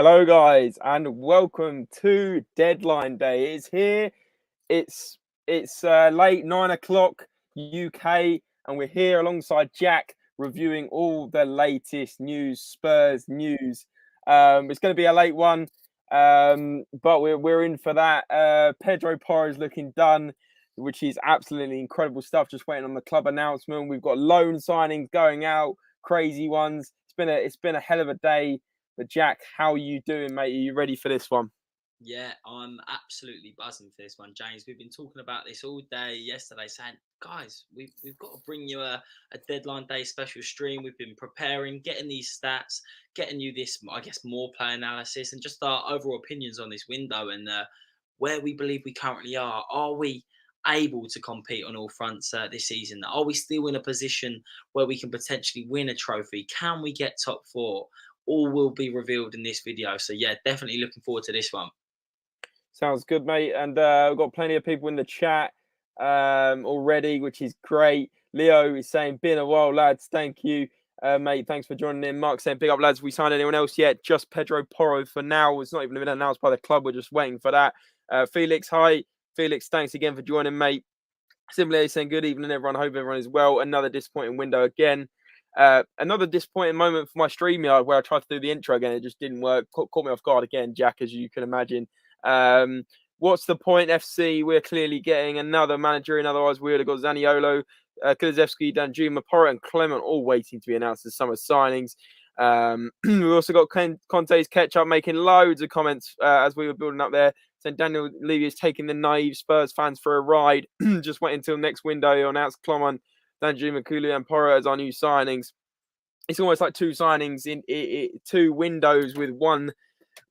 Hello, guys, and welcome to Deadline Day. It's here. It's late 9 o'clock UK, and we're here alongside Jack reviewing all the latest news, Spurs news. It's going to be a late one, but we're in for that. Pedro Porro's looking done, which is absolutely incredible stuff. Just waiting on the club announcement. We've got loan signings going out, crazy ones. It's been a hell of a day. But Jack, how are you doing, mate? Are you ready for this one? Yeah, I'm absolutely buzzing for this one, James. We've been talking about this all day yesterday, saying, guys, we've got to bring you a deadline day special stream. We've been preparing, getting these stats, getting you this, I guess, more play analysis and just our overall opinions on this window and where we believe we currently are. Are we able to compete on all fronts this season? Are we still in a position where we can potentially win a trophy? Can we get top four? All will be revealed in this video. So, yeah, definitely looking forward to this one. Sounds good, mate. And we've got plenty of people in the chat already, which is great. Leo is saying, been a while, lads. Thank you, mate. Thanks for joining in. Mark saying, big up, lads. We signed anyone else yet? Just Pedro Porro for now. It's not even been announced by the club. We're just waiting for that. Felix, hi. Felix, thanks again for joining, mate. Simply saying, good evening, everyone. Hope everyone is well. Another disappointing window again. Another disappointing moment for my StreamYard where I tried to do the intro again. It just didn't work. Caught me off guard again, Jack, as you can imagine. What's the point, FC? We're clearly getting another manager in. Otherwise, we would have got Zaniolo, Kulusevski, Danjuma, Porro, and Clement all waiting to be announced as summer signings. We've also got Conte's catch-up making loads of comments as we were building up there, saying Daniel Levy is taking the naive Spurs fans for a ride. Just wait until next window. He'll announce Clement, Danjuma, Kulu, and Porro as our new signings. It's almost like two signings in 2 windows with one.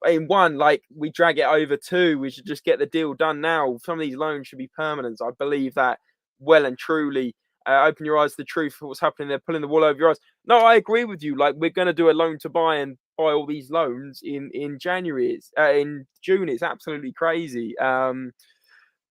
In one, like we drag it over 2. We should just get the deal done now. Some of these loans should be permanent. I believe that well and truly. Open your eyes to the truth of what's happening. They're pulling the wool over your eyes. No, I agree with you. Like we're going to do a loan to buy and buy all these loans in January. In June, it's absolutely crazy.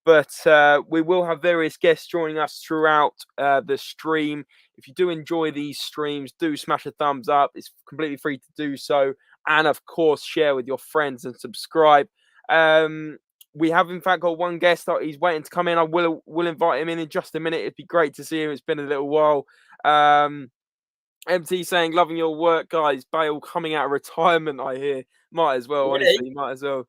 But we will have various guests joining us throughout the stream. If you do enjoy these streams, do smash a thumbs up. It's completely free to do so. And, of course, share with your friends and subscribe. We have, in fact, got one guest that he's waiting to come in. I will invite him in just a minute. It'd be great to see him. It's been a little while. MT saying, loving your work, guys. Bale coming out of retirement, I hear. Might as well, Really? honestly. Might as well.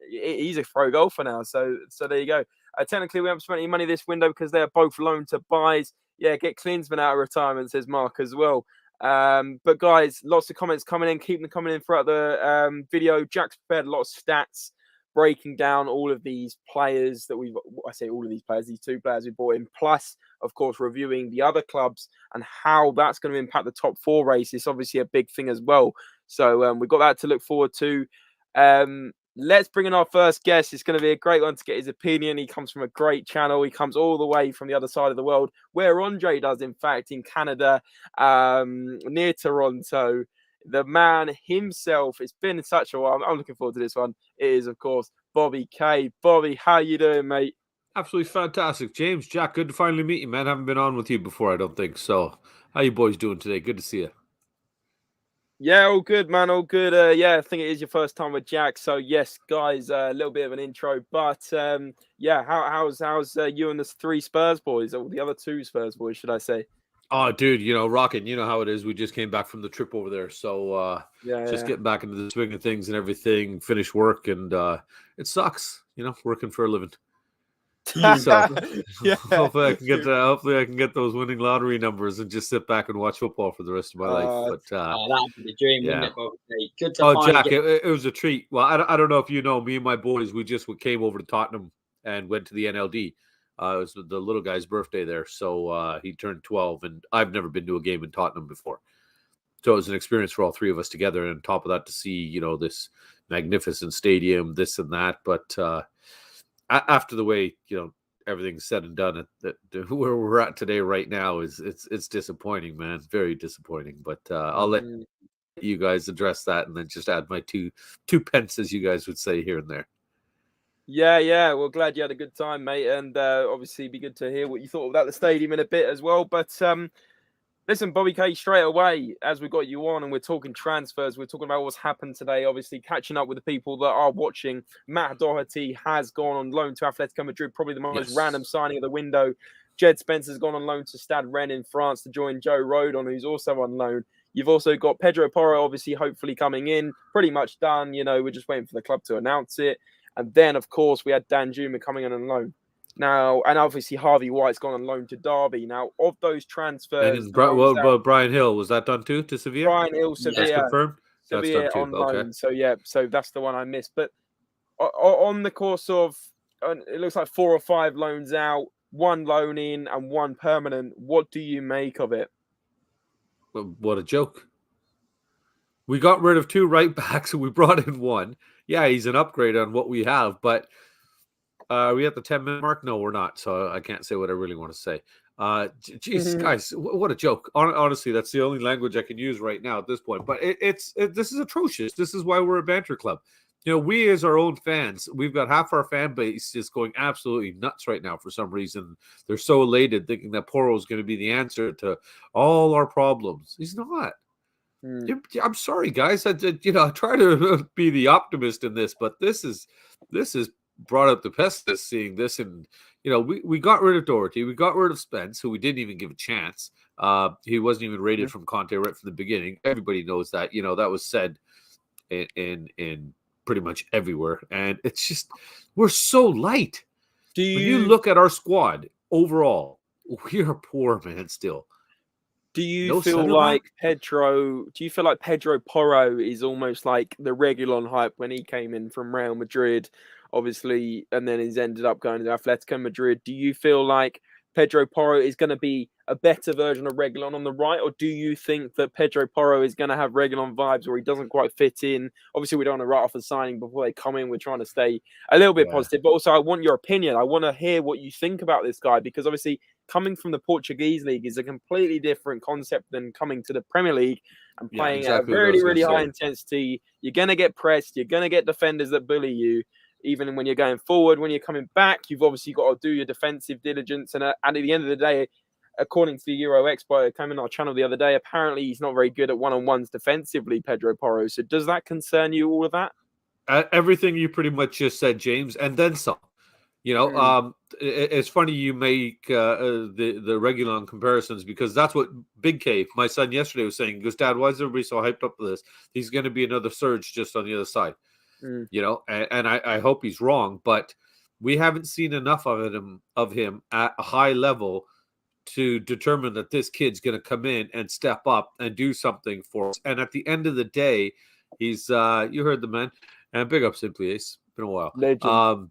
He's a pro golfer now. So there you go. Technically, we haven't spent any money this window because they're both loan to buys. Yeah, get Klinsmann out of retirement, says Mark as well. But guys, lots of comments coming in. Keep them coming in throughout the video. Jack's prepared a lot of stats breaking down all of these players that these 2 players we bought in, plus, of course, reviewing the other clubs and how that's going to impact the top 4 race. It's obviously a big thing as well. So we've got that to look forward to. Let's bring in our first guest. It's going to be a great one to get his opinion. He comes from a great channel. He comes all the way from the other side of the world, where Andre does, in fact, in Canada, near Toronto. The man himself. It's been such a while. I'm looking forward to this one. It is, of course, Bobby K. Bobby, how you doing, mate? Absolutely fantastic. James, Jack, good to finally meet you, man. Haven't been on with you before, I don't think. So how you boys doing today? Good to see you. Yeah, all good, man. All good. Yeah, I think it is your first time with Jack. So yes, guys, a little bit of an intro. But yeah, how's you and the 3 Spurs boys, or the other 2 Spurs boys, should I say? Oh, dude, rocking. You know how it is. We just came back from the trip over there. So getting back into the swing of things and everything, finish work. And it sucks, working for a living. So hopefully I can get those winning lottery numbers and just sit back and watch football for the rest of my life. But that'd be the dream, wouldn't it, Bobby? Good to Jack, it was a treat. Well, I don't know if you know, me and my boys, we just came over to Tottenham and went to the NLD. It was the little guy's birthday there, so he turned 12, and I've never been to a game in Tottenham before. So it was an experience for all 3 of us together, and on top of that, to see this magnificent stadium, this and that. But after the way everything's said and done, where we're at today, right now, it's disappointing, man. Very disappointing. But I'll let you guys address that, and then just add my two pence, as you guys would say, here and there. Yeah. Well, glad you had a good time, mate, and obviously, be good to hear what you thought about the stadium in a bit as well. But Listen, Bobby K, straight away, as we got you on and we're talking transfers, we're talking about what's happened today, obviously catching up with the people that are watching. Matt Doherty has gone on loan to Atletico Madrid, probably the most random signing of the window. Jed Spencer's gone on loan to Stade Rennes in France to join Joe Rodon, who's also on loan. You've also got Pedro Porro, obviously, hopefully coming in, pretty much done. We're just waiting for the club to announce it. And then, of course, we had Dan Juma coming in on loan. Now, and obviously Harvey White's gone on loan to Derby. Now, of those transfers, and Brian Hill, was that done too to Sevilla? Brian Hill, Sevilla, that's confirmed. That's Sevilla done too. On loan. So so that's the one I missed. But on the course of, it looks like 4 or 5 loans out, 1 loan in, and 1 permanent. What do you make of it? What a joke! We got rid of 2 right backs and we brought in 1. Yeah, he's an upgrade on what we have, but are we at the 10-minute mark? No, we're not. So I can't say what I really want to say. Geez, guys, what a joke. Honestly, that's the only language I can use right now at this point. But this is atrocious. This is why we're a banter club. We as our own fans, we've got half our fan base is going absolutely nuts right now for some reason. They're so elated thinking that Porro is going to be the answer to all our problems. He's not. I'm sorry, guys. I try to be the optimist in this, but this is brought up the pessimist seeing this. And we got rid of Doherty, we got rid of Spence, who we didn't even give a chance. He wasn't even rated from Conte right from the beginning. Everybody knows that. That was said in pretty much everywhere, and it's just we're so light. When you look at our squad overall, we are poor, man. Still, do you feel like Pedro Porro is almost like the Reguilon hype when he came in from Real Madrid, obviously, and then he's ended up going to Atletico Madrid? Do you feel like Pedro Porro is going to be a better version of Reguilon on the right, or do you think that Pedro Porro is going to have Reguilon vibes where he doesn't quite fit in? Obviously, we don't want to write off a signing before they come in. We're trying to stay a little bit positive, but also I want your opinion. I want to hear what you think about this guy, because obviously coming from the Portuguese league is a completely different concept than coming to the Premier League and playing at a really, really high intensity. You're going to get pressed. You're going to get defenders that bully you. Even when you're going forward, when you're coming back, you've obviously got to do your defensive diligence. And at the end of the day, according to the Euro expert who came in our channel the other day, apparently he's not very good at one-on-ones defensively, Pedro Porro. So does that concern you, all of that? Everything you pretty much just said, James, and then some. It's funny you make the Reguilon comparisons, because that's what Big K, my son, yesterday was saying. He goes, Dad, why is everybody so hyped up for this? He's going to be another surge just on the other side. And I hope he's wrong, but we haven't seen enough of him at a high level to determine that this kid's going to come in and step up and do something for us. And at the end of the day, he's you heard the man, and big up Simply Ace. Been a while. Legend.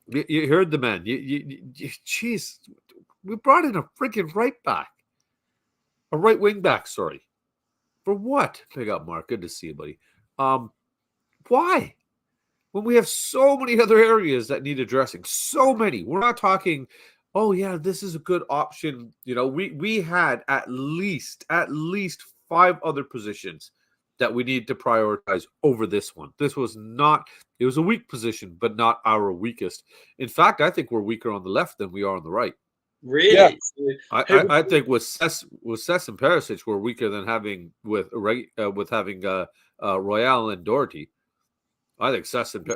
You heard the man. Jeez, we brought in a freaking right wing back. Sorry, for what? Big up, Mark. Good to see you, buddy. Why? When we have so many other areas that need addressing, so many. We're not talking, oh yeah, this is a good option. We had at least 5 other positions that we need to prioritize over this one. This was not, it was a weak position, but not our weakest. In fact, I think we're weaker on the left than we are on the right. Really? Yeah. I think with Cess and Perisic, we're weaker than having with having Royale and Doherty. I think Cess and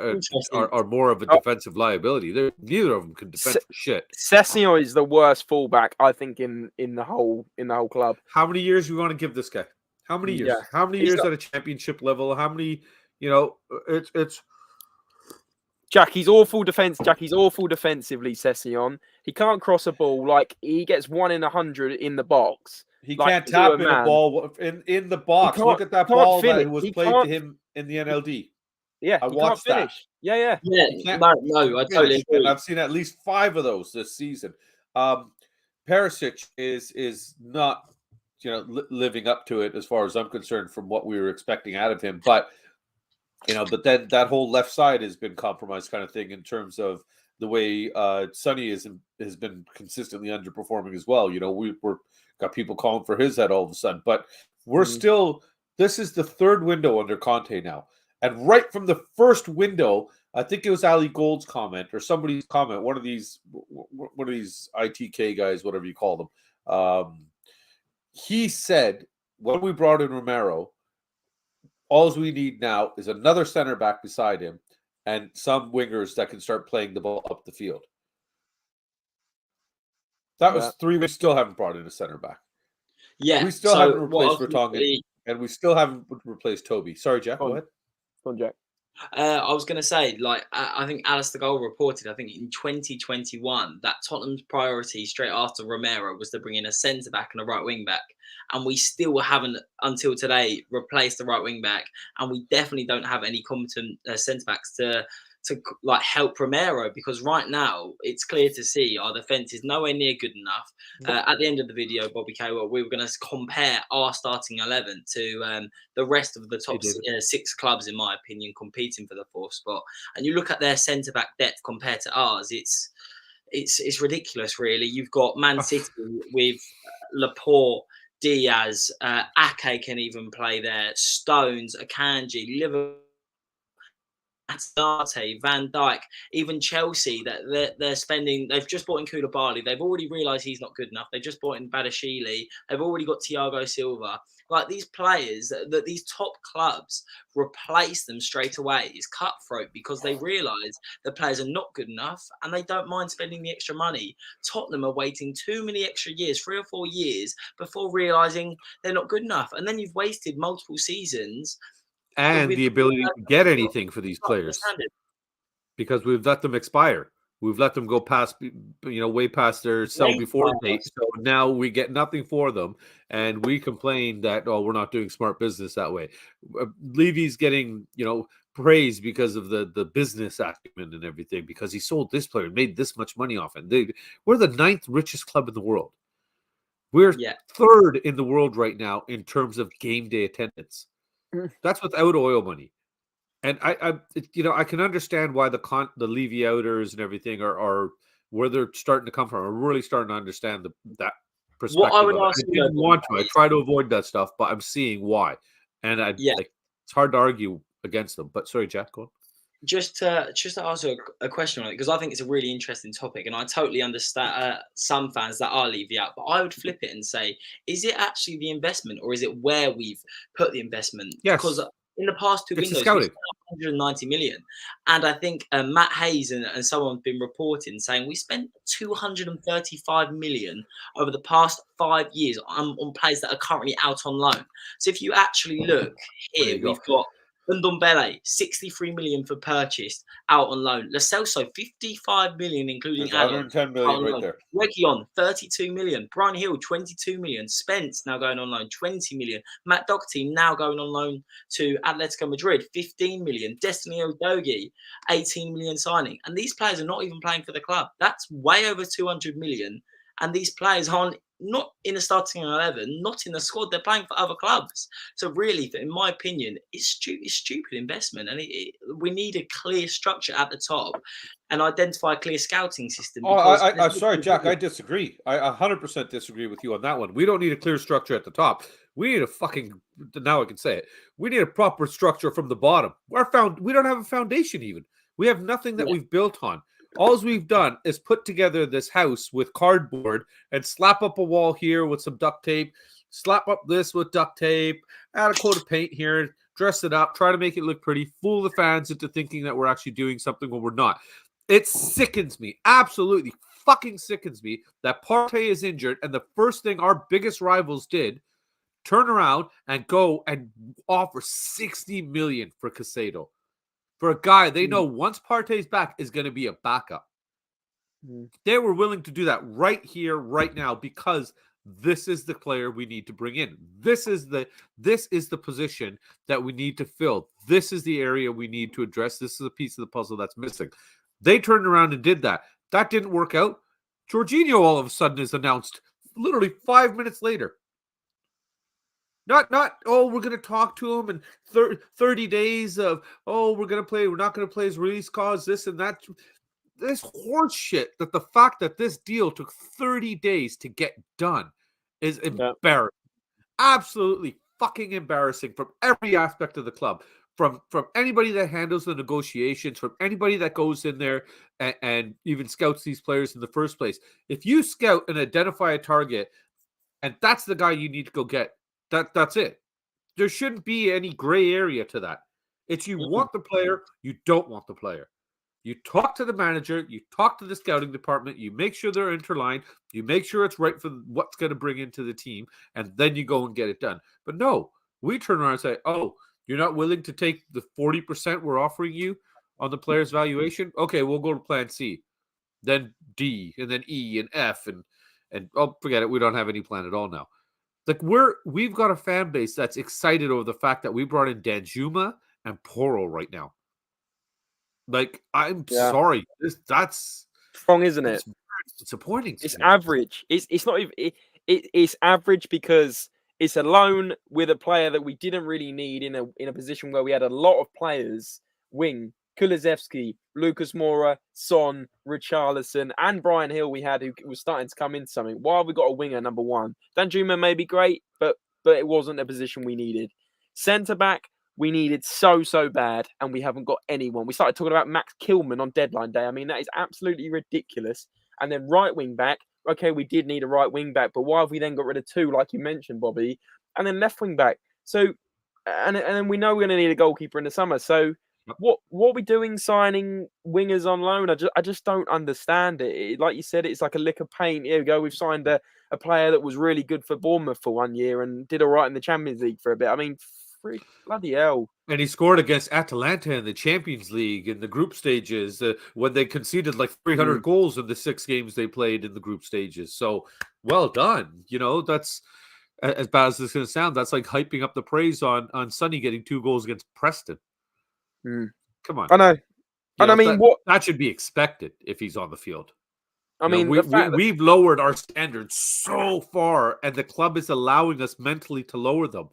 are more of a defensive liability. Neither of them can defend for shit. Sessegnon is the worst fullback, I think, in the whole club. How many years do we want to give this guy? How many years? Yeah. How many years at a championship level? How many? It's. Jack, he's awful defensively, Sessegnon. He can't cross a ball. Like, he gets 1 in 100 in the box. He can't tap in a ball in the box. Look at that ball that was played to him in the NLD. Yeah, I watched that. Yeah. No, I totally agree. And I've seen at least 5 of those this season. Perisic is not, living up to it as far as I'm concerned from what we were expecting out of him. But but then that whole left side has been compromised, kind of thing, in terms of the way Sonny has been consistently underperforming as well. We're got people calling for his head all of a sudden, but we're still. This is the 3rd window under Conte now. And right from the first window, I think it was Ali Gold's comment or somebody's comment, one of these ITK guys, whatever you call them. he said when we brought in Romero, all we need now is another center back beside him and some wingers that can start playing the ball up the field. That was 3 weeks. Still haven't brought in a center back. Yeah, we still haven't replaced Vertonghen, and we still haven't replaced Toby. Sorry, Jack. Go ahead. Go on, Jack. I was going to say, I think Alistair Gold reported, I think in 2021, that Tottenham's priority straight after Romero was to bring in a centre back and a right wing back, and we still haven't until today replaced the right wing back, and we definitely don't have any competent centre backs to help Romero, because right now it's clear to see our defence is nowhere near good enough. At the end of the video, Bobby K, we were going to compare our starting 11 to the rest of the top 6 clubs, in my opinion, competing for the 4th spot. And you look at their centre back depth compared to ours, it's ridiculous, really. You've got Man City with Laporte, Diaz, Ake can even play there, Stones, Akanji, Liverpool, Darte, Van Dijk, even Chelsea, that they're spending. They've just bought in Koulibaly. They've already realised he's not good enough. They've just bought in Badiashile. They've already got Thiago Silva. Like, these players, that these top clubs replace them straight away is cutthroat, because they realise the players are not good enough and they don't mind spending the extra money. Tottenham are waiting too many extra years, 3 or 4 years, before realising they're not good enough. And then you've wasted multiple seasons. And the ability to get anything for these players, because we've let them expire. We've let them go past, way past their sell before date. So now we get nothing for them, and we complain that, we're not doing smart business that way. Levy's getting, praise because of the business acumen and everything, because he sold this player and made this much money off it. We're the 9th richest club in the world. We're 3rd in the world right now in terms of game day attendance. That's without oil money. And I can understand why the Levy outers and everything are where they're starting to come from. I'm really starting to understand that perspective. What I would ask I didn't want to. I try to avoid that stuff, but I'm seeing why. And it's hard to argue against them. But sorry, Jack, go on. Just to ask you a question on it, because I think it's a really interesting topic, and I totally understand some fans that are Levy out, but I would flip it and say, is it actually the investment, or is it where we've put the investment? Yes. Because in the past 2 windows, we spent 190 million. And I think Matt Hayes and someone have been reporting saying we spent 235 million over the past 5 years on players that are currently out on loan. So if you actually look here, we've got Ndombele, 63 million for purchase, out on loan. Lo Celso, 55 million, including 110 million right there. Reguilon, 32 million. Brian Hill, 22 million. Spence now going on loan, 20 million. Matt Doherty now going on loan to Atletico Madrid, 15 million. Destiny Udogie, 18 million signing. And these players are not even playing for the club. That's way over 200 million. And these players aren't not in the starting 11, not in the squad. They're playing for other clubs. So really, in my opinion, it's stupid investment. And we need a clear structure at the top and identify a clear scouting system. I'm sorry, Jack, I disagree. I 100% disagree with you on that one. We don't need a clear structure at the top. We need now I can say it. We need a proper structure from the bottom. We don't have a foundation even. We have nothing that we've built on. All we've done is put together this house with cardboard and slap up a wall here with some duct tape, slap up this with duct tape, add a coat of paint here, dress it up, try to make it look pretty, fool the fans into thinking that we're actually doing something when we're not. It sickens me, absolutely fucking sickens me that Partey is injured, and the first thing our biggest rivals did, turn around and go and offer 60 million for Caicedo. For a guy they know once Partey's back is going to be a backup. They were willing to do that right here, right now, because this is the player we need to bring in. This is the position that we need to fill. This is the area we need to address. This is a piece of the puzzle that's missing. They turned around and did that. That didn't work out. Jorginho all of a sudden is announced literally 5 minutes later. Not, we're going to talk to him in 30 days of, we're not going to play his release clause, this and that. This horse shit, that the fact that this deal took 30 days to get done is embarrassing. Absolutely fucking embarrassing from every aspect of the club. From anybody that handles the negotiations, from anybody that goes in there and even scouts these players in the first place. If you scout and identify a target And that's the guy you need to go get. That's it. There shouldn't be any gray area to that. It's you want the player, you don't want the player. You talk to the manager, you talk to the scouting department, you make sure they're interlined, you make sure it's right for what's going to bring into the team, and then you go and get it done. But no, we turn around and say, oh, you're not willing to take the 40% we're offering you on the player's valuation? Okay, we'll go to plan C, then D, and then E, and F, and oh, forget it, we don't have any plan at all now. Like we've got a fan base that's excited over the fact that we brought in Danjuma and Poro right now. Like, I'm sorry. That's wrong, isn't it? It's disappointing. It's average. It's not even it's average because it's a loan with a player that we didn't really need in a position where we had a lot of players, wing, Kulusevski, Lucas Moura, Son, Richarlison, and Brian Hill we had who was starting to come into something. Why have we got a winger number one? Danjuma may be great, but it wasn't a position we needed. Centre back, we needed so bad, and we haven't got anyone. We started talking about Max Kilman on deadline day. I mean, that is absolutely ridiculous. And then right wing back, okay, we did need a right wing back, but why have we then got rid of two, like you mentioned, Bobby? And then left wing back. So, and then we know we're going to need a goalkeeper in the summer. So, what are we doing signing wingers on loan? I just don't understand it. Like you said, it's like a lick of paint. Here we go. We've signed a player that was really good for Bournemouth for 1 year and did all right in the Champions League for a bit. I mean, bloody hell. And he scored against Atalanta in the Champions League in the group stages when they conceded like 300 goals in the 6 games they played in the group stages. So, well done. You know, that's, as bad as this is going to sound, that's like hyping up the praise on Sonny getting 2 goals against Preston. Come on. I know. And I mean, that should be expected if he's on the field. I mean, we've lowered our standards so far, and the club is allowing us mentally to lower them.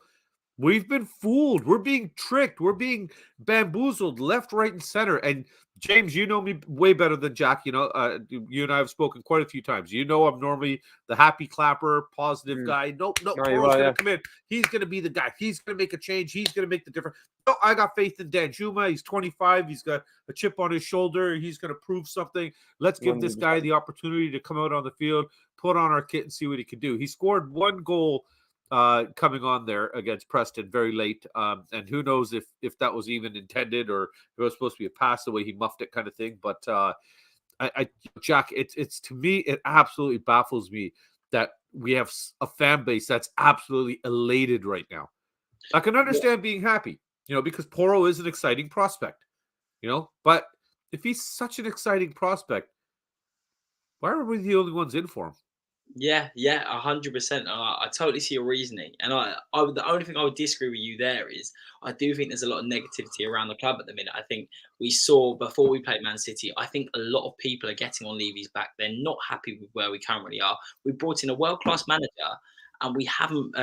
We've been fooled. We're being tricked. We're being bamboozled left, right, and center. And James, you know me way better than Jack. You know, you and I have spoken quite a few times. You know, I'm normally the happy clapper, positive guy. No, Poro's going to come in. He's going to be the guy. He's going to make a change. He's going to make the difference. No, I got faith in Danjuma. He's 25. He's got a chip on his shoulder. He's going to prove something. Let's give this guy the opportunity to come out on the field, put on our kit, and see what he can do. He scored 1 goal coming on there against Preston very late, and who knows if that was even intended or it was supposed to be a pass the way he muffed it kind of thing. But Jack, it's to me, it absolutely baffles me that we have a fan base that's absolutely elated right now. I can understand being happy, you know, because Poro is an exciting prospect, you know, but if he's such an exciting prospect, why are we the only ones in for him? Yeah, 100%. I totally see your reasoning, and the only thing I would disagree with you there is I do think there's a lot of negativity around the club at the minute. I think we saw before we played Man City, I think a lot of people are getting on Levy's back. They're not happy with where we currently are. We brought in a world-class manager, and we haven't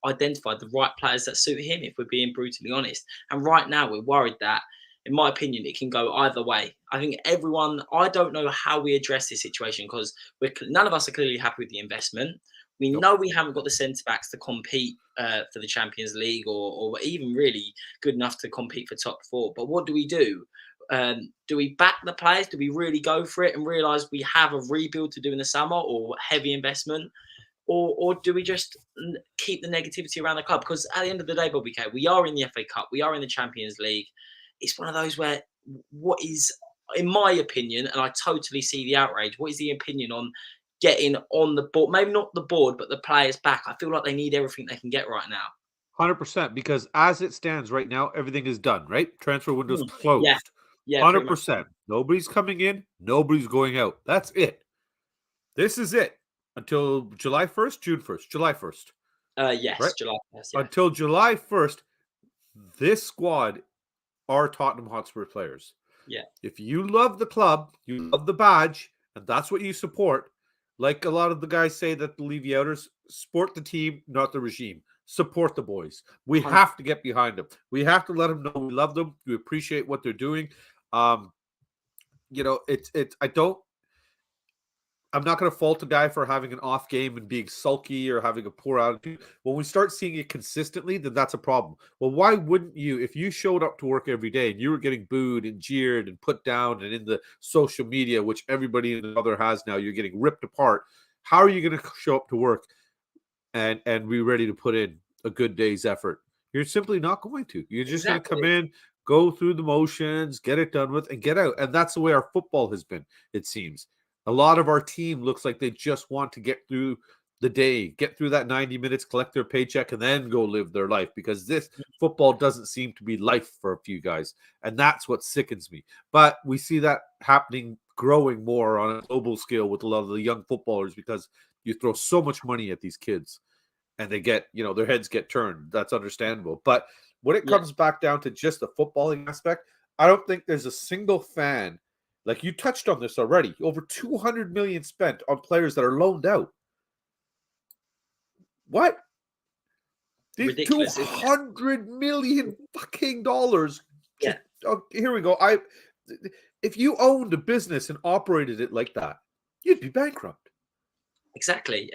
identified the right players that suit him, if we're being brutally honest. And right now, we're worried that, in my opinion, it can go either way. I think I don't know how we address this situation because none of us are clearly happy with the investment. We know we haven't got the centre-backs to compete for the Champions League or even really good enough to compete for top 4. But what do we do? Do we back the players? Do we really go for it and realise we have a rebuild to do in the summer or heavy investment? Or do we just keep the negativity around the club? Because at the end of the day, Bobby K, we are in the FA Cup. We are in the Champions League. It's one of those where what is, in my opinion, and I totally see the outrage, what is the opinion on getting on the board? Maybe not the board, but the players back. I feel like they need everything they can get right now. 100%, because as it stands right now, everything is done, right? Transfer window's closed. Yeah, 100%. Nobody's coming in. Nobody's going out. That's it. This is it until July 1st, June 1st, July 1st. Yes, right? July 1st. Yeah. Until July 1st, this squad are Tottenham Hotspur players. Yeah. If you love the club, you love the badge, and that's what you support, like a lot of the guys say that the Levy outers, support the team, not the regime. Support the boys. We have to get behind them. We have to let them know we love them. We appreciate what they're doing. You know, I'm not going to fault a guy for having an off game and being sulky or having a poor attitude. When we start seeing it consistently, then that's a problem. Well, why wouldn't you, if you showed up to work every day and you were getting booed and jeered and put down and in the social media, which everybody and the other has now, you're getting ripped apart. How are you going to show up to work and be ready to put in a good day's effort. You're simply not going to. You're just going to come in, go through the motions, get it done with, and get out. And that's the way our football has been, it seems. A lot of our team looks like they just want to get through the day, get through that 90 minutes, collect their paycheck, and then go live their life, because this football doesn't seem to be life for a few guys. And that's what sickens me. But we see that happening, growing more on a global scale with a lot of the young footballers, because you throw so much money at these kids and they get, their heads get turned. That's understandable. But when it comes back down to just the footballing aspect, I don't think there's a single fan, like you touched on this already, over 200 million spent on players that are loaned out. What? Ridiculous. 200 million fucking dollars. Yeah. Here we go. If you owned a business and operated it like that, you'd be bankrupt. Exactly.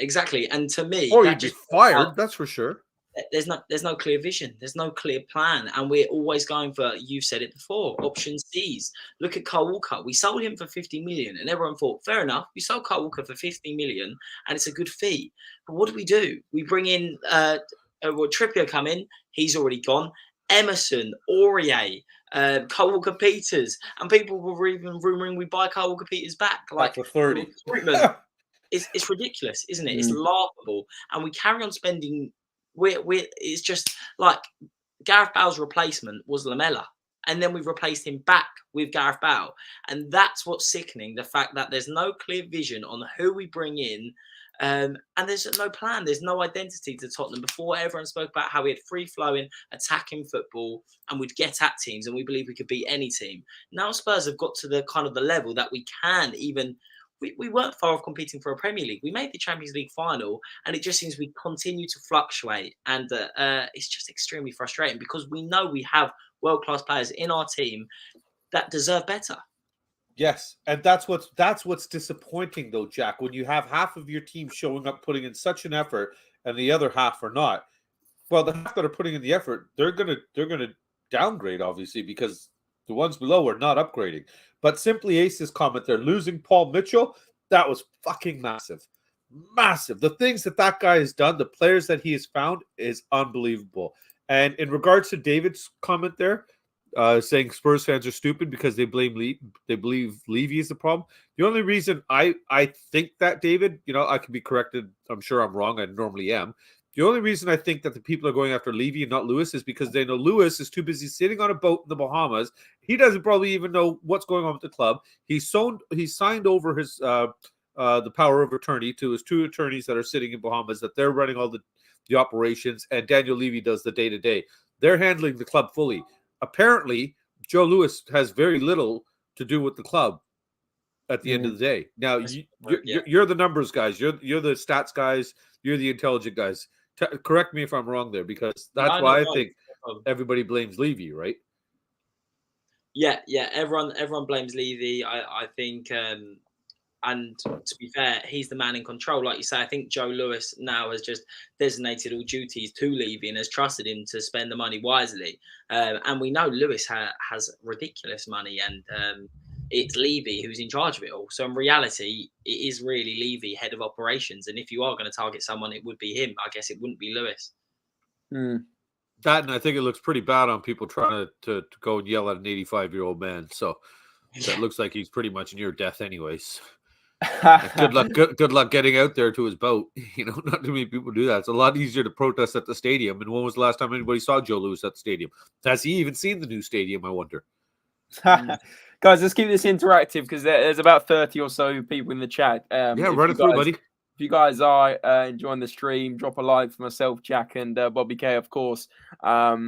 And to me, or you'd be fired. That's for sure. There's no clear vision. There's no clear plan, and we're always going for. You've said it before. Option C's. Look at Kyle Walker. We sold him for 50 million, and everyone thought, fair enough. We sold Kyle Walker for 50 million, and it's a good fee. But what do? We bring in Trippier come in. He's already gone. Emerson, Aurier, Kyle Walker Peters, and people were even rumoring we buy Kyle Walker Peters back. Like for 30. It's ridiculous, isn't it? It's laughable, and we carry on spending. It's just like Gareth Bale's replacement was Lamela, and then we've replaced him back with Gareth Bale, and that's what's sickening. The fact that there's no clear vision on who we bring in, and there's no plan. There's no identity to Tottenham. Before, everyone spoke about how we had free-flowing, attacking football, and we'd get at teams, and we believe we could beat any team. Now Spurs have got to the kind of the level that we can even. We weren't far off competing for a Premier League. We made the Champions League final, and it just seems we continue to fluctuate. And it's just extremely frustrating, because we know we have world-class players in our team that deserve better. Yes, and that's what's disappointing, though, Jack, when you have half of your team showing up, putting in such an effort, and the other half are not. Well, the half that are putting in the effort, they're gonna downgrade, obviously, because the ones below are not upgrading. But Simply Ace's comment there, losing Paul Mitchell, that was fucking massive. Massive. The things that guy has done, the players that he has found, is unbelievable. And in regards to David's comment there, saying Spurs fans are stupid because they believe Levy is the problem. The only reason I think that, David, I can be corrected. I'm sure I'm wrong. I normally am. The only reason I think that the people are going after Levy and not Lewis is because they know Lewis is too busy sitting on a boat in the Bahamas. He doesn't probably even know what's going on with the club. He signed over his the power of attorney to his two attorneys that are sitting in Bahamas, that they're running all the operations, and Daniel Levy does the day-to-day. They're handling the club fully. Apparently, Joe Lewis has very little to do with the club at the end of the day. Now, you're the numbers guys. You're the stats guys. You're the intelligent guys. Correct me if I'm wrong there, because that's why I think everybody blames Levy, right? Yeah. Everyone blames Levy. I think, and to be fair, he's the man in control. Like you say, I think Joe Lewis now has just designated all duties to Levy and has trusted him to spend the money wisely. And we know Lewis has ridiculous money, and it's Levy who's in charge of it all. So in reality, it is really Levy, head of operations. And if you are going to target someone, it would be him. I guess it wouldn't be Lewis. That, and I think it looks pretty bad on people trying to go and yell at an 85-year-old man. So that looks like he's pretty much near death anyways. Good luck getting out there to his boat. Not too many people do that. It's a lot easier to protest at the stadium. And when was the last time anybody saw Joe Lewis at the stadium? Has he even seen the new stadium, I wonder? Guys, let's keep this interactive, because there's about 30 or so people in the chat. Run it through, buddy. If you guys are enjoying the stream, drop a like for myself, Jack, and Bobby K, of course. Get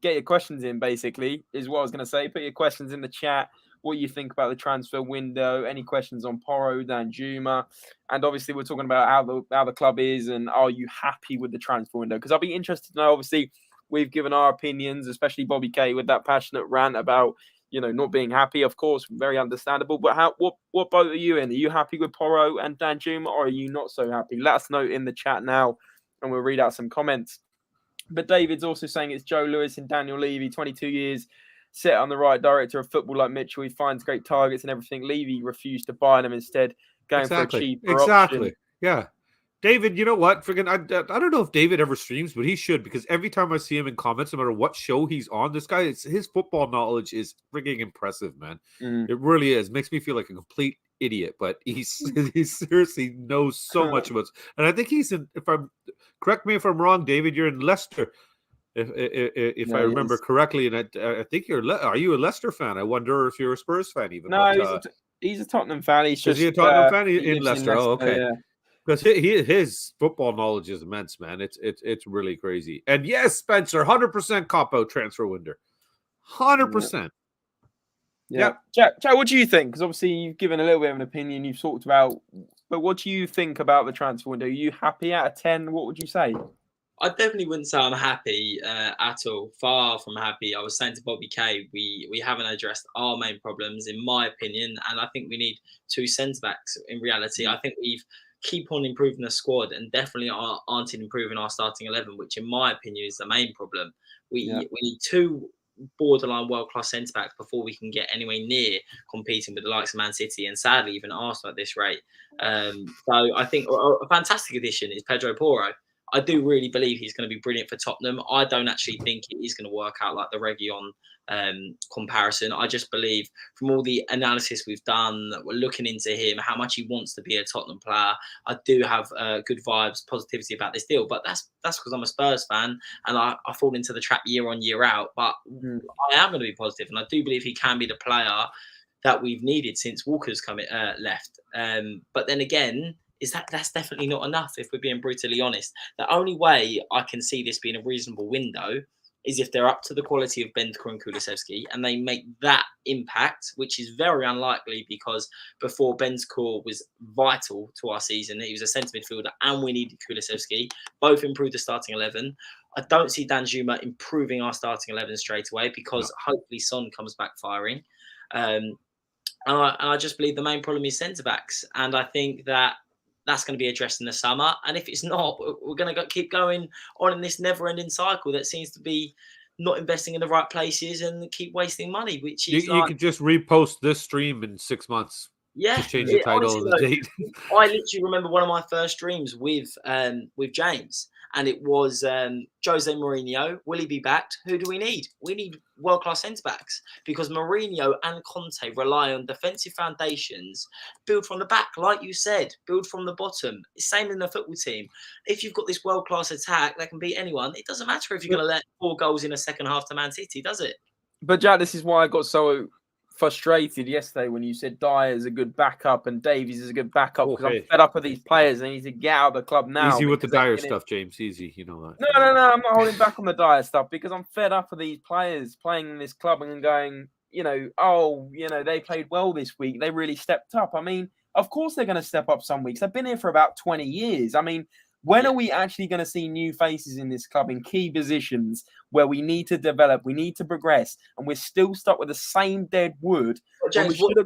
your questions in, basically, is what I was going to say. Put your questions in the chat. What you think about the transfer window? Any questions on Porro, Danjuma? And obviously, we're talking about how the club is, and are you happy with the transfer window? Because I'll be interested to know, obviously, we've given our opinions, especially Bobby K with that passionate rant about, not being happy. Of course, very understandable. But what boat are you in? Are you happy with Porro and Danjuma, or are you not so happy? Let us know in the chat now, and we'll read out some comments. But David's also saying it's Joe Lewis and Daniel Levy, 22 years, set on the right director of football like Mitchell. He finds great targets and everything. Levy refused to buy them, instead going for a cheaper option. Yeah. David, you know what? Freaking, I don't know if David ever streams, but he should, because every time I see him in comments, no matter what show he's on, this guy, his football knowledge is freaking impressive, man. It really is. Makes me feel like a complete idiot, but he seriously knows so much about it. And I think he's in. Correct me if I'm wrong, David. You're in Leicester, if I remember correctly, and I think are you a Leicester fan? I wonder if you're a Spurs fan even. No, he's a Tottenham fan. He's just is he a Tottenham fan in Leicester? Leicester? Oh, okay. Yeah. Because his football knowledge is immense, man. It's really crazy. And yes, Spencer, 100% cop out transfer window, 100%. Yeah. Jack, what do you think? Because obviously you've given a little bit of an opinion. You've talked about, but what do you think about the transfer window? Are you happy out of 10? What would you say? I definitely wouldn't say I'm happy at all. Far from happy. I was saying to Bobby Kay, we haven't addressed our main problems, in my opinion, and I think we need 2 centre backs. In reality, I think we've keep on improving the squad and definitely aren't improving our starting 11, which in my opinion is the main problem. We need 2 borderline world-class centre-backs before we can get anywhere near competing with the likes of Man City and sadly even Arsenal at this rate. So I think a fantastic addition is Pedro Porro. I do really believe he's going to be brilliant for Tottenham. I don't actually think it is going to work out like the Reguilon comparison. I just believe from all the analysis we've done, we're looking into him, how much he wants to be a Tottenham player. I do have good vibes, positivity about this deal, but that's because I'm a Spurs fan and I fall into the trap year on, year out. But I am going to be positive, and I do believe he can be the player that we've needed since Walker's left. But then again, that's definitely not enough if we're being brutally honest. The only way I can see this being a reasonable window is if they're up to the quality of Bentancur and Kulusevski and they make that impact, which is very unlikely because before Bentancur was vital to our season. He was a centre midfielder and we needed Kulusevski. Both improved the starting 11. I don't see Danjuma improving our starting 11 straight away because hopefully Son comes back firing. And I just believe the main problem is centre-backs. And I think that's going to be addressed in the summer. And if it's not, we're going to keep going on in this never-ending cycle that seems to be not investing in the right places and keep wasting money, which is you could just repost this stream in 6 months. Yeah. Just change the title and the date. I literally remember one of my first dreams with James, and it was Jose Mourinho. Will he be backed? Who do we need? We need world-class centre-backs because Mourinho and Conte rely on defensive foundations, build from the back, like you said, build from the bottom. Same in the football team. If you've got this world-class attack that can beat anyone, it doesn't matter if you're going to let 4 goals in the second half to Man City, does it? But Jack, this is why I got so frustrated yesterday when you said Dyer is a good backup and Davies is a good backup because I'm fed up with these players. They need to get out of the club now. Easy with the Dyer stuff, James. Easy, you know that. No. I'm not holding back on the Dyer stuff because I'm fed up with these players playing in this club and going, they played well this week. They really stepped up. I mean, of course they're going to step up some weeks. They've been here for about 20 years. I mean, when are we actually going to see new faces in this club in key positions where we need to develop, we need to progress, and we're still stuck with the same dead wood? James, we should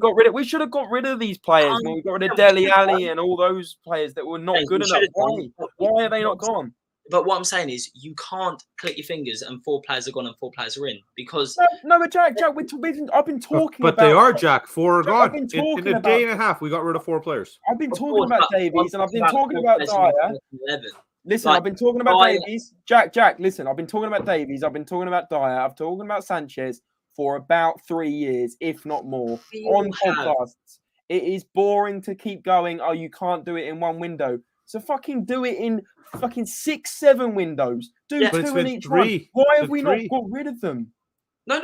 have got rid of these players when we got rid of Dele Alli and all those players that were not good enough. Why are they not gone? But what I'm saying is, you can't click your fingers and 4 players are gone and 4 players are in because no, but Jack, I've been talking. But they are, Jack. 4 are gone in a day and a half. We got rid of 4 players. I've been talking about Davies and I've been talking about Dyer. Listen, I've been talking about Davies. Jack, listen, I've been talking about Davies. I've been talking about Dyer. I've been talking about Sanchez for about 3 years, if not more, on podcasts. It is boring to keep going. Oh, you can't do it in one window. So fucking do it in fucking 6, 7 windows. Do 2 in each one. Why have we not got rid of them? No,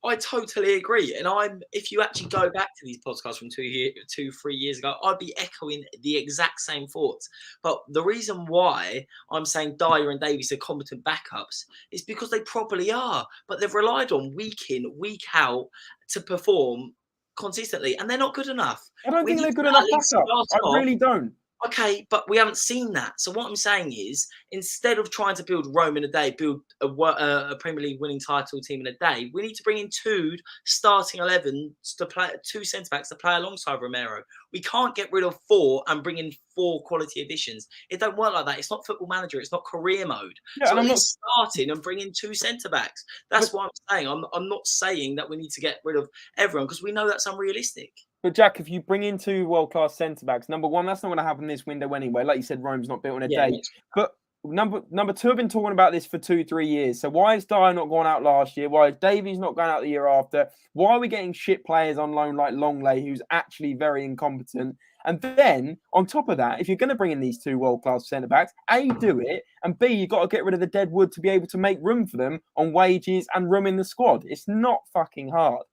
I totally agree. And if you actually go back to these podcasts from 2, 3 years ago, I'd be echoing the exact same thoughts. But the reason why I'm saying Dyer and Davies are competent backups is because they probably are. But they've relied on week in, week out to perform consistently, and they're not good enough. I don't think they're good enough backups. I really don't. Okay, but we haven't seen that. So what I'm saying is, instead of trying to build Rome in a day, build a Premier League winning title team in a day, we need to bring in 2 starting 11 to play, 2 centre-backs to play alongside Romero. We can't get rid of 4 and bring in 4 quality additions. It don't work like that. It's not Football Manager. It's not career mode. Yeah, so I'm not starting and bringing 2 centre-backs. That's what I'm saying. I'm not saying that we need to get rid of everyone because we know that's unrealistic. But Jack, if you bring in 2 world-class centre-backs, number one, that's not going to happen this window anyway. Like you said, Rome's not built in a day. But number two, I've been talking about this for 2-3 years. So why is Dyer not going out last year? Why is Davies not going out the year after? Why are we getting shit players on loan like Longley, who's actually very incompetent? And then, on top of that, if you're going to bring in these 2 world-class centre-backs, A, do it, and B, you've got to get rid of the dead wood to be able to make room for them on wages and room in the squad. It's not fucking hard.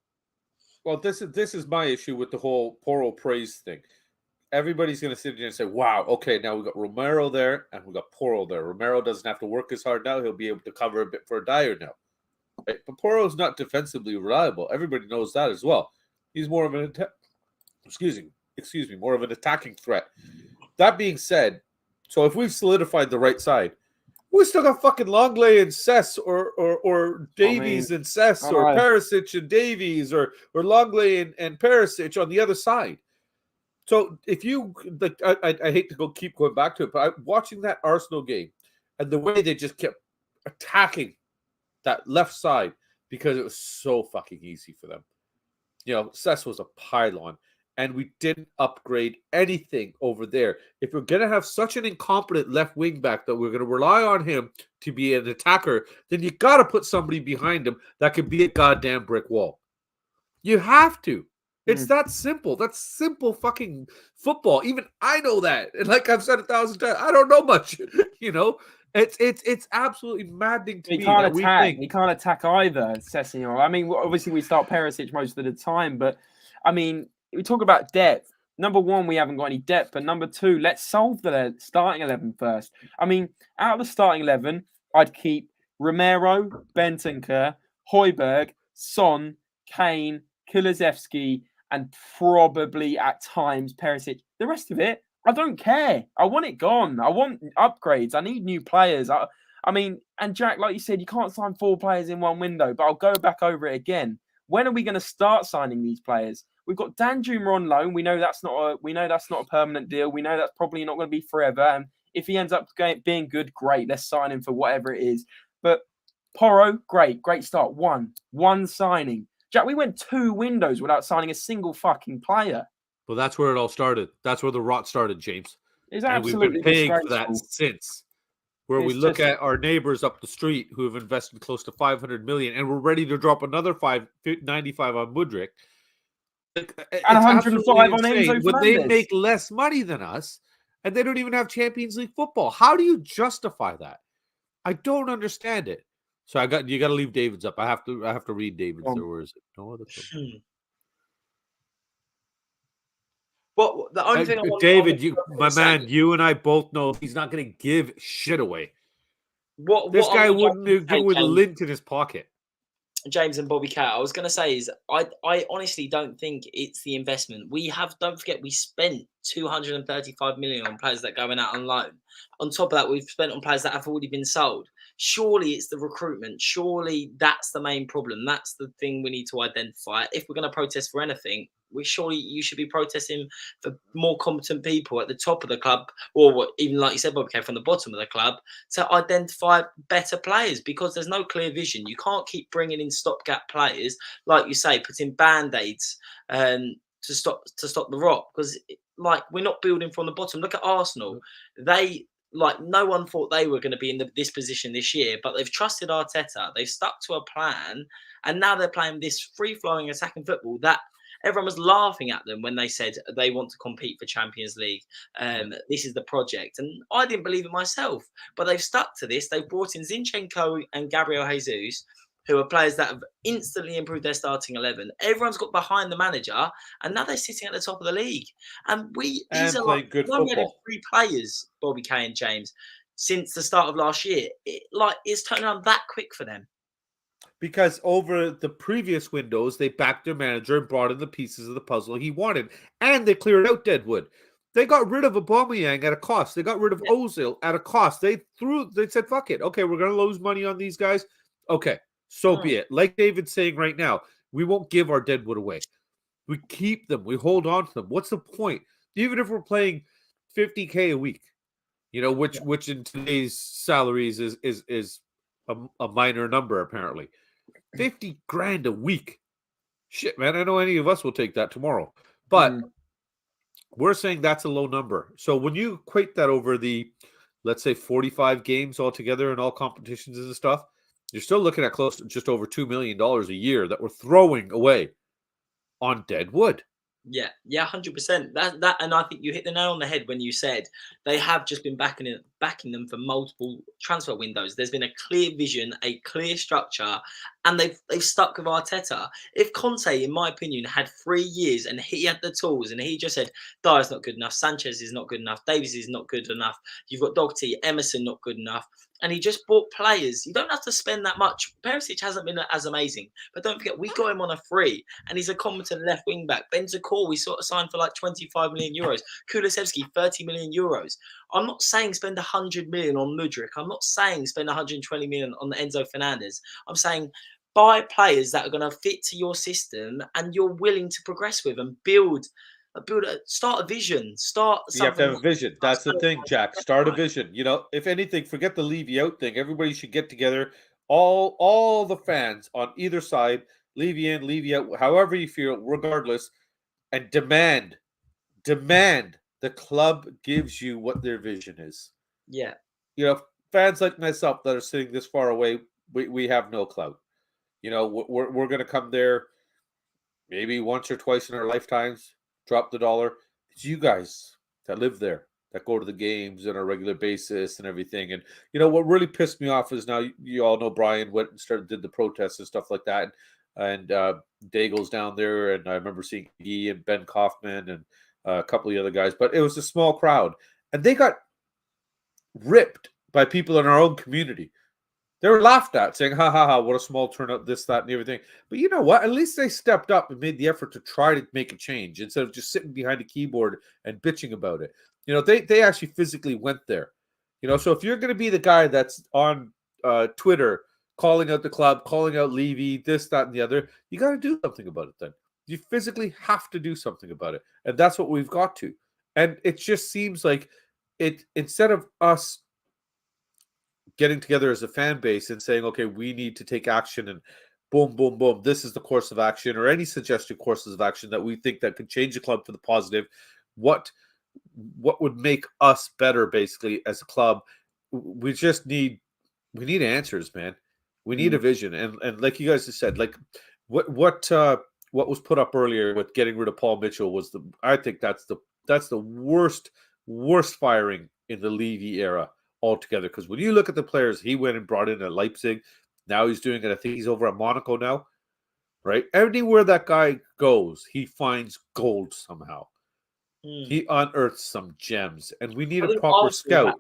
Well, this is my issue with the whole Porro praise thing. Everybody's going to sit there and say, wow, okay, now we got Romero there and we got Porro there. Romero doesn't have to work as hard now. He'll be able to cover a bit for Dyer now. Right? But Porro's not defensively reliable. Everybody knows that as well. He's more of an more of an attacking threat. That being said, so if we've solidified the right side, we still got fucking Longley and Cess or Davies and Cess or Perisic and Davies or Longley and Perisic on the other side. So if you, like, I hate to keep going back to it, but watching that Arsenal game and the way they just kept attacking that left side because it was so fucking easy for them. You know, Cess was a pylon. And we didn't upgrade anything over there. If we're going to have such an incompetent left wing back that we're going to rely on him to be an attacker, then you got to put somebody behind him that can be a goddamn brick wall. You have to. It's that simple. That's simple fucking football. Even I know that. And like I've said 1,000 times, I don't know much. You know, it's absolutely maddening to me. He can't attack either, Sessegnon. I mean, obviously we start Perisic most of the time, but I mean, we talk about depth. Number one, we haven't got any depth. But number two, let's solve the starting 11 first. I mean, out of the starting 11, I'd keep Romero, Bentancur, Højbjerg, Son, Kane, Kulusevski, and probably at times Perisic. The rest of it, I don't care. I want it gone. I want upgrades. I need new players. I mean, and Jack, like you said, you can't sign 4 players in one window, but I'll go back over it again. When are we going to start signing these players? We've got Danjuma on loan. We know that's not a permanent deal. We know that's probably not going to be forever. And if he ends up being good, great. Let's sign him for whatever it is. But Porro, great start. One signing. Jack, we went 2 windows without signing a single fucking player. Well, that's where it all started. That's where the rot started, James. It's absolutely and we've been paying for that since. Where we look at our neighbors up the street who have invested close to 500 million, and we're ready to drop another 95 on Mudryk. And 105 on Enzo Fernandez. When they make less money than us, and they don't even have Champions League football. How do you justify that? I don't understand it. So you got to leave David's up. I have to read David's. Where is it? No other. Well, the only thing David, my man, you and I both know he's not going to give shit away. This guy wouldn't do it with a lint in his pocket. James and Bobby Cat, I was going to say is I honestly don't think it's the investment. Don't forget, we spent 235 million on players that are going out on loan. On top of that, we've spent on players that have already been sold. Surely it's the recruitment. Surely that's the main problem. That's the thing we need to identify. If we're going to protest for anything, you should be protesting for more competent people at the top of the club, or even like you said, Bobby K, from the bottom of the club, to identify better players, because there's no clear vision. You can't keep bringing in stopgap players, like you say, putting band-aids to stop the rot, because like we're not building from the bottom. Look at Arsenal. No one thought they were going to be in this position this year, but they've trusted Arteta. They've stuck to a plan, and now they're playing this free-flowing attacking football that everyone was laughing at them when they said they want to compete for Champions League. This is the project. And I didn't believe it myself, but they've stuck to this. They've brought in Zinchenko and Gabriel Jesus, who are players that have instantly improved their starting 11. Everyone's got behind the manager, and now they're sitting at the top of the league. And these are like good football. We had 3 players, Bobby K and James, since the start of last year. It's turning around that quick for them. Because over the previous windows, they backed their manager and brought in the pieces of the puzzle he wanted. And they cleared out deadwood. They got rid of Aubameyang at a cost. They got rid of Ozil at a cost. They said, fuck it. Okay, we're going to lose money on these guys. Okay, so be it. Like David's saying right now, we won't give our deadwood away. We keep them. We hold on to them. What's the point? Even if we're playing $50K a week, which in today's salaries is a minor number, apparently. 50 grand a week. Shit, man. I know any of us will take that tomorrow. But we're saying that's a low number. So when you equate that over the, let's say, 45 games altogether in all competitions and stuff, you're still looking at close to just over $2 million a year that we're throwing away on dead wood. Yeah, 100%. That, and I think you hit the nail on the head when you said they have just been backing them for multiple transfer windows. There's been a clear vision, a clear structure, and they've stuck with Arteta. If Conte, in my opinion, had 3 years and he had the tools and he just said, Dyer's not good enough, Sanchez is not good enough, Davies is not good enough, you've got Doherty, Emerson not good enough, and he just bought players. You don't have to spend that much. Perisic hasn't been as amazing, but don't forget, we got him on a free, and he's a competent left wing back. Bentancur, we sort of signed for like 25 million euros. Kulusevski, 30 million euros. I'm not saying spend 100 million on Mudryk. I'm not saying spend 120 million on the Enzo Fernandez. I'm saying buy players that are going to fit to your system and you're willing to progress with and start a vision. You have to have a vision. That's the thing, Jack. Start a vision. If anything, forget the Levy out thing. Everybody should get together. All the fans on either side, Levy in, Levy out, however you feel, regardless, and demand the club gives you what their vision is. Yeah. Fans like myself that are sitting this far away, we have no clout. We're going to come there maybe once or twice in our lifetimes, drop the dollar. It's you guys that live there, that go to the games on a regular basis and everything. And, what really pissed me off is now you all know Brian went and did the protests and stuff like that. And Daigle's down there. And I remember seeing he and Ben Kaufman and a couple of the other guys. But it was a small crowd. And they got ripped by people in our own community. They were laughed at, saying, ha, ha, ha, what a small turnout, this, that, and everything. But you know what? At least they stepped up and made the effort to try to make a change instead of just sitting behind a keyboard and bitching about it. They actually physically went there. So if you're going to be the guy that's on Twitter calling out the club, calling out Levy, this, that, and the other, you got to do something about it then. You physically have to do something about it. And that's what we've got to. And it just seems like instead of us getting together as a fan base and saying, okay, we need to take action and boom, boom, boom, this is the course of action or any suggested courses of action that we think that could change the club for the positive. What would make us better basically as a club? We need answers, man. We need a vision. And like you guys have said, like what was put up earlier with getting rid of Paul Mitchell I think that's the worst firing in the Levy era altogether, because when you look at the players he went and brought in at Leipzig, now he's doing it. I think he's over at Monaco now, right? Anywhere that guy goes, he finds gold somehow. He unearths some gems, and we need a proper scout.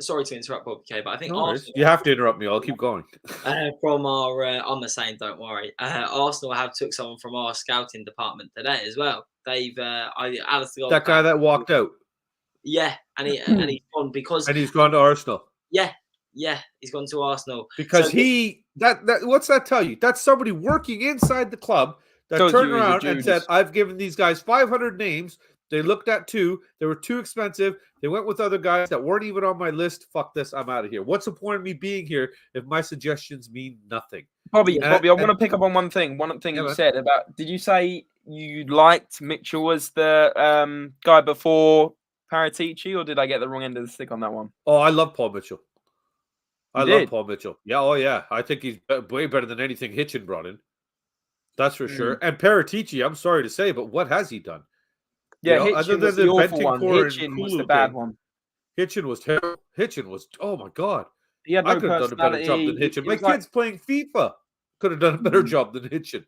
Sorry to interrupt, Bob K, but I think Arsenal, you have to interrupt me. I'll keep going. From our, I'm the same. Don't worry. Arsenal have took someone from our scouting department today as well. They've that guy that walked out. Yeah, and he's gone and he's gone to Arsenal. Yeah, he's gone to Arsenal because what's that tell you? That's somebody working inside the club that turned around and said, "I've given these guys 500 names. They looked at 2. They were too expensive. They went with other guys that weren't even on my list. Fuck this. I'm out of here. What's the point of me being here if my suggestions mean nothing?" Bobby, I want to pick up on one thing. One thing you said about. Did you say you liked Mitchell as the guy before Paratici, or did I get the wrong end of the stick on that one? Oh, I love Paul Mitchell. I love Paul Mitchell. Yeah, oh yeah. I think he's way better than anything Hitchen brought in. That's for sure. And Paratici, I'm sorry to say, but what has he done? Yeah, Hitchen was the awful one. Hitchen was the bad one. Hitchen was terrible. Hitchen was, oh my God. I could have done a better job than Hitchen. My kid's playing FIFA. Could have done a better job than Hitchen.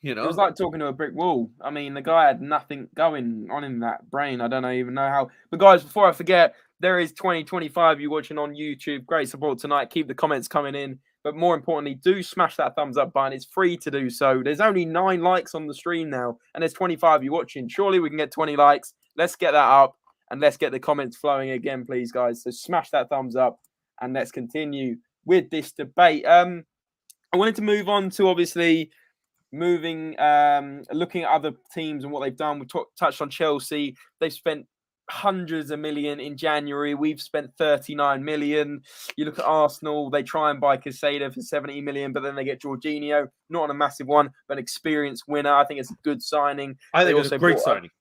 It was like talking to a brick wall. I mean, the guy had nothing going on in that brain. I don't even know how. But guys, before I forget, there is 2025 you watching on YouTube. Great support tonight. Keep the comments coming in. But more importantly, do smash that thumbs up button. It's free to do so. There's only 9 likes on the stream now, and there's 25 you watching. Surely we can get 20 likes. Let's get that up, and let's get the comments flowing again, please, guys. So smash that thumbs up, and let's continue with this debate. I wanted to move on to obviously looking at other teams and what they've done. We touched on Chelsea. They've spent hundreds of million in January. We've spent 39 million. You look at Arsenal, they try and buy Casado for 70 million, but then they get Jorginho, not on a massive one, but an experienced winner. I think it's a good signing. I think it's a great signing.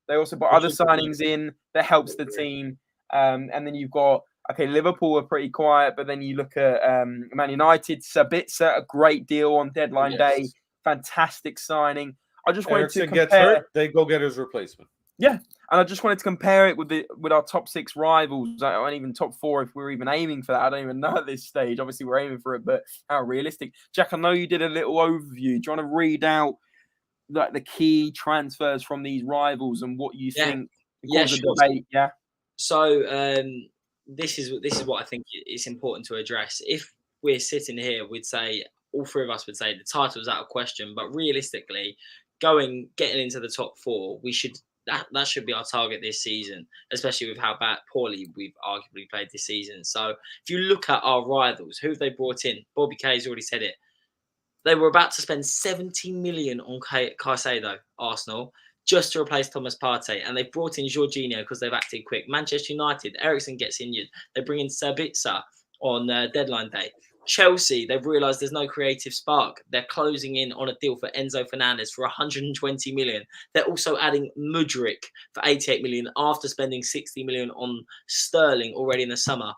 They also bought other signings in that helps the team. And then you've got, Liverpool are pretty quiet, but then you look at Man United, Sabitzer, a great deal on deadline day. Fantastic signing. I just wanted to compare. Gets hurt, they go get his replacement. Yeah, and I just wanted to compare it with our top 6 rivals, and even top 4 if we're even aiming for that. I don't even know at this stage. Obviously, we're aiming for it, but how realistic? Jack, I know you did a little overview. Do you want to read out the key transfers from these rivals and what you think? Sure. Debate, yeah. So this is what I think is important to address. If we're sitting here, we'd say all 3 of us would say the title's out of question, but realistically, getting into the top 4, we should. That should be our target this season, especially with how poorly we've arguably played this season. So if you look at our rivals, who have they brought in? Bobby K's already said it. They were about to spend 70 million on Caicedo, Arsenal, just to replace Thomas Partey. And they brought in Jorginho because they've acted quick. Manchester United, Eriksen gets injured. They bring in Sabitzer on deadline day. Chelsea, they've realised there's no creative spark. They're closing in on a deal for Enzo Fernandez for 120 million. They're also adding Mudryk for 88 million after spending 60 million on Sterling already in the summer.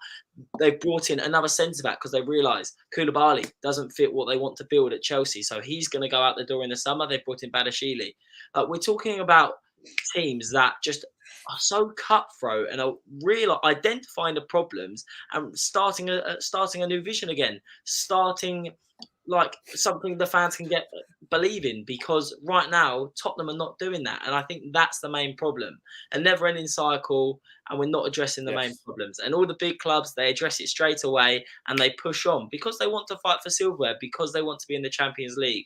They've brought in another centre-back because they realise Koulibaly doesn't fit what they want to build at Chelsea. So he's going to go out the door in the summer. They've brought in Badashili. We're talking about teams that just are so cutthroat and are identifying the problems and starting a new vision again, starting like something the fans can believe in, because right now Tottenham are not doing that, and I think that's the main problem. A never-ending cycle, and we're not addressing the main problems. And all the big clubs, they address it straight away and they push on because they want to fight for silverware, because they want to be in the Champions League.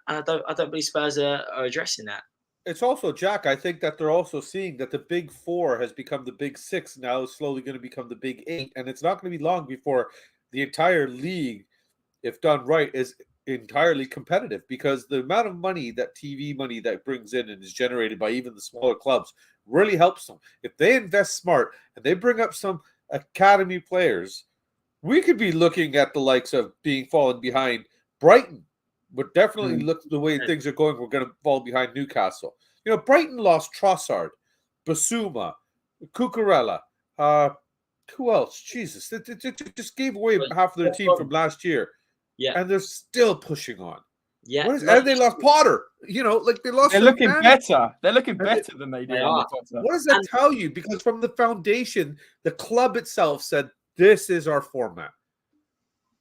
And I don't believe Spurs are addressing that. It's also, Jack, I think that they're also seeing that the big 4 has become the big 6 now, is slowly going to become the big 8. And it's not going to be long before the entire league, if done right, is entirely competitive, because the amount of money, that TV money that brings in and is generated by even the smaller clubs, really helps them. If they invest smart and they bring up some academy players, we could be looking at the likes of falling behind Brighton. But definitely look the way things are going, we're going to fall behind Newcastle. You know, Brighton lost Trossard, Basuma, Cucurella. Who else? Jesus, they just gave away half of their team from last year. Yeah, and they're still pushing on. Yeah, and they lost Potter. You know, like they lost. They're looking better. They're looking better than they did. What does that tell you? Because from the foundation, the club itself said, "This is our format.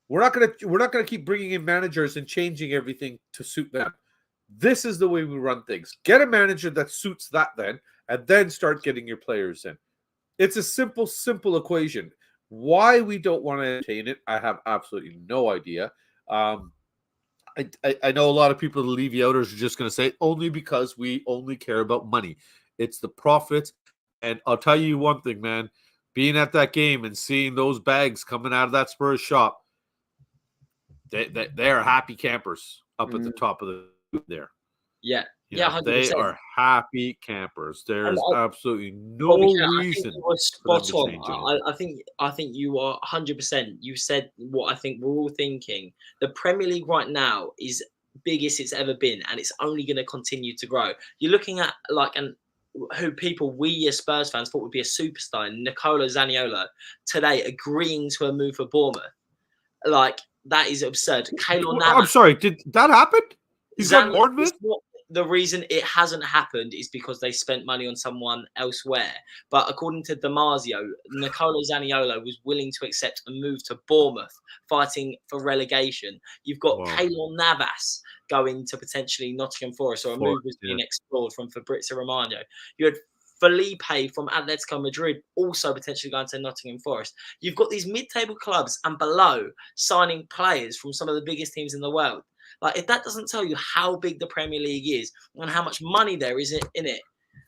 We're not gonna keep bringing in managers and changing everything to suit them. This is the way we run things. Get a manager that suits that, and then start getting your players in. It's a simple equation. Why we don't want to entertain it, I have absolutely no idea. I know a lot of people, the Levy-outers, are just going to say only because we only care about money. It's the profits. And I'll tell you one thing, man. Being at that game and seeing those bags coming out of that Spurs shop, they are happy campers up at the top of the there. Yeah. Yeah, they are happy campers. There's absolutely no reason for them to change it. I think you are 100%. You said what I think we're all thinking. The Premier League right now is biggest it's ever been, and it's only going to continue to grow. You're looking at who people we as Spurs fans thought would be a superstar, Nicolo Zaniolo, today agreeing to a move for Bournemouth. Like, that is absurd. Keylor Navas. I'm sorry, did that happen? He's on Bournemouth? The reason it hasn't happened is because they spent money on someone elsewhere. But according to Damasio, Nicolo Zaniolo was willing to accept a move to Bournemouth, fighting for relegation. You've got Keylor Navas going to potentially Nottingham Forest, or a move was being explored from Fabrizio Romano. You had Felipe from Atletico Madrid also potentially going to Nottingham Forest. You've got these mid-table clubs and below signing players from some of the biggest teams in the world. Like, if that doesn't tell you how big the Premier League is and how much money there is in it,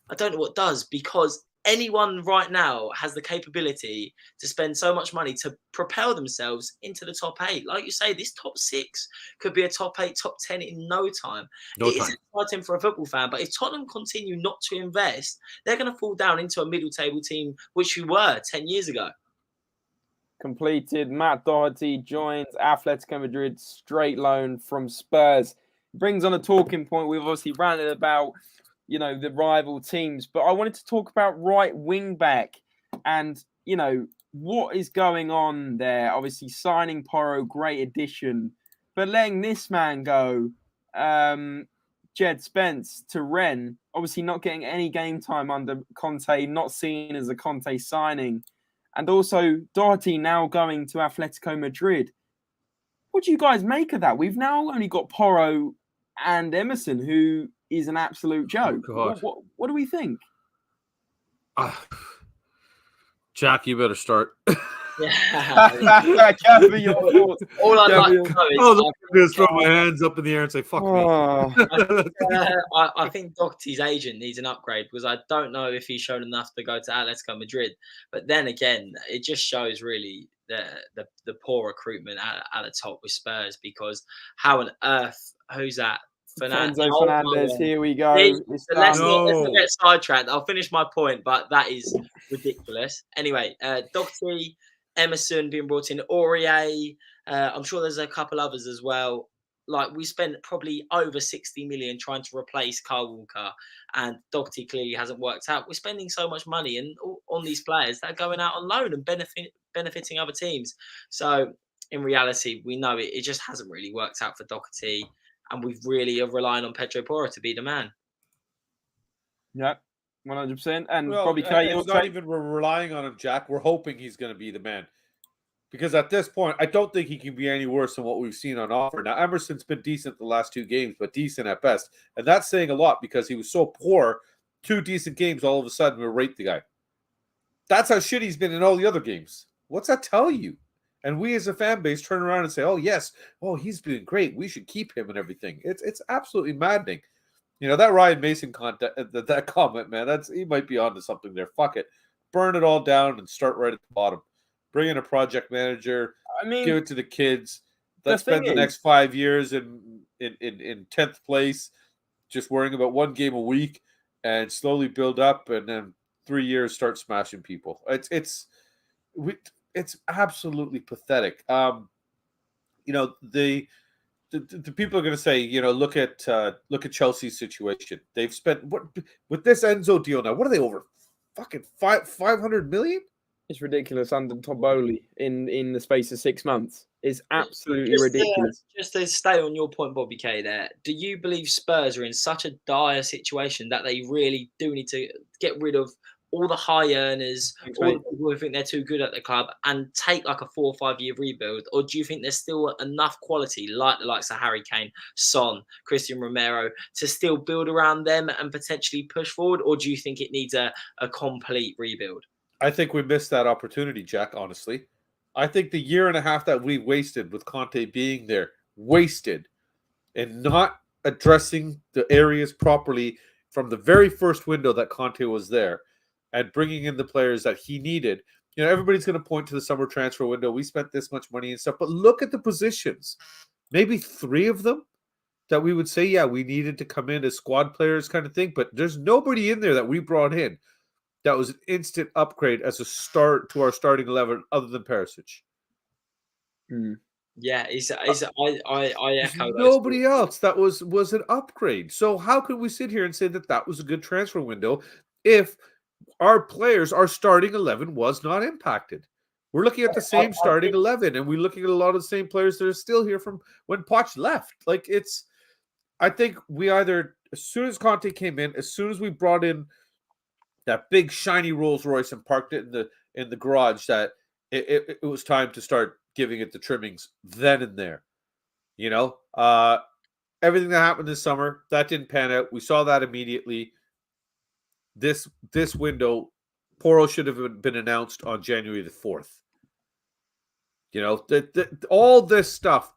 I don't know what does, because anyone right now has the capability to spend so much money to propel themselves into the top 8. Like you say, this top 6 could be a top 8, top 10 in no time. No It is time. exciting for a football fan, but if Tottenham continue not to invest, they're going to fall down into a middle table team, which we were 10 years ago. Completed. Matt Doherty joins Atletico Madrid, straight loan from Spurs. Brings on a talking point. We've obviously ranted about, the rival teams, but I wanted to talk about right wing back and, what is going on there. Obviously signing Porro, great addition, but letting this man go, Jed Spence to Rennes, obviously not getting any game time under Conte, not seen as a Conte signing. And also Doherty now going to Atletico Madrid. What do you guys make of that? We've now only got Porro and Emerson, who is an absolute joke. What do we think? Jack, you better start. Yeah. Gather your thoughts. All I'd like to know is I'm going to throw my hands up in the air and say, fuck me. I think Doherty's agent needs an upgrade because I don't know if he's shown enough to go to Atletico Madrid. But then again, it just shows really the poor recruitment at the top with Spurs, because how on earth, who's that? Enzo Fernandez, here we go. Let's not get sidetracked. I'll finish my point, but that is ridiculous. Anyway, Doherty, Emerson being brought in, Aurier. I'm sure there's a couple others as well. Like, we spent probably over 60 million trying to replace Kyle Walker, and Doherty clearly hasn't worked out. We're spending so much money on these players that are going out on loan and benefiting other teams. So in reality, we know it just hasn't really worked out for Doherty, and we've really are relying on Pedro Porro to be the man. Yep, 100%. And well, probably it's not even we're relying on him, Jack. We're hoping he's going to be the man. Because at this point, I don't think he can be any worse than what we've seen on offer. Now, Emerson's been decent the last 2 games, but decent at best. And that's saying a lot because he was so poor, 2 decent games, all of a sudden we rate the guy. That's how shit he's been in all the other games. What's that tell you? And we as a fan base turn around and say, oh, yes, he's doing great. We should keep him and everything. It's absolutely maddening. That Ryan Mason that comment, man, he might be onto something there. Fuck it. Burn it all down and start right at the bottom. Bring in a project manager. Give it to the kids. Let's spend the next 5 years in 10th place, just worrying about 1 game a week, and slowly build up, and then 3 years start smashing people. It's absolutely pathetic. The people are going to say, look at Chelsea's situation. They've spent with this Enzo deal now. What are they over? Fucking 500 million. It's ridiculous under Tomboli in the space of 6 months. It's absolutely ridiculous. Just to stay on your point, Bobby K, there, do you believe Spurs are in such a dire situation that they really do need to get rid of all the high earners, all the people who think they're too good at the club, and take like a 4 or 5 year rebuild? Or do you think there's still enough quality, like the likes of Harry Kane, Son, Christian Romero, to still build around them and potentially push forward? Or do you think it needs a complete rebuild? I think we missed that opportunity, Jack, honestly. I think the 1.5 years that we wasted with Conte being there, wasted, and not addressing the areas properly from the very first window that Conte was there, and bringing in the players that he needed. Everybody's going to point to the summer transfer window. We spent this much money and stuff, but look at the positions. Maybe 3 of them that we would say, yeah, we needed to come in as squad players kind of thing, but there's nobody in there that we brought in that was an instant upgrade as a start to our starting 11 other than Perisic. Yeah, I echo nobody else that was an upgrade. So how could we sit here and say that was a good transfer window if our players, our starting 11 was not impacted? We're looking at the same starting 11, and we're looking at a lot of the same players that are still here from when Poch left. I think we either, as soon as Conte came in, as soon as we brought in that big shiny Rolls Royce and parked it in the garage, that it was time to start giving it the trimmings then and there. Everything that happened this summer, that didn't pan out. We saw that immediately. This window, Porro should have been announced on January the 4th. All this stuff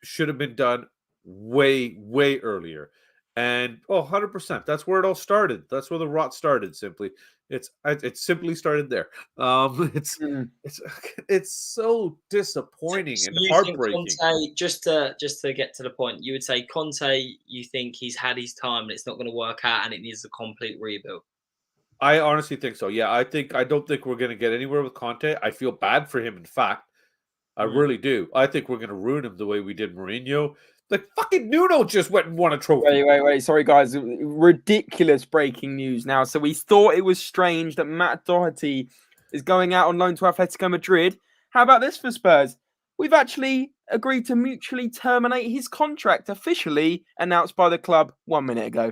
should have been done way, way earlier. And 100%. That's where it all started. That's where the rot started. Simply, it simply started there. It's so disappointing So and you think heartbreaking. Conte, just to get to the point, you would say Conte, you think he's had his time and it's not going to work out and it needs a complete rebuild? I honestly think so. Yeah, I don't think we're going to get anywhere with Conte. I feel bad for him. In fact, I really do. I think we're going to ruin him the way we did Mourinho. Like fucking Nuno just went and won a trophy. Wait. Sorry, guys. Ridiculous breaking news now. So we thought it was strange that Matt Doherty is going out on loan to Atletico Madrid. How about this for Spurs? We've actually agreed to mutually terminate his contract, officially announced by the club 1 minute ago.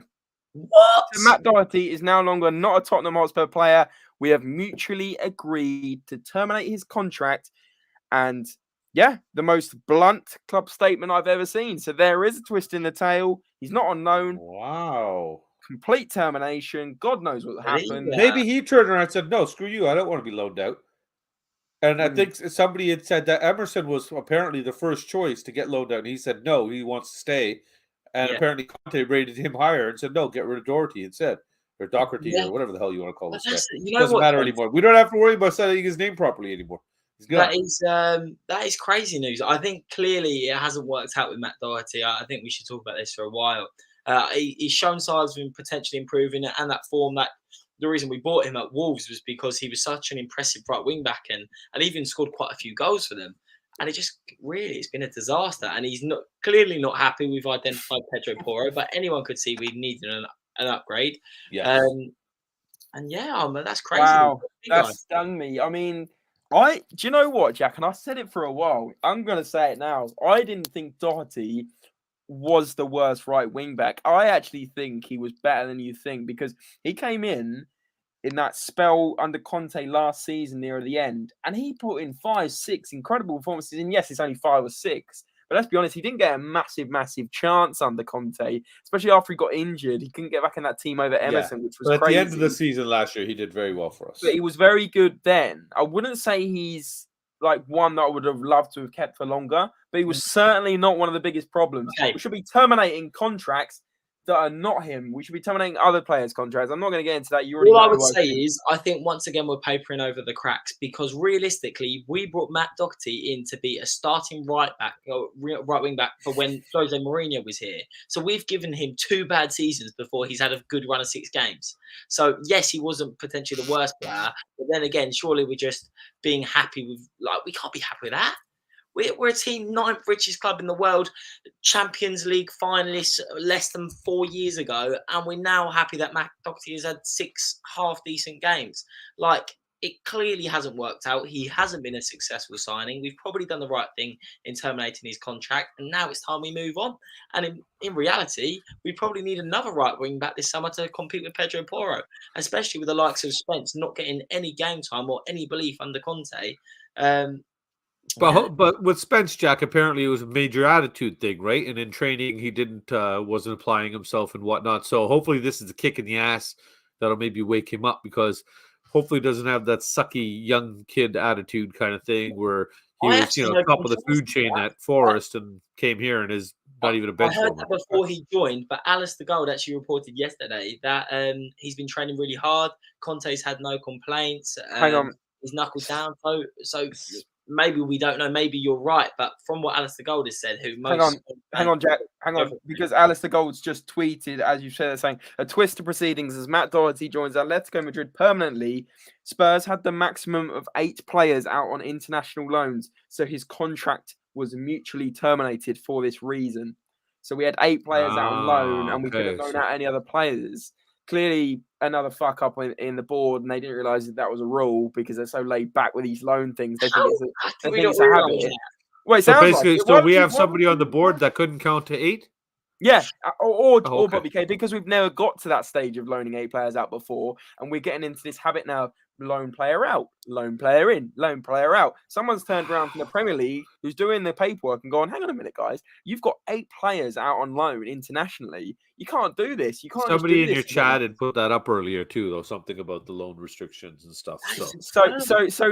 What? So Matt Doherty is no longer not a Tottenham Hotspur player. We have mutually agreed to terminate his contract. And yeah, the most blunt club statement I've ever seen. So there is a twist in the tail. He's not on loan. Wow. Complete termination. God knows what happened. Yeah. Maybe he turned around and said, "No, screw you. I don't want to be loaned out." And I think somebody had said that Emerson was apparently the first choice to get loaned out. And he said, no, he wants to stay. And apparently Conte rated him higher and said, no, get rid of Doherty instead. Or Doherty or whatever the hell you want to call this guy. Doesn't matter anymore. We don't have to worry about saying his name properly anymore. That is crazy news. I think clearly it hasn't worked out with Matt Doherty. I think we should talk about this for a while. He's shown signs of him potentially improving and that form. That the reason we bought him at Wolves was because he was such an impressive right wing back and even scored quite a few goals for them. And it's been a disaster. And he's clearly not happy. We've identified Pedro Porro, but anyone could see we needed an upgrade. Yeah. That's crazy. Wow, that's stunned me. I mean, do you know what, Jack? And I said it for a while. I'm going to say it now. I didn't think Doherty was the worst right wing back. I actually think he was better than you think because he came in that spell under Conte last season near the end, and he put in 5-6 incredible performances. And yes, it's only 5 or 6, but let's be honest, he didn't get a massive chance under Conte, especially after he got injured. He couldn't get back in that team over Emerson, which was crazy. At the end of the season last year, he did very well for us. But he was very good then. I wouldn't say he's like one that I would have loved to have kept for longer, but he was certainly not one of the biggest problems. Okay. We should be terminating contracts that are not him. We should be terminating other players' contracts. I'm not going to get into that. All I would say is, I think once again we're papering over the cracks because realistically, we brought Matt Doherty in to be a starting right wing back for when Jose Mourinho was here. So we've given him 2 bad seasons before he's had a good run of 6 games. So yes, he wasn't potentially the worst player, but then again, surely we're just being happy with we can't be happy with that. We're a team 9th richest club in the world, Champions League finalists less than 4 years ago, and we're now happy that Matt Doherty has had 6 half-decent games. It clearly hasn't worked out. He hasn't been a successful signing. We've probably done the right thing in terminating his contract, and now it's time we move on. And in reality, we probably need another right wing back this summer to compete with Pedro Porro, especially with the likes of Spence not getting any game time or any belief under Conte. But with Spence, Jack, apparently it was a major attitude thing, right? And in training, he wasn't applying himself and whatnot. So hopefully this is a kick in the ass that'll maybe wake him up because hopefully he doesn't have that sucky young kid attitude kind of thing where he was, top of the food chain at Forest and came here and is not even a bench warmer. I heard that before he joined, but Alistair Gold actually reported yesterday that he's been training really hard. Conte's had no complaints. Hang on. He's knuckled down. So maybe we don't know. Maybe you're right, but from what Alistair Gold has said, hang on, Jack, because Alistair Gold's just tweeted, as you said, saying a twist to proceedings as Matt Doherty joins Atletico Madrid permanently. Spurs had the maximum of 8 players out on international loans, so his contract was mutually terminated for this reason. So we had 8 players out on loan, and we couldn't loan out any other players. Clearly, another fuck up in the board, and they didn't realize that was a rule because they're so laid back with these loan things. They think it's a habit. Well, so basically, so we have somebody on the board that couldn't count to 8. Yeah, or Bobby K, because we've never got to that stage of loaning 8 players out before, and we're getting into this habit now of loan player out, loan player in, loan player out. Someone's turned around from the Premier League who's doing the paperwork and gone, hang on a minute, guys, you've got 8 players out on loan internationally. You can't do this. You can't. Somebody in your chat had put that up earlier too, though, something about the loan restrictions and stuff. So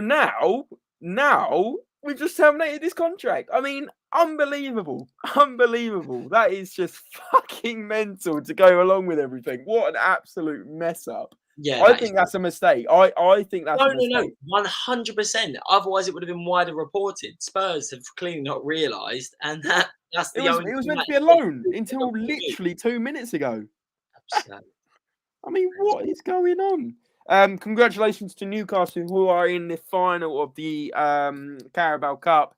now we've just terminated this contract. I mean, Unbelievable. That is just fucking mental to go along with everything. What an absolute mess up. Yeah, I think that's a mistake. I think that's a mistake. No, 100%. Otherwise, it would have been wider reported. Spurs have clearly not realised, and that's the only. It was meant to be a loan until literally 2 minutes ago. Absurd. I mean, what is going on? Congratulations to Newcastle, who are in the final of the Carabao Cup.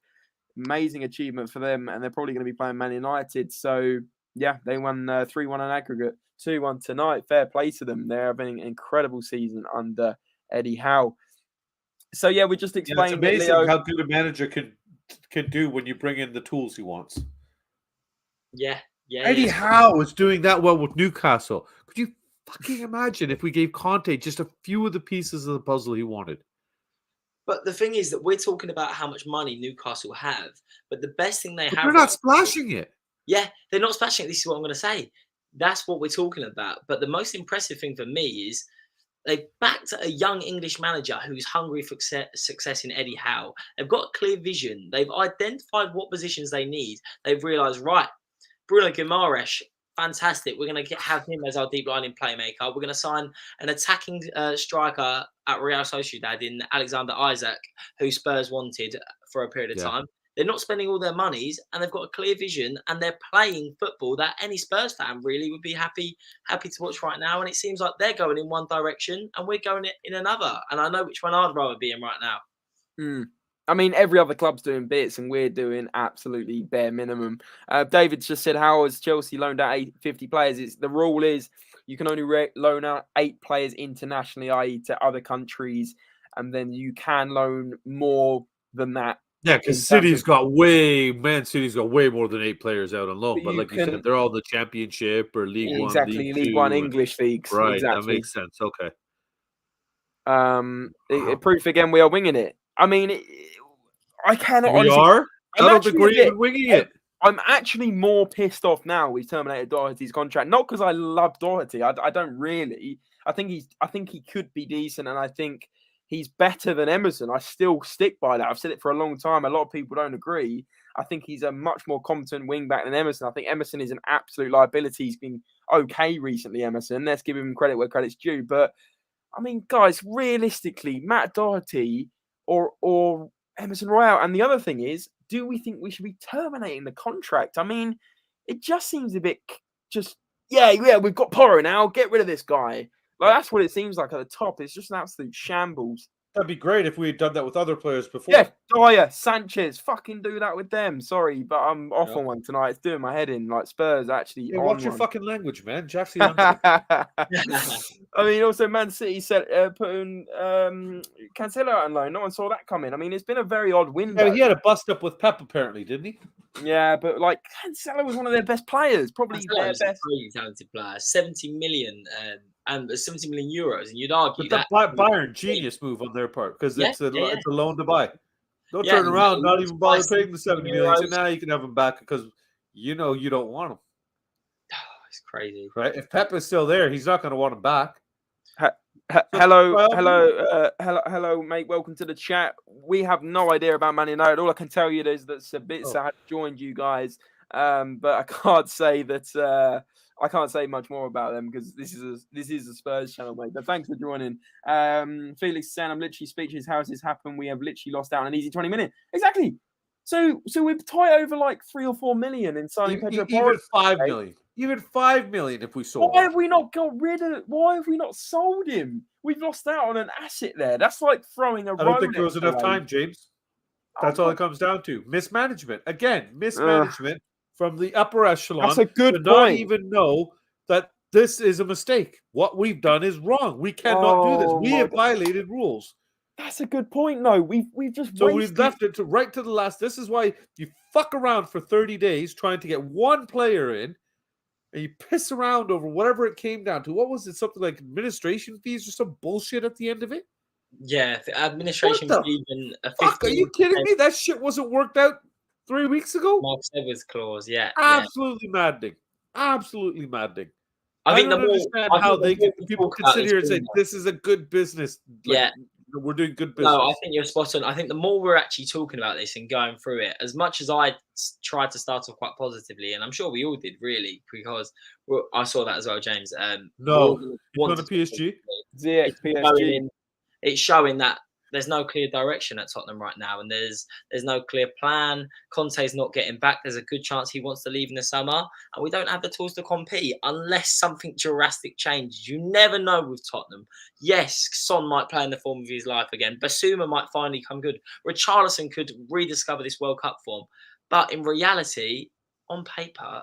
Amazing achievement for them, and they're probably going to be playing Man United. So, yeah, they won 3-1 on aggregate, 2-1 tonight. Fair play to them. They're having an incredible season under Eddie Howe. So, yeah, we just explained it's amazing Leo, how good a manager can do when you bring in the tools he wants. Yeah. Eddie Howe is doing that well with Newcastle. Could you fucking imagine if we gave Conte just a few of the pieces of the puzzle he wanted? But the thing is that we're talking about how much money Newcastle have, but the best thing they have. They're not splashing it. Yeah, they're not splashing it. This is what I'm going to say. That's what we're talking about. But the most impressive thing for me is they've backed a young English manager who's hungry for success in Eddie Howe. They've got a clear vision. They've identified what positions they need. They've realised, right, Bruno Guimaraes, fantastic. We're going to have him as our deep lining playmaker. We're going to sign an attacking striker at Real Sociedad in Alexander Isak, who Spurs wanted for a period of time. They're not spending all their monies, and they've got a clear vision, and they're playing football that any Spurs fan really would be happy to watch right now. And it seems like they're going in one direction, and we're going in another. And I know which one I'd rather be in right now. I mean, every other club's doing bits, and we're doing absolutely bare minimum. David just said, how has Chelsea loaned out 50 players? The rule is you can only loan out 8 players internationally, i.e. to other countries, and then you can loan more than that. Yeah, because Man City's got way more than 8 players out on loan. But like you said, they're all in the Championship or League One. Exactly, League One, English leagues. Right, exactly. That makes sense. Okay. Proof again, we are winging it. I mean, I cannot. We are? I don't think we're even winging it. I'm actually more pissed off now we've terminated Doherty's contract. Not because I love Doherty. I don't really. I think he could be decent, and I think he's better than Emerson. I still stick by that. I've said it for a long time. A lot of people don't agree. I think he's a much more competent wing back than Emerson. I think Emerson is an absolute liability. He's been okay recently, Emerson. Let's give him credit where credit's due. But I mean, guys, realistically, Matt Doherty or Emerson Royale. And the other thing is, do we think we should be terminating the contract? I mean, it just seems a bit we've got Porro now. Get rid of this guy. Like, that's what it seems like at the top. It's just an absolute shambles. That'd be great if we had done that with other players before. Yeah, Dyer, Sanchez, fucking do that with them. Sorry, but I'm off on one tonight. It's doing my head in. Like, Spurs actually. Yeah, watch your fucking language, man. Jackson. I mean, also Man City said putting Cancelo out on loan. No one saw that coming. I mean, it's been a very odd window. Yeah, he had a bust up with Pep, apparently, didn't he? Yeah, but like Cancelo was one of their best players, probably their best. A really talented player. 70 million and 70 million euros, and you'd argue that Bayern genius move on their part because it's a loan to buy. Don't turn around, not even bother paying the 70 million. So now you can have him back because you know you don't want him. It's crazy, right? If Pep is still there, he's not going to want him back. Hello, mate. Welcome to the chat. We have no idea about Man United. All I can tell you is that Sabitzer had joined you guys, but I can't say that. I can't say much more about them because this is a Spurs channel, mate. But thanks for joining. Felix saying, I'm literally speechless. How has this happened? We have literally lost out on an easy 20 minutes. Exactly. So we're tight over like 3 or 4 million in signing Pedro Porro. Even 5 million. Even 5 million if we sold. Why have we not sold him? We've lost out on an asset there. That's like throwing a. I don't think there was enough time, James. That's all it comes down to. Mismanagement. Again, mismanagement from the upper echelon. That's a good point. Not even know that this is a mistake. What we've done is wrong. We cannot do this. We have violated rules. That's a good point. No, we've just we've left it to right to the last. This is why you fuck around for 30 days trying to get one player in, and you piss around over whatever it came down to. What was it? Something like administration fees or some bullshit at the end of it? Yeah, the administration fee and a 15. Fuck, are you kidding me? That shit wasn't worked out 3 weeks ago. Mark Edwards clause, yeah. Absolutely maddening. Absolutely maddening. I think don't understand how people can sit here and say this is a good business we're doing good business. No, I think you're spot on. I think the more we're actually talking about this and going through it, as much as I tried to start off quite positively, and I'm sure we all did really, because I saw that as well, James. No, you going to PSG? ZX PSG. It's showing that there's no clear direction at Tottenham right now, and there's no clear plan. Conte's not getting back. There's a good chance he wants to leave in the summer, and we don't have the tools to compete unless something drastic changes. You never know with Tottenham. Yes, Son might play in the form of his life again. Basuma might finally come good. Richarlison could rediscover this World Cup form, but in reality, on paper,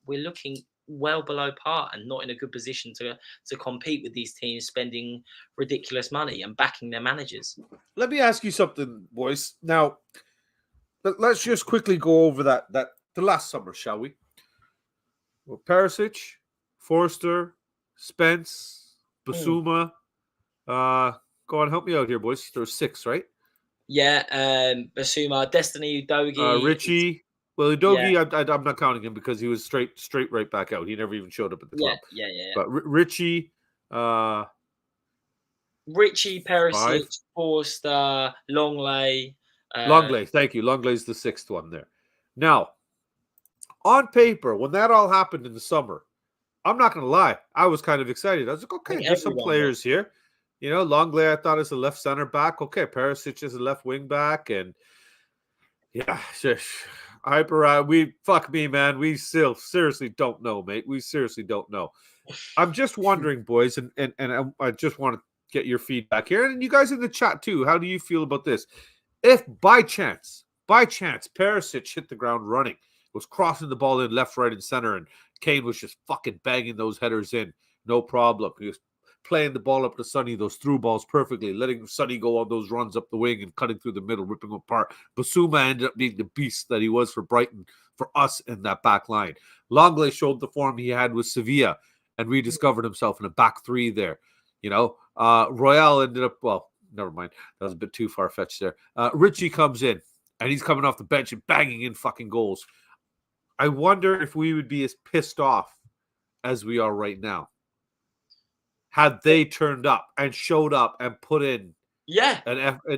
we're looking well below par and not in a good position to compete with these teams spending ridiculous money and backing their managers. Let me ask you something, boys. Now, let's just quickly go over the last summer, shall we? Well, Perisic, Forster, Spence, Basuma. Go on, help me out here, boys. There's 6, right? Yeah, Basuma, Destiny, Udogie, Richie. Well, Udogie, yeah. I'm not counting him because he was straight right back out. He never even showed up at the club. Yeah. But Richie, Perisic, Forster, Longley. Longley, thank you. Longley's the 6th one there. Now, on paper, when that all happened in the summer, I'm not going to lie, I was kind of excited. I was like, okay, there's some players here. You know, Longley, I thought, is a left center back. Okay, Perisic is a left wing back. And yeah, fuck me, man. We still seriously don't know, mate. We seriously don't know. I'm just wondering, boys, and I just want to get your feedback here. And you guys in the chat too. How do you feel about this? If by chance, Perisic hit the ground running, was crossing the ball in left, right, and center, and Kane was just fucking banging those headers in, no problem. He was playing the ball up to Sonny, those through balls perfectly, letting Sonny go on those runs up the wing and cutting through the middle, ripping them apart. Basuma ended up being the beast that he was for Brighton, for us in that back line. Longley showed the form he had with Sevilla and rediscovered himself in a back 3 there. You know, Royale ended up, well, never mind. That was a bit too far-fetched there. Richie comes in, and he's coming off the bench and banging in fucking goals. I wonder if we would be as pissed off as we are right now had they turned up and showed up and put in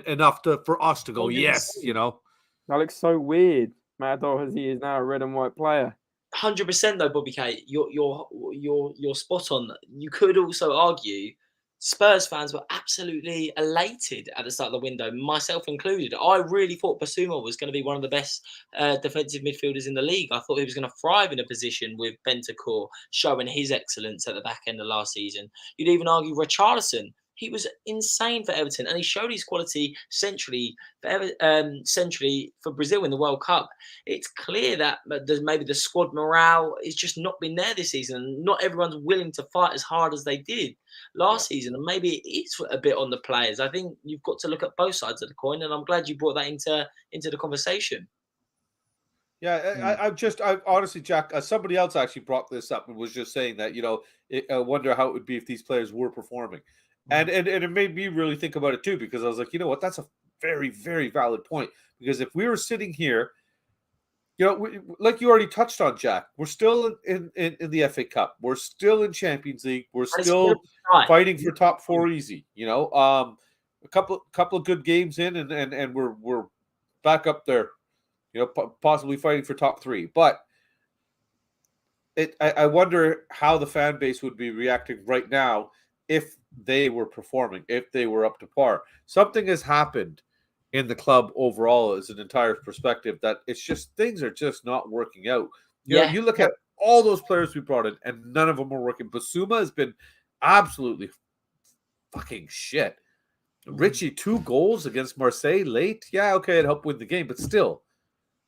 enough for us to go, yes, you know. That looks so weird. Matt Doherty is now a red and white player. 100% though, Bobby K. You're spot on. You could also argue Spurs fans were absolutely elated at the start of the window, myself included. I really thought Basuma was going to be one of the best defensive midfielders in the league. I thought he was going to thrive in a position with Bentancur showing his excellence at the back end of last season. You'd even argue Richarlison. He was insane for Everton, and he showed his quality centrally for Brazil in the World Cup. It's clear that maybe the squad morale has just not been there this season, and not everyone's willing to fight as hard as they did last season. And maybe it is a bit on the players. I think you've got to look at both sides of the coin, and I'm glad you brought that into the conversation. Yeah, I honestly, Jack, somebody else actually brought this up and was just saying that, you know, I wonder how it would be if these players were performing. And it made me really think about it too, because I was like, you know what, that's a very, very valid point. Because if we were sitting here, you know, like you already touched on, Jack, we're still in the FA Cup, we're still in Champions League, we're still fighting for top 4 easy. You know, a couple of good games in, and we're back up there. You know, possibly fighting for top 3, but I wonder how the fan base would be reacting right now if they were performing, if they were up to par. Something has happened in the club overall as an entire perspective that it's just things are just not working out. You know, you look at all those players we brought in and none of them are working. Basuma has been absolutely fucking shit. Richie, 2 goals against Marseille late. Yeah, okay, it helped win the game, but still,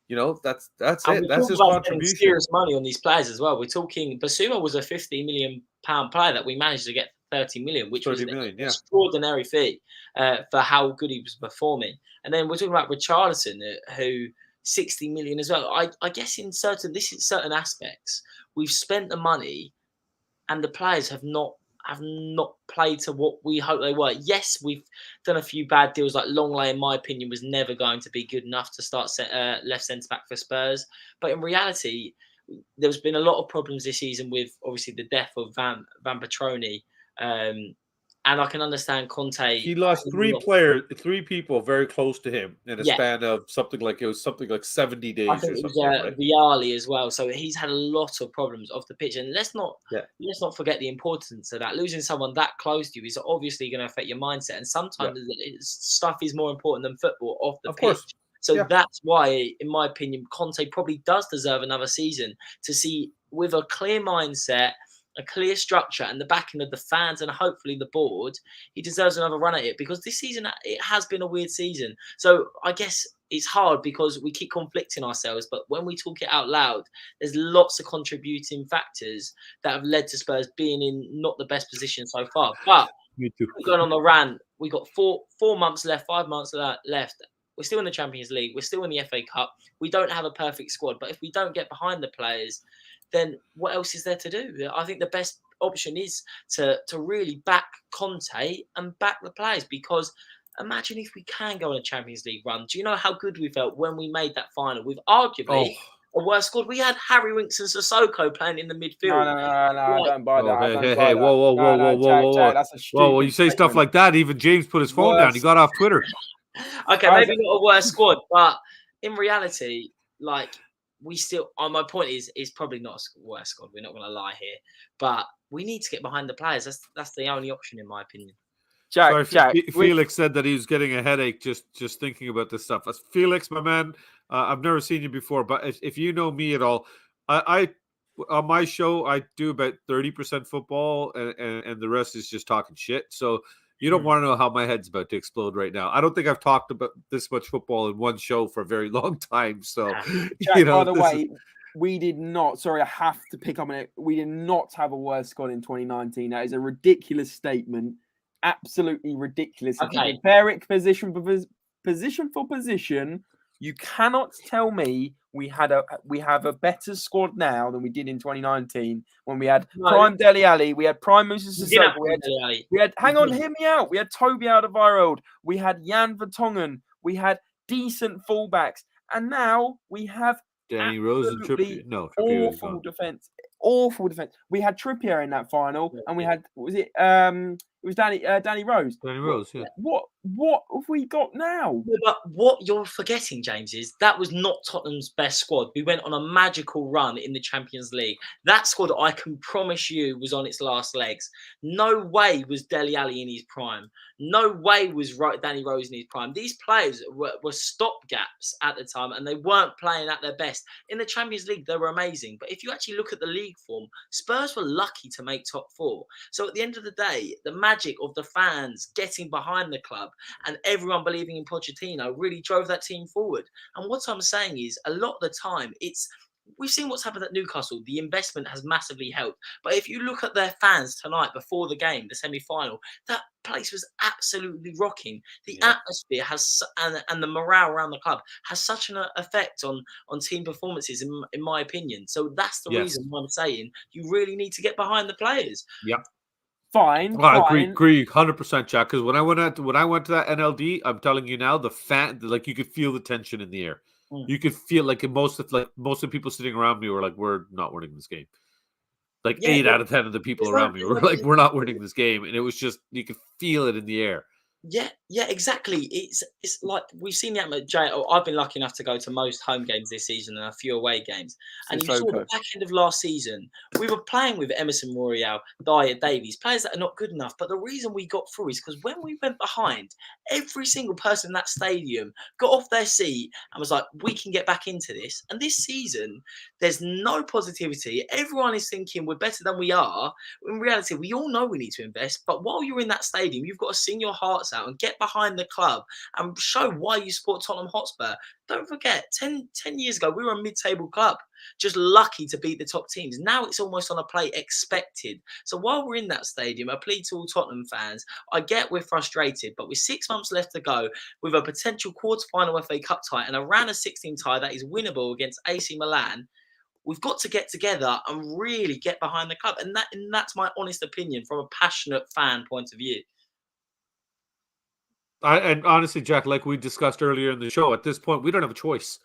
you know, that's it. That's his contribution. Serious money on these players as well. We're talking Basuma was a £50 million player that we managed to get 30 million, which was an extraordinary fee for how good he was performing. And then we're talking about Richarlison, who 60 million as well. I guess in certain aspects, we've spent the money and the players have not played to what we hope they were. Yes, we've done a few bad deals, like Longley, in my opinion, was never going to be good enough to start left centre-back for Spurs. But in reality, there's been a lot of problems this season with, obviously, the death of Van Petroni And I can understand Conte. He lost three people very close to him in a span of something like 70 days. I think it was Vialli as well. So he's had a lot of problems off the pitch, and let's not forget the importance of that. Losing someone that close to you is obviously going to affect your mindset, and sometimes stuff is more important than football off the pitch. Course. So that's why, in my opinion, Conte probably does deserve another season to see with a clear mindset, a clear structure, and the backing of the fans and hopefully the board. He deserves another run at it, because this season, it has been a weird season. So I guess it's hard because we keep conflicting ourselves, but when we talk it out loud, there's lots of contributing factors that have led to Spurs being in not the best position so far. But going on the rant, we got 4 months left, 5 months left. We're still in the Champions League. We're still in the FA Cup. We don't have a perfect squad, but if we don't get behind the players, then what else is there to do? I think the best option is to really back Conte and back the players, because imagine if we can go on a Champions League run. Do you know how good we felt when we made that final with arguably a worse squad? We had Harry Winks and Sissoko playing in the midfield. No, I don't buy that. Hey, whoa. That's a stupid Whoa, when you say stuff like that, even James put his phone down. He got off Twitter. Okay, maybe not a worse squad, but in reality, like, we still, my point is probably not a worse squad. We're not going to lie here, but we need to get behind the players. That's the only option, in my opinion. Jack, Felix said that he was getting a headache just thinking about this stuff. Felix, my man, I've never seen you before, but if you know me at all, I on my show I do about 30% football, and the rest is just talking shit. So you don't want to know how my head's about to explode right now. I don't think I've talked about this much football in one show for a very long time. So, Jack, by the way, we did not. Sorry, I have to pick up on it. We did not have a worse squad in 2019. That is a ridiculous statement. Absolutely ridiculous. If you compare it position for position, you cannot tell me we have a better squad now than we did in 2019 when we had prime Dele Alli, we had prime Moussa Sissoko, we had hang on, hear me out. We had Toby Alderweireld, we had Jan Vertonghen, we had decent fullbacks, and now we have Danny Rose and Trippier. No, awful defense. Awful defense. We had Trippier in that final, and we had it was Danny Rose. Danny Rose, yeah. What have we got now? But what you're forgetting, James, is that was not Tottenham's best squad. We went on a magical run in the Champions League. That squad, I can promise you, was on its last legs. No way was Dele Alli in his prime. No way was Danny Rose in his prime. These players were stopgaps at the time, and they weren't playing at their best. In the Champions League, they were amazing. But if you actually look at the league form, Spurs were lucky to make top 4. So at the end of the day, the magic of the fans getting behind the club and everyone believing in Pochettino really drove that team forward. And what I'm saying is, a lot of the time, we've seen what's happened at Newcastle. The investment has massively helped. But if you look at their fans tonight before the game, the semi-final, that place was absolutely rocking. The atmosphere has, and the morale around the club has such an effect on team performances, in my opinion. So that's the reason why I'm saying you really need to get behind the players. Yeah. Fine. I agree 100%, Jack. Because when I went to that NLD, I'm telling you now, you could feel the tension in the air. You could feel like most of the people sitting around me were like, "We're not winning this game." Like 8 out of 10 of the people around me were like, "We're not winning this game," and it was just you could feel it in the air. Yeah, exactly. It's like we've seen the atmosphere. I've been lucky enough to go to most home games this season and a few away games. And you saw the back end of last season, we were playing with Emerson Royale, Dyer, Davies, players that are not good enough. But the reason we got through is because when we went behind, every single person in that stadium got off their seat and was like, "We can get back into this." And this season, there's no positivity. Everyone is thinking we're better than we are. In reality, we all know we need to invest. But while you're in that stadium, you've got to sing your hearts out and get behind the club and show why you support Tottenham Hotspur. Don't forget, 10 years ago, we were a mid-table club, just lucky to beat the top teams. Now it's almost on a plate expected. So while we're in that stadium, I plead to all Tottenham fans, I get we're frustrated, but with 6 months left to go, with a potential quarter-final FA Cup tie and a round of 16 tie that is winnable against AC Milan, we've got to get together and really get behind the club. And that's my honest opinion from a passionate fan point of view. And honestly, Jack, like we discussed earlier in the show, at this point, we don't have a choice.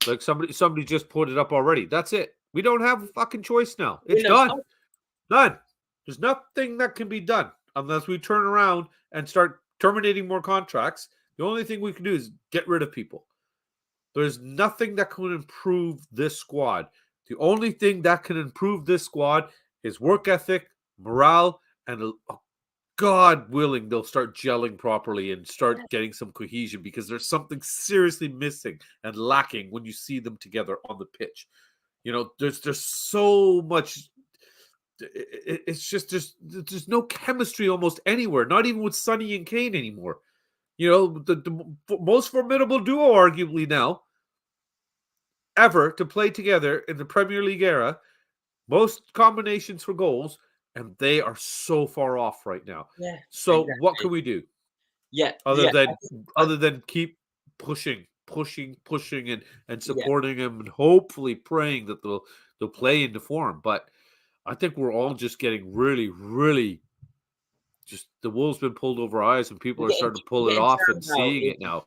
Like somebody just put it up already. That's it. We don't have a fucking choice now. It's done. Done. There's nothing that can be done. unless we turn around and start terminating more contracts, the only thing we can do is get rid of people. There's nothing that can improve this squad. The only thing that can improve this squad is work ethic, morale, and God willing, they'll start gelling properly and start getting some cohesion, because there's something seriously missing and lacking when you see them together on the pitch. There's so much. It's just there's no chemistry almost anywhere, not even with Sonny and Kane anymore. The most formidable duo, arguably now, ever to play together in the Premier League era, most combinations for goals, and they are so far off right now. Yeah. So exactly. what can we do? Yeah. Other than keep pushing and supporting them and hopefully praying that they'll play into form. But I think we're all just getting really, really just the wool's been pulled over our eyes, and people are starting to pull it off and seeing it now.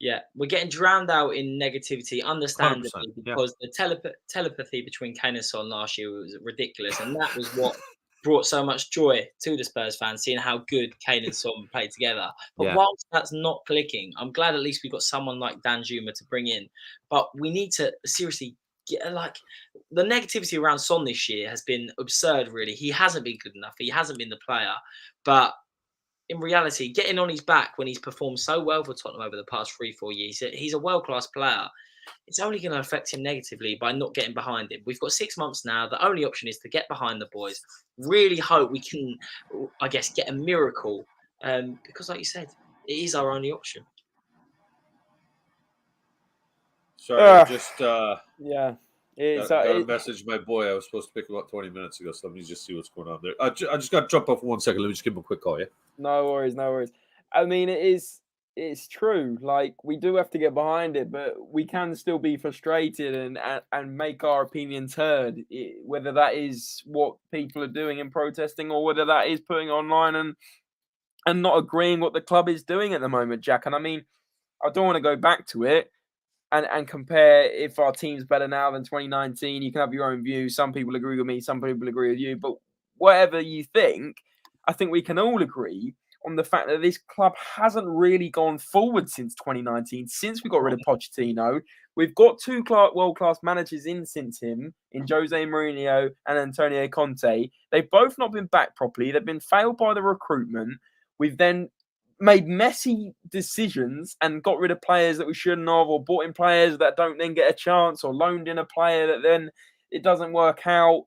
Yeah, we're getting drowned out in negativity, understandably, 100%, because the telepathy between Kane and Son last year was ridiculous, and that was what brought so much joy to the Spurs fans, seeing how good Kane and Son played together. But whilst that's not clicking, I'm glad at least we've got someone like Dan Juma to bring in. But we need to seriously get, the negativity around Son this year has been absurd, really. He hasn't been good enough. He hasn't been the player. But in reality, getting on his back when he's performed so well for Tottenham over the past 3-4 years, he's a world-class player. It's only going to affect him negatively by not getting behind him. We've got 6 months now. The only option is to get behind the boys. Really hope we can, I guess, get a miracle. Because like you said, it is our only option. Sorry, just yeah. Got a message my boy. I was supposed to pick about 20 minutes ago, so let me just see what's going on there. I just got to jump off for 1 second. Let me just give him a quick call, yeah? No worries. I mean, it's true. Like, we do have to get behind it, but we can still be frustrated and make our opinions heard, whether that is what people are doing and protesting, or whether that is putting online and not agreeing what the club is doing at the moment, Jack. And I mean, I don't want to go back to it and compare if our team's better now than 2019. You can have your own view. Some people agree with me, some people agree with you. But whatever you think, I think we can all agree on the fact that this club hasn't really gone forward since 2019, since we got rid of Pochettino. We've got two world-class managers in since him, in Jose Mourinho and Antonio Conte. They've both not been backed properly. They've been failed by the recruitment. We've then made messy decisions and got rid of players that we shouldn't have, or bought in players that don't then get a chance, or loaned in a player that then it doesn't work out.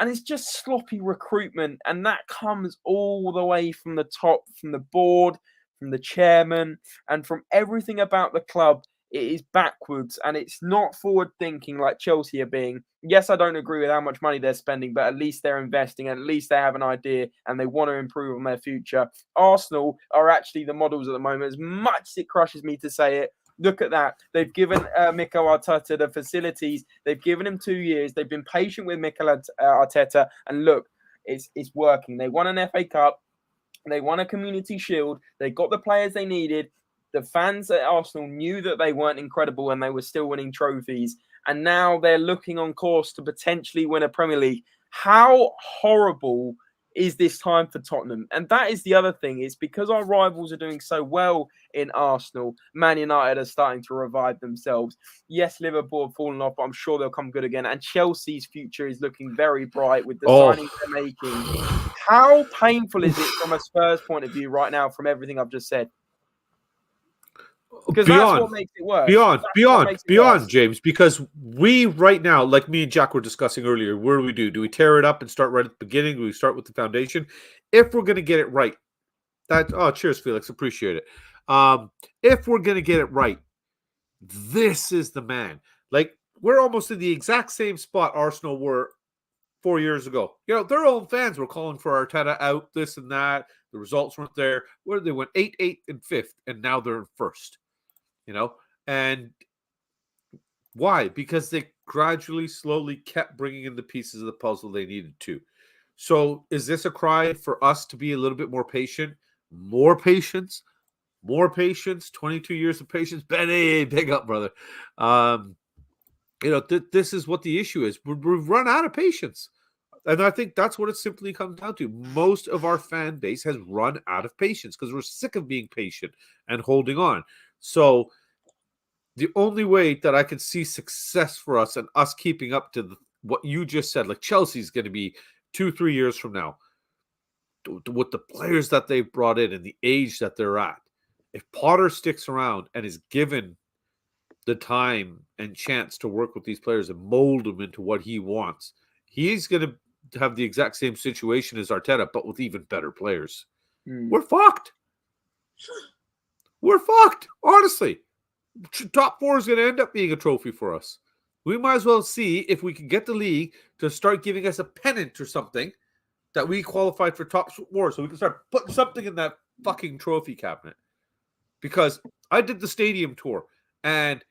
And it's just sloppy recruitment. And that comes all the way from the top, from the board, from the chairman, and from everything about the club. It is backwards, and it's not forward thinking like Chelsea are being. Yes, I don't agree with how much money they're spending, but at least they're investing, and at least they have an idea and they want to improve on their future. Arsenal are actually the models at the moment. As much as it crushes me to say it, look at that. They've given Mikel Arteta the facilities. They've given him 2 years. They've been patient with Mikel Arteta, and look, it's working. They won an FA Cup. They won a Community Shield. They got the players they needed. The fans at Arsenal knew that they weren't incredible and they were still winning trophies. And now they're looking on course to potentially win a Premier League. How horrible is this time for Tottenham? And that is the other thing. It's because our rivals are doing so well in Arsenal. Man United are starting to revive themselves. Yes, Liverpool have fallen off, but I'm sure they'll come good again. And Chelsea's future is looking very bright with the signings they're making. How painful is it from a Spurs point of view right now from everything I've just said? Because that's what makes it worse. Beyond, James, because we right now, like me and Jack were discussing earlier, where do we do? Do we tear it up and start right at the beginning? Do we start with the foundation? If we're going to get it right, cheers, Felix, appreciate it. If we're going to get it right, this is the man. Like, we're almost in the exact same spot Arsenal were 4 years ago. Their own fans were calling for Arteta out, this and that. The results weren't there. Where they went 8th, and 5th, and now they're in 1st. And why? Because they gradually, slowly kept bringing in the pieces of the puzzle they needed to. So is this a cry for us to be a little bit more patient? More patience? 22 years of patience. Benny, big up, brother. This is what the issue is. We've run out of patience. And I think that's what it simply comes down to. Most of our fan base has run out of patience because we're sick of being patient and holding on. So the only way that I can see success for us and us keeping up to what you just said, like Chelsea's going to be 2-3 years from now, with the players that they've brought in and the age that they're at. If Potter sticks around and is given the time and chance to work with these players and mold them into what he wants, he's going to have the exact same situation as Arteta, but with even better players. We're fucked. We're fucked. Honestly, top 4 is going to end up being a trophy for us. We might as well see if we can get the league to start giving us a pennant or something that we qualified for top 4, so we can start putting something in that fucking trophy cabinet. Because I did the stadium tour, and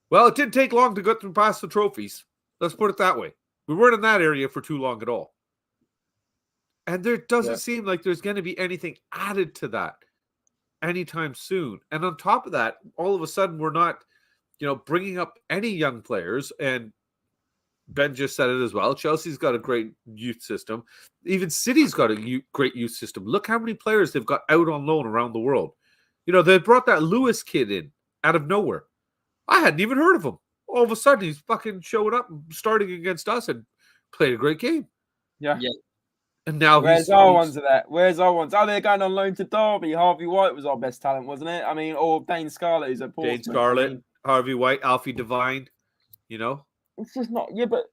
well, it didn't take long to get through past the trophies. Let's put it that way. We weren't in that area for too long at all. And there doesn't seem like there's going to be anything added to that anytime soon. And on top of that, all of a sudden, we're not, bringing up any young players. And Ben just said it as well. Chelsea's got a great youth system. Even City's got a great youth system. Look how many players they've got out on loan around the world. They brought that Lewis kid in out of nowhere. I hadn't even heard of him. All of a sudden, he's fucking showing up and starting against us and played a great game. Yeah. And now Where's our ones of that? Where's our ones? Oh, they're going on loan to Derby. Harvey White was our best talent, wasn't it? I mean, or Dane Scarlett, who's at Portsmouth. Dane Scarlett, Harvey White, Alfie Devine, It's just not, but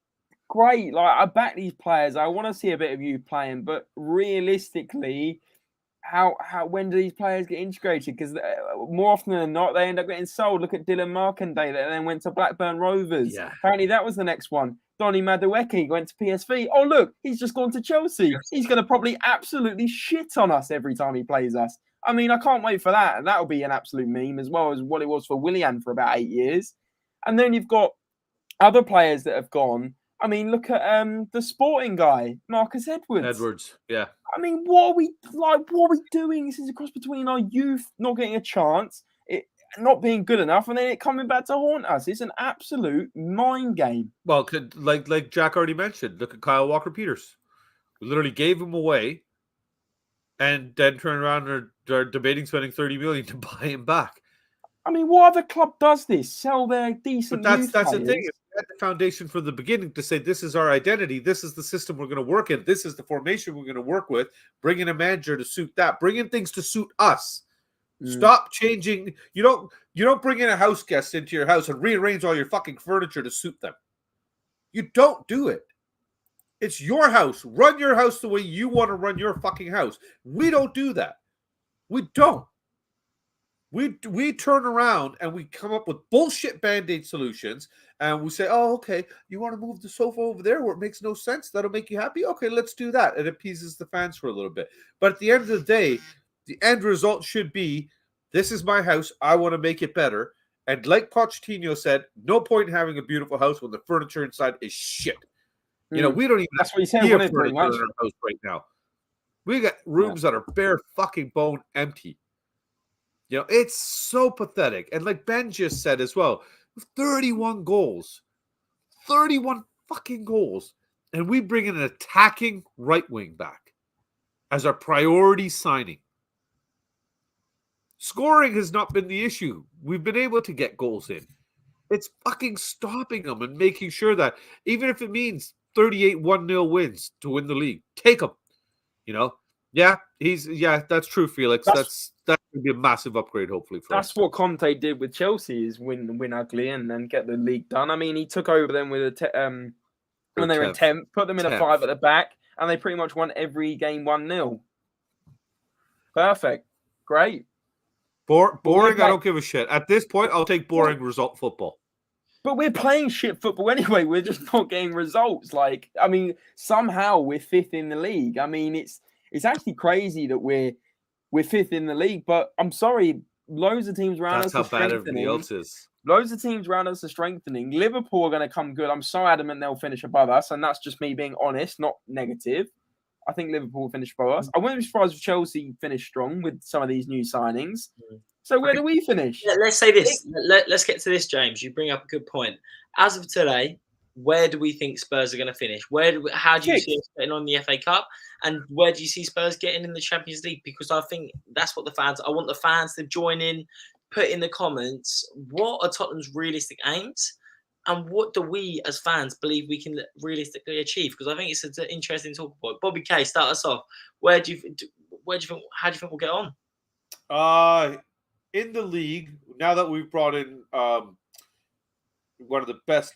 great. Like, I back these players. I want to see a bit of you playing, but realistically, when do these players get integrated? Because more often than not, they end up getting sold. Look at Dylan Markandale that then went to Blackburn Rovers. Yeah. Apparently that was the next one. Donny Madueke went to PSV. Oh, look, he's just gone to Chelsea. He's going to probably absolutely shit on us every time he plays us. I mean, I can't wait for that. And that'll be an absolute meme as well as what it was for Willian for about 8 years. And then you've got other players that have gone. I mean, look at the Sporting guy, Marcus Edwards. Yeah. I mean, what are we doing? This is a cross between our youth not getting a chance, it not being good enough, and then it coming back to haunt us. It's an absolute mind game. Well, like Jack already mentioned, look at Kyle Walker-Peters. We literally gave him away, and then turned around and are debating spending $30 million to buy him back. I mean, what other club does this? Sell their decent. But that's the thing. The foundation from the beginning to say this is our identity, this is the system we're going to work in, this is the formation we're going to work with, bring in a manager to suit that, bring in things to suit us. Stop changing. You don't bring in a house guest into your house and rearrange all your fucking furniture to suit them. You don't do it. It's your house. Run your house the way you want to run your fucking house. We don't do that. We don't. We turn around and we come up with bullshit Band-Aid solutions, and we say, oh, okay, you want to move the sofa over there where it makes no sense? That'll make you happy? Okay, let's do that. It appeases the fans for a little bit. But at the end of the day, the end result should be, this is my house. I want to make it better. And like Pochettino said, no point in having a beautiful house when the furniture inside is shit. We don't even That's what he said, have furniture in our house right now. We got rooms that are bare fucking bone empty. It's so pathetic. And like Ben just said as well, 31 goals. 31 fucking goals. And we bring in an attacking right wing back as our priority signing. Scoring has not been the issue. We've been able to get goals in. It's fucking stopping them and making sure that even if it means 38 1-0 wins to win the league, take them. Yeah, that's true, Felix. That's going to be a massive upgrade, hopefully. For us. That's what Conte did with Chelsea: is win ugly and then get the league done. I mean, he took over them with when they were in 10th, put them in a 5 at the back, and they pretty much won every game 1-0. Perfect, great. Boring. I don't give a shit. At this point, I'll take boring result football. But we're playing shit football anyway. We're just not getting results. Somehow we're 5th in the league. I mean, it's actually crazy that we're 5th in the league, but I'm sorry, loads of teams around us are strengthening. That's how bad everybody else is. Loads of teams around us are strengthening. Liverpool are going to come good. I'm so adamant they'll finish above us, and that's just me being honest, not negative. I think Liverpool will finish above us. I wouldn't be surprised if Chelsea finish strong with some of these new signings. So where do we finish? Let's say this. Let's get to this, James. You bring up a good point. As of today, where do we think Spurs are going to finish? How do you see us getting on the FA Cup? And where do you see Spurs getting in the Champions League? Because I think that's what I want the fans to join in, put in the comments, what are Tottenham's realistic aims? And what do we as fans believe we can realistically achieve? Because I think it's an interesting talk point. Bobby K, start us off. How do you think we'll get on? In the league, now that we've brought in one of the best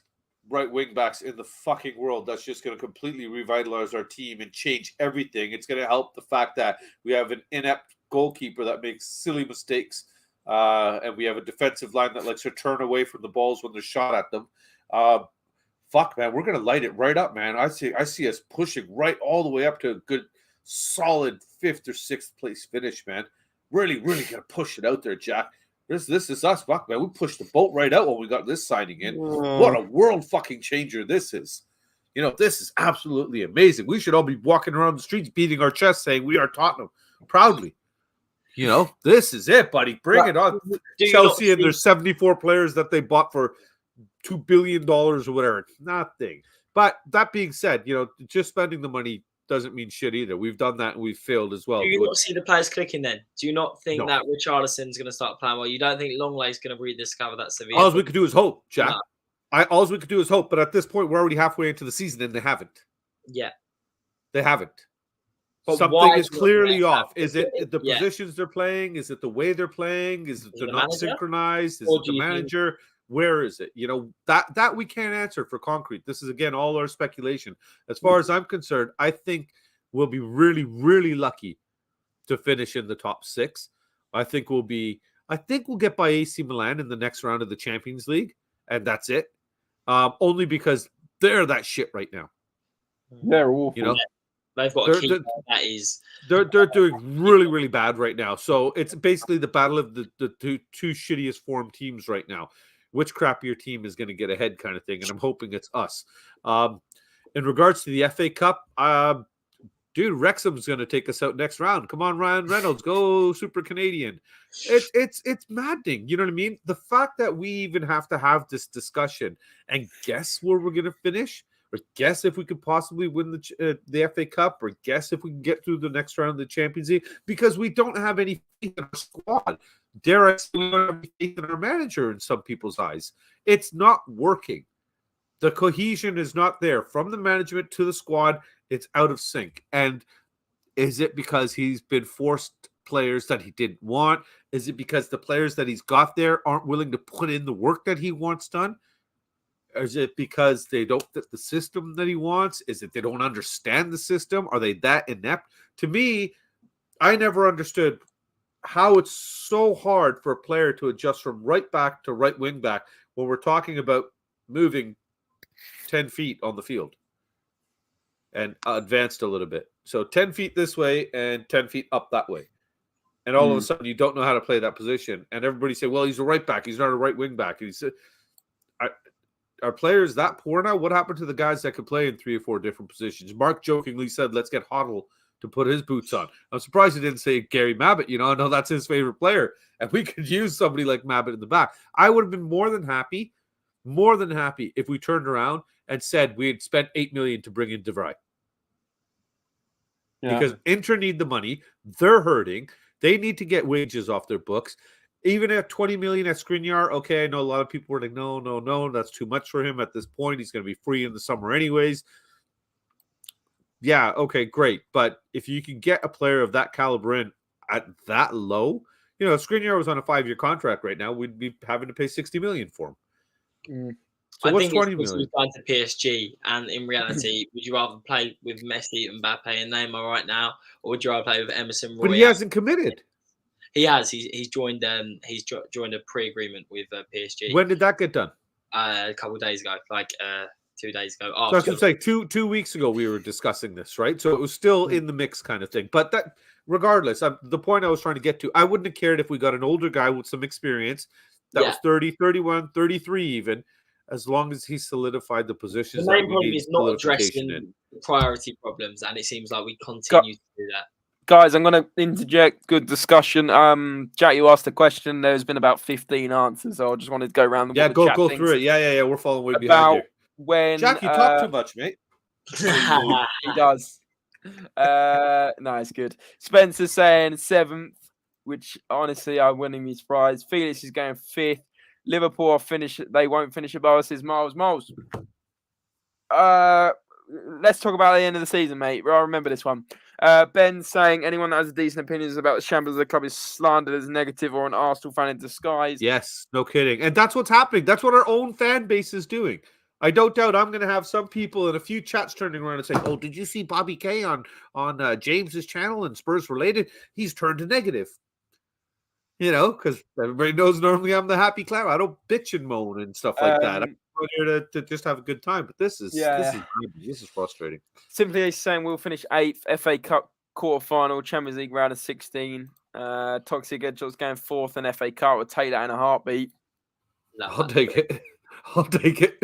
right wing backs in the fucking world, that's just going to completely revitalize our team and change everything. It's going to help the fact that we have an inept goalkeeper that makes silly mistakes, and we have a defensive line that likes to turn away from the balls when they're shot at them. Fuck, man, we're going to light it right up, man. I see us pushing right all the way up to a good, solid 5th or 6th place finish, man. Really, really going to push it out there, Jack. This is us, fuck, man. We pushed the boat right out when we got this signing in. What a world fucking changer this is. You know, this is absolutely amazing. We should all be walking around the streets beating our chests saying we are Tottenham proudly. You know, this is it, buddy. Bring it on. Chelsea and their 74 players that they bought for $2 billion or whatever. Nothing. But that being said, you know, just spending the money doesn't mean shit either. We've done that and we've failed as well. Do you not see the players clicking then? Do you not think that Richarlison's going to start playing well? You don't think Longley's going to rediscover that Sevilla? All we could do is hope, Jack. No. All we could do is hope. But at this point, we're already halfway into the season and they haven't. Yeah. They haven't. But something is clearly off. Is it the positions they're playing? Is it the way they're playing? Is it they're not synchronized? Is it the manager? Where is it? You know, that we can't answer for concrete. This is, again, all our speculation. As far as I'm concerned, I think we'll be really, really lucky to finish in the top 6. I think we'll get by AC Milan in the next round of the Champions League, and that's it. Only because they're that shit right now. They're awful. You know, they've got a keeper that is. They're doing really, really bad right now. So it's basically the battle of the two shittiest form teams right now. Which crappier team is going to get ahead, kind of thing, and I'm hoping it's us. In regards to the FA Cup, dude, Wrexham's going to take us out next round. Come on, Ryan Reynolds, go Super Canadian. It's maddening. You know what I mean? The fact that we even have to have this discussion and guess where we're going to finish, or guess if we could possibly win the FA Cup, or guess if we can get through the next round of the Champions League, because we don't have any faith in our squad. Dare I say we don't have any faith in our manager in some people's eyes. It's not working. The cohesion is not there. From the management to the squad, it's out of sync. And is it because he's been forced players that he didn't want? Is it because the players that he's got there aren't willing to put in the work that he wants done? Or is it because they don't fit the system that he wants? Is it they don't understand the system? Are they that inept? To me, I never understood how it's so hard for a player to adjust from right back to right wing back when we're talking about moving 10 feet on the field and advanced a little bit. So 10 feet this way and 10 feet up that way. And all of a sudden you don't know how to play that position. And everybody say, well, he's a right back. He's not a right wing back. And he said, are players that poor now? What happened to the guys that could play in 3 or 4 different positions? Mark jokingly said, let's get Hoddle to put his boots on. I'm surprised he didn't say Gary Mabbutt. You know, I know that's his favorite player. And we could use somebody like Mabbutt in the back. I would have been more than happy if we turned around and said we had spent $8 million to bring in De Vrij. Yeah. Because Inter need the money. They're hurting. They need to get wages off their books. Even at $20 million at Skriniar, okay, I know a lot of people were like, no, that's too much for him at this point. He's going to be free in the summer anyways. Yeah, okay, great. But if you can get a player of that caliber in at that low, you know, if Skriniar was on a 5-year contract right now, we'd be having to pay $60 million for him. So I think $20 million? We've gone to PSG, and in reality, would you rather play with Messi, Mbappe, and Neymar right now, or would you rather play with Emerson Royal? But he hasn't committed. He has. He's joined. He's joined a pre-agreement with PSG. When did that get done? A couple of days ago, like 2 days ago. So I was going to say 2 weeks ago we were discussing this, right? So it was still in the mix, kind of thing. But that, regardless, the point I was trying to get to, I wouldn't have cared if we got an older guy with some experience that was 30, 31, 33 even, as long as he solidified the positions. The main problem is not addressing priority problems, and it seems like we continue to do that. Guys, I'm going to interject. Good discussion. Jack, you asked a question. There's been about 15 answers, so I just wanted to go around. Yeah, go through it. Yeah. We're falling way behind here. when Jack, you talk too much, mate. he does. No, it's good. Spencer saying 7th, which honestly I wouldn't be surprised. Felix is going 5th. Liverpool they won't finish above us, says Miles. Let's talk about the end of the season, mate. I remember this one. Ben saying anyone that has decent opinions about the shambles of the club is slandered as negative or an Arsenal fan in disguise. Yes, no kidding. And that's what's happening. That's what our own fan base is doing. I don't doubt I'm going to have some people in a few chats turning around and saying, "Oh, did you see Bobby K on James's channel and Spurs-related? He's turned to negative." You know, because everybody knows normally I'm the happy clown. I don't bitch and moan and stuff like that. I'm here to just have a good time. But this is frustrating. Simply saying we'll finish 8th, FA Cup quarterfinal, Champions League round of 16. Toxic Edgeworth's going 4th in FA Cup. Would take that in a heartbeat. I'll take it. I'll take it.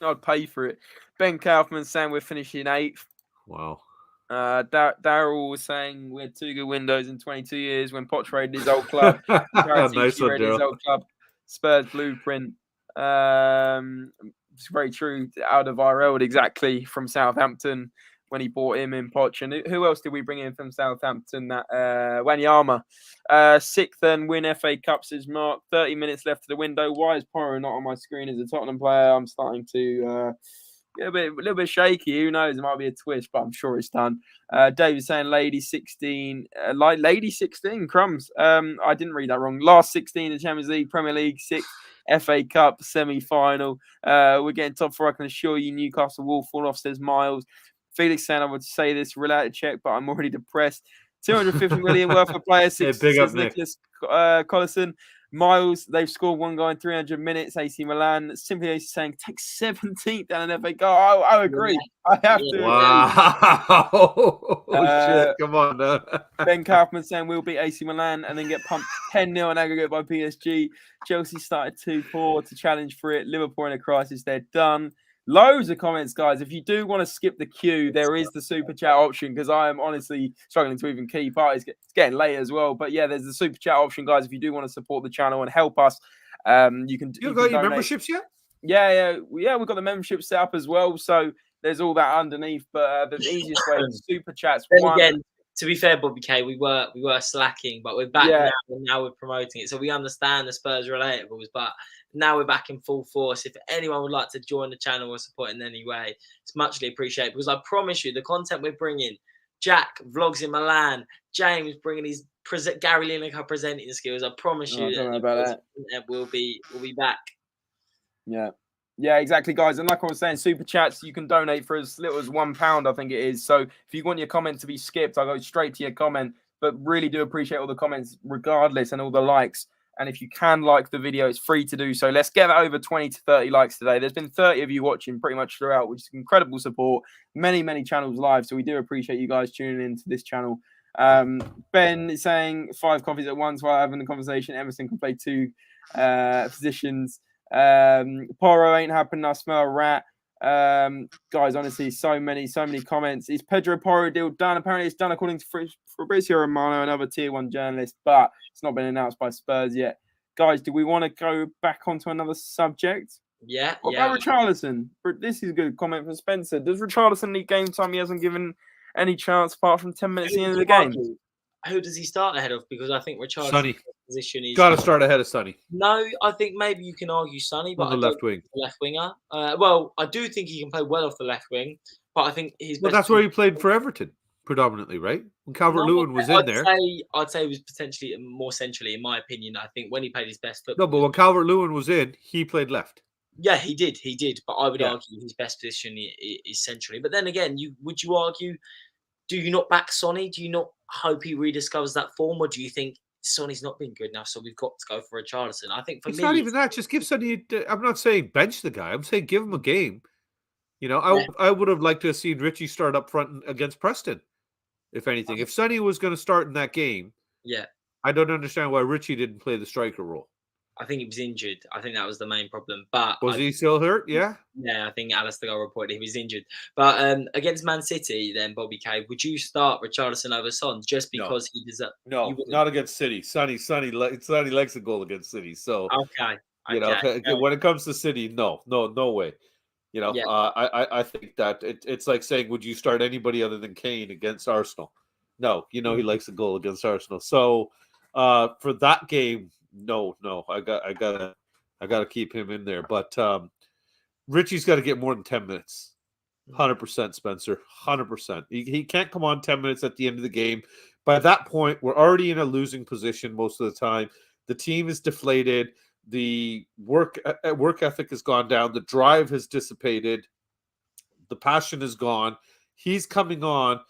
I'd pay for it. Ben Kaufman saying we're finishing 8th. Wow. Daryl was saying we had 2 good windows in 22 years when Poch raided his old club. Nice one, his old club. Spurs blueprint. It's very true. Alderweireld exactly from Southampton when he bought him in Poch. And who else did we bring in from Southampton? That Wanyama. 6th and win FA Cup, says Mark. 30 minutes left to the window. Why is Porro not on my screen as a Tottenham player? I'm starting to get a little bit shaky. Who knows? It might be a twist, but I'm sure it's done. David saying Lady 16. Lady 16, crumbs. I didn't read that wrong. Last 16 in the Champions League, Premier League, 6th. FA Cup semi-final. We're getting top 4. I can assure you Newcastle will fall off, says Miles. Felix saying I would say this related check, but I'm already depressed. 250 million worth of players. Big up, Nick. Nicholas Collison. Miles, they've scored 1 goal in 300 minutes. AC Milan. Simply saying take 17th down in FA Cup. I agree. I have to. Wow. Shit. Come on. Ben Kaufman saying we'll beat AC Milan and then get pumped 10-0 in aggregate by PSG. Chelsea started 2-4 to challenge for it. Liverpool in a crisis. They're done. Loads of comments, guys. If you do want to skip the queue, there is the super chat option because I am honestly struggling to even keep up. It's getting late as well. But yeah, there's the super chat option, guys. If you do want to support the channel and help us, you can. You got your memberships yet? Yeah. We've got the membership set up as well. So there's all that underneath. But the easiest way is super chats. Again, to be fair, Bobby K, we were slacking, but we're back now, and now we're promoting it. So we understand the Spurs relatables, but now we're back in full force. If anyone would like to join the channel or support in any way, it's muchly appreciated because I promise you the content we're bringing, Jack vlogs in Milan, James bringing his Gary Lineker presenting skills. I promise you, I don't know about that we'll be back. Yeah, exactly, guys. And like I was saying, super chats, you can donate for as little as £1, I think it is. So if you want your comment to be skipped, I'll go straight to your comment. But really do appreciate all the comments regardless and all the likes. And if you can like the video, it's free to do so. Let's get that over 20 to 30 likes today. There's been 30 of you watching pretty much throughout, which is incredible support. Many, many channels live. So we do appreciate you guys tuning into this channel. Ben is saying 5 coffees at once while having a conversation. Emerson can play 2 positions. Porro ain't happening. I smell a rat. Guys, honestly, so many comments. Is Pedro Porro deal done? Apparently it's done according to Fabrizio Romano, another tier 1 journalist, but it's not been announced by Spurs yet. Guys, do we want to go back onto another subject? Yeah. What about Richarlison? This is a good comment from Spencer. Does Richarlison need game time? He hasn't given any chance apart from 10 minutes at the end of the game. Who does he start ahead of? Because I think Richarlison's position is got to start ahead of Sonny. No, I think maybe you can argue Sonny, but on the left wing, left winger. Well, I do think he can play well off the left wing, but I think his. Well, that's where he played for Everton predominantly, right? When Calvert-Lewin was in there, I'd say he was potentially more centrally, in my opinion. I think when he played his best football. No, but when Calvert-Lewin was in, he played left. Yeah, he did. But I would argue his best position is centrally. But then again, would you argue? Do you not back Sonny? Do you not hope he rediscovers that form, or do you think Sonny's not been good enough, so we've got to go for Richarlison? I think for me, it's not even that. Just give Sonny. I'm not saying bench the guy. I'm saying give him a game. You know, I would have liked to have seen Richie start up front against Preston. If anything, if Sonny was going to start in that game, I don't understand why Richie didn't play the striker role. I think he was injured. I think that was the main problem. But was he still hurt? Yeah. Yeah, I think Alistair reported he was injured. But against Man City, then Bobby K, would you start Richarlison over Son just because he deserves? No, not against City. Sonny likes a goal against City. So okay. You know, when it comes to City, no way. You know, Yeah. I think that it's like saying, would you start anybody other than Kane against Arsenal? No, he likes a goal against Arsenal. So for that game, no, I gotta keep him in there. But Richie's got to get more than 10 minutes. 100%, Spencer. 100%. He can't come on 10 minutes at the end of the game. By that point, we're already in a losing position most of the time. The team is deflated. The work ethic has gone down. The drive has dissipated. The passion is gone. He's coming on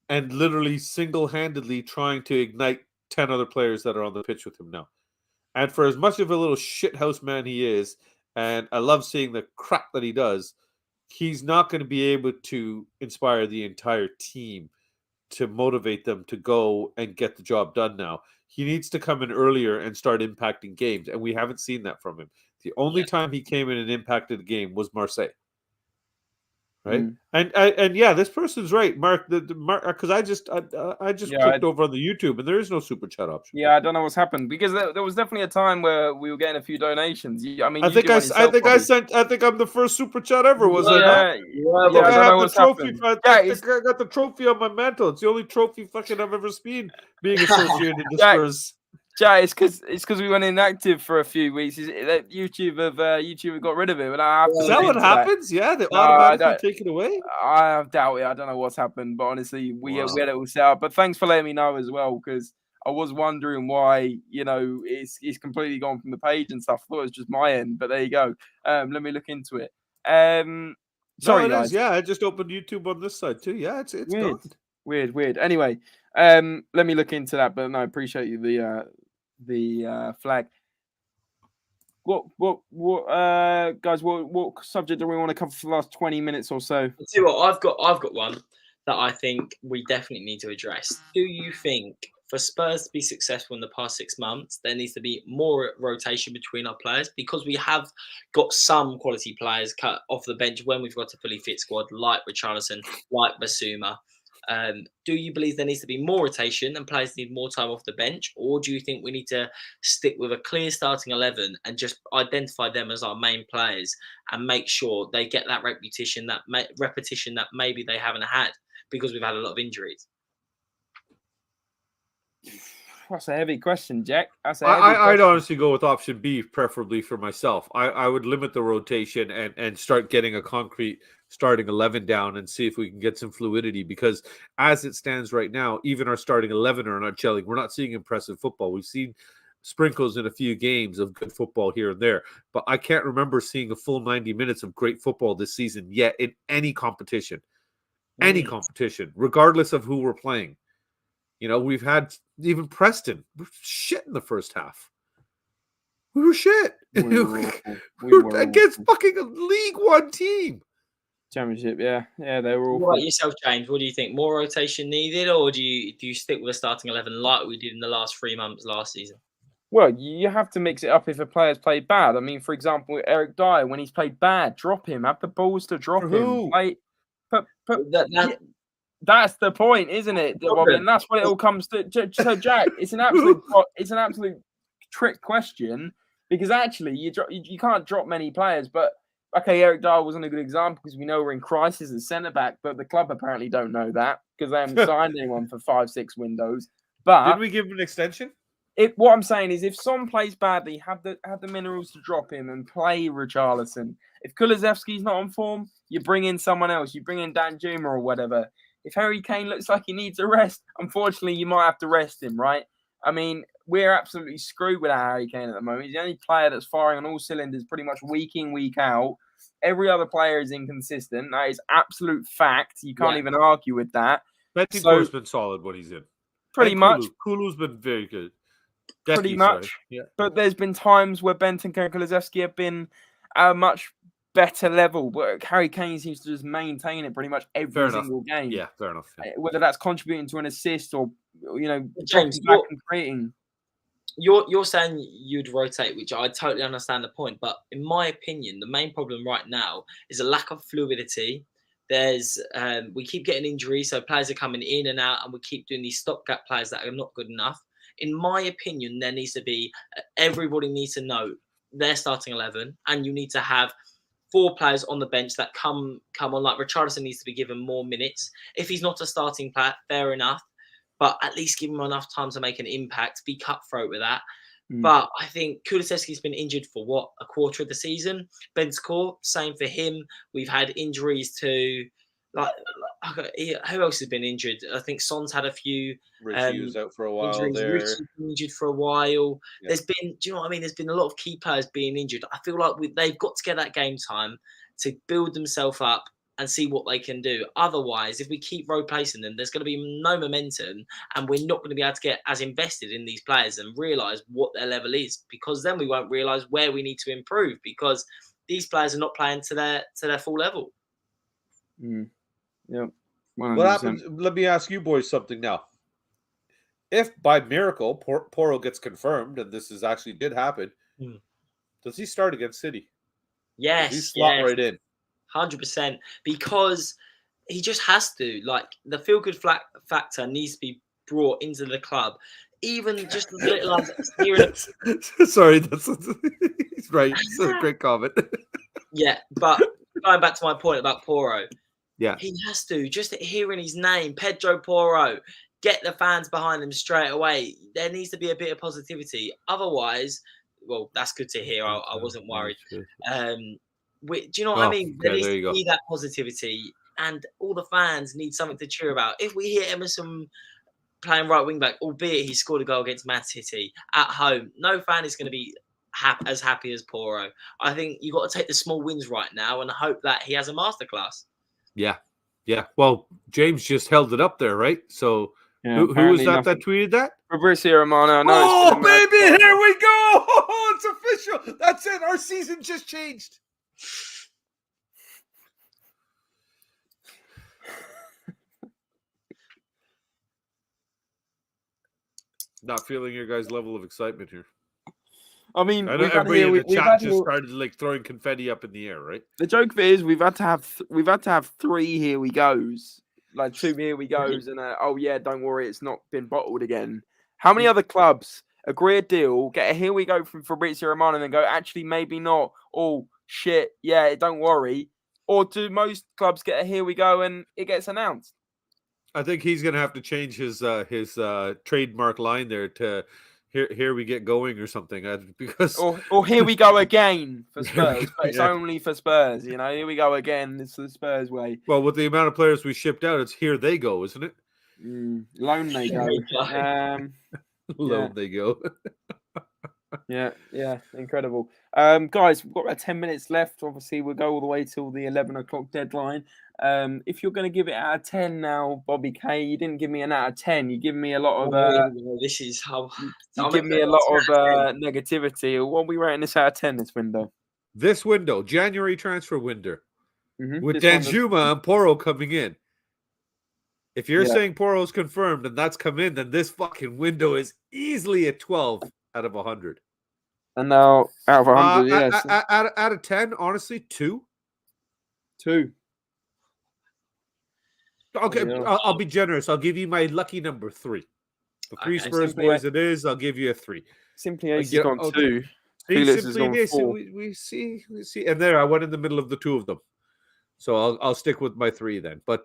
and literally single-handedly trying to ignite 10 other players that are on the pitch with him now. And for as much of a little shithouse man he is, and I love seeing the crap that he does, he's not going to be able to inspire the entire team to motivate them to go and get the job done now. He needs to come in earlier and start impacting games, and we haven't seen that from him. The only time he came in and impacted a game was Marseille. Right, and yeah, this person's right, Mark. Because I just clicked over on the YouTube, and there is no super chat option. Yeah, I don't know what's happened because there was definitely a time where we were getting a few donations. I mean, I think I'm the first super chat ever. Was I not? I have the trophy. I got the trophy on my mantle. It's the only trophy fucking I've ever seen being associated with the Spurs. Jay, it's because we went inactive for a few weeks. YouTube have got rid of it. But I have to Is that what happens? That. Yeah, they automatically take it away. I doubt it. I don't know what's happened, but honestly, we had it all set up. But thanks for letting me know as well, because I was wondering why it's completely gone from the page and stuff. I thought it was just my end, but there you go. Let me look into it. Sorry, guys. Yeah, I just opened YouTube on this side too. Yeah, it's weird. gone. Weird. Anyway, let me look into that. But no, I appreciate you the flag. What guys? What subject do we want to cover for the last 20 minutes or so? I'll tell you what, I've got one that I think we definitely need to address. Do you think for Spurs to be successful in the past 6 months, there needs to be more rotation between our players? Because we have got some quality players cut off the bench when we've got a fully fit squad, like Richarlison, like Basuma. Do you believe there needs to be more rotation and players need more time off the bench? Or do you think we need to stick with a clear starting 11 and just identify them as our main players and make sure they get that repetition that maybe they haven't had because we've had a lot of injuries? That's a heavy question, Jack. I'd honestly go with option B, preferably for myself. I would limit the rotation and start getting a concrete starting 11 down and see if we can get some fluidity, because as it stands right now, even our starting 11 are not gelling. We're not seeing impressive football. We've seen sprinkles in a few games of good football here and there, but I can't remember seeing a full 90 minutes of great football this season yet in any competition, regardless of who we're playing. We've had even Preston. We're shit in the first half. We were shit. We were against fucking a League One team. Championship, yeah, they were all. What about yourself, James? What do you think? More rotation needed, or do you stick with a starting 11 like we did in the last 3 months last season? Well, you have to mix it up if a player's played bad. I mean, for example, Eric Dyer, when he's played bad, drop him. Have the balls to drop him. That's the point, isn't it, Bobby? And that's what it all comes to. So, Jack, it's an absolute trick question, because actually you can't drop many players. But okay, Eric Dyer wasn't a good example because we know we're in crisis at centre back, but the club apparently don't know that because they haven't signed anyone for 5-6 windows. But did we give him an extension? What I'm saying is, if Son plays badly, have the minerals to drop him and play Richarlison. If Kulusevski's not on form, you bring in someone else. You bring in Dan Juma or whatever. If Harry Kane looks like he needs a rest, unfortunately, you might have to rest him, right? I mean, we're absolutely screwed with Harry Kane at the moment. He's the only player that's firing on all cylinders pretty much week in, week out. Every other player is inconsistent. That is absolute fact. You can't even argue with that. Bentancur's been solid when he's in. Pretty much. Kulu's been very good. Pretty much. Yeah. But there's been times where Bentancur and Kulusevski have been at a much better level, but Harry Kane seems to just maintain it pretty much every single game. Yeah, fair enough. Yeah. Whether that's contributing to an assist or James, back and creating. You're saying you'd rotate, which I totally understand the point, but in my opinion, the main problem right now is a lack of fluidity. There's we keep getting injuries, so players are coming in and out, and we keep doing these stopgap players that are not good enough. In my opinion, there needs to be everybody needs to know their starting 11, and you need to have 4 players on the bench that come on. Like Richarlison needs to be given more minutes. If he's not a starting player, fair enough. But at least give him enough time to make an impact. Be cutthroat with that. But I think Kulusevski's been injured for a quarter of the season. Bentancur, same for him. We've had injuries to who else has been injured? I think Son's had a few. Richie was out for a while injuries. there. Richie's been injured for a while. Yeah. There's been, do you know what I mean? There's been a lot of key players being injured. I feel like they've got to get that game time to build themselves up and see what they can do. Otherwise, if we keep replacing them, there's going to be no momentum, and we're not going to be able to get as invested in these players and realise what their level is, because then we won't realise where we need to improve, because these players are not playing to their full level. Yep. 100%. What happens? Let me ask you boys something now. If by miracle Porro gets confirmed, and this actually did happen, does he start against City? Yes. Does he slot right in? 100%, because he just has to. Like, the feel-good factor needs to be brought into the club. Even just as little as hearing. Sorry, that's right. It's a great comment. Yeah, but going back to my point about Porro, yeah, he has to. Just hearing his name, Pedro Porro, get the fans behind him straight away. There needs to be a bit of positivity. Otherwise, well, that's good to hear. I wasn't worried. Do you know what I mean? There needs to be that positivity, and all the fans need something to cheer about. If we hear Emerson playing right wing back, albeit he scored a goal against Man City at home, no fan is going to be as happy as Porro. I think you've got to take the small wins right now and hope that he has a masterclass. Yeah. Well, James just held it up there, right? So who was that tweeted that? Fabrizio Romano. Oh, baby, here we go. It's official. That's it. Our season just changed. Not feeling your guys' level of excitement here. I mean, I know everybody in the chat just started like throwing confetti up in the air, right? The joke of it is we've had to have 3 here we goes, like 2 here we goes, and oh yeah, don't worry, it's not been bottled again. How many other clubs agree a deal, get a here we go from Fabrizio Romano, and then go, actually maybe not? Oh shit, yeah, don't worry. Or do most clubs get a here we go and it gets announced? I think he's going to have to change his trademark line there to here we get going or something, because or here we go again for Spurs, but it's only for Spurs, you know. Here we go again. It's the Spurs way. Well, with the amount of players we shipped out, it's here they go, isn't it? Loan they go. Loan they go. Yeah, incredible. Guys, we've got about 10 minutes left. Obviously, we'll go all the way till the 11 o'clock deadline. If you're going to give it out of 10 now, Bobby K, you didn't give me an out of 10. You give me a lot of this is how you give me a lot of negativity. What are we rating this out of 10 this window? This window, January transfer window, with This Danjuma and Porro coming in. If you're saying Porro's confirmed and that's come in, then this fucking window is easily a 12 out of 100. And now out of 100, yes. Out of 10, honestly, 2. 2. Okay, I'll be generous. I'll give you my lucky number 3. The 3 Spurs boys it is. I'll give you a 3. Simply Ace has gone 2. Felix has gone 4. We see. And there, I went in the middle of the 2 of them. So I'll stick with my 3 then. But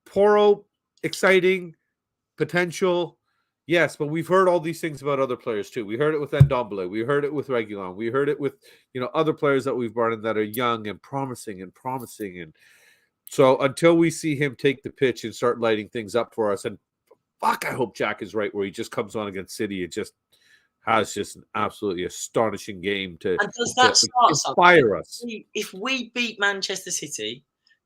Porro, exciting, potential. Yes, but we've heard all these things about other players too. We heard it with Ndombele. We heard it with Reguilon. We heard it with, other players that we've brought in that are young and promising. And so until we see him take the pitch and start lighting things up for us, and I hope Jack is right where he just comes on against City and just has just an absolutely astonishing game to inspire us. If we beat Manchester City,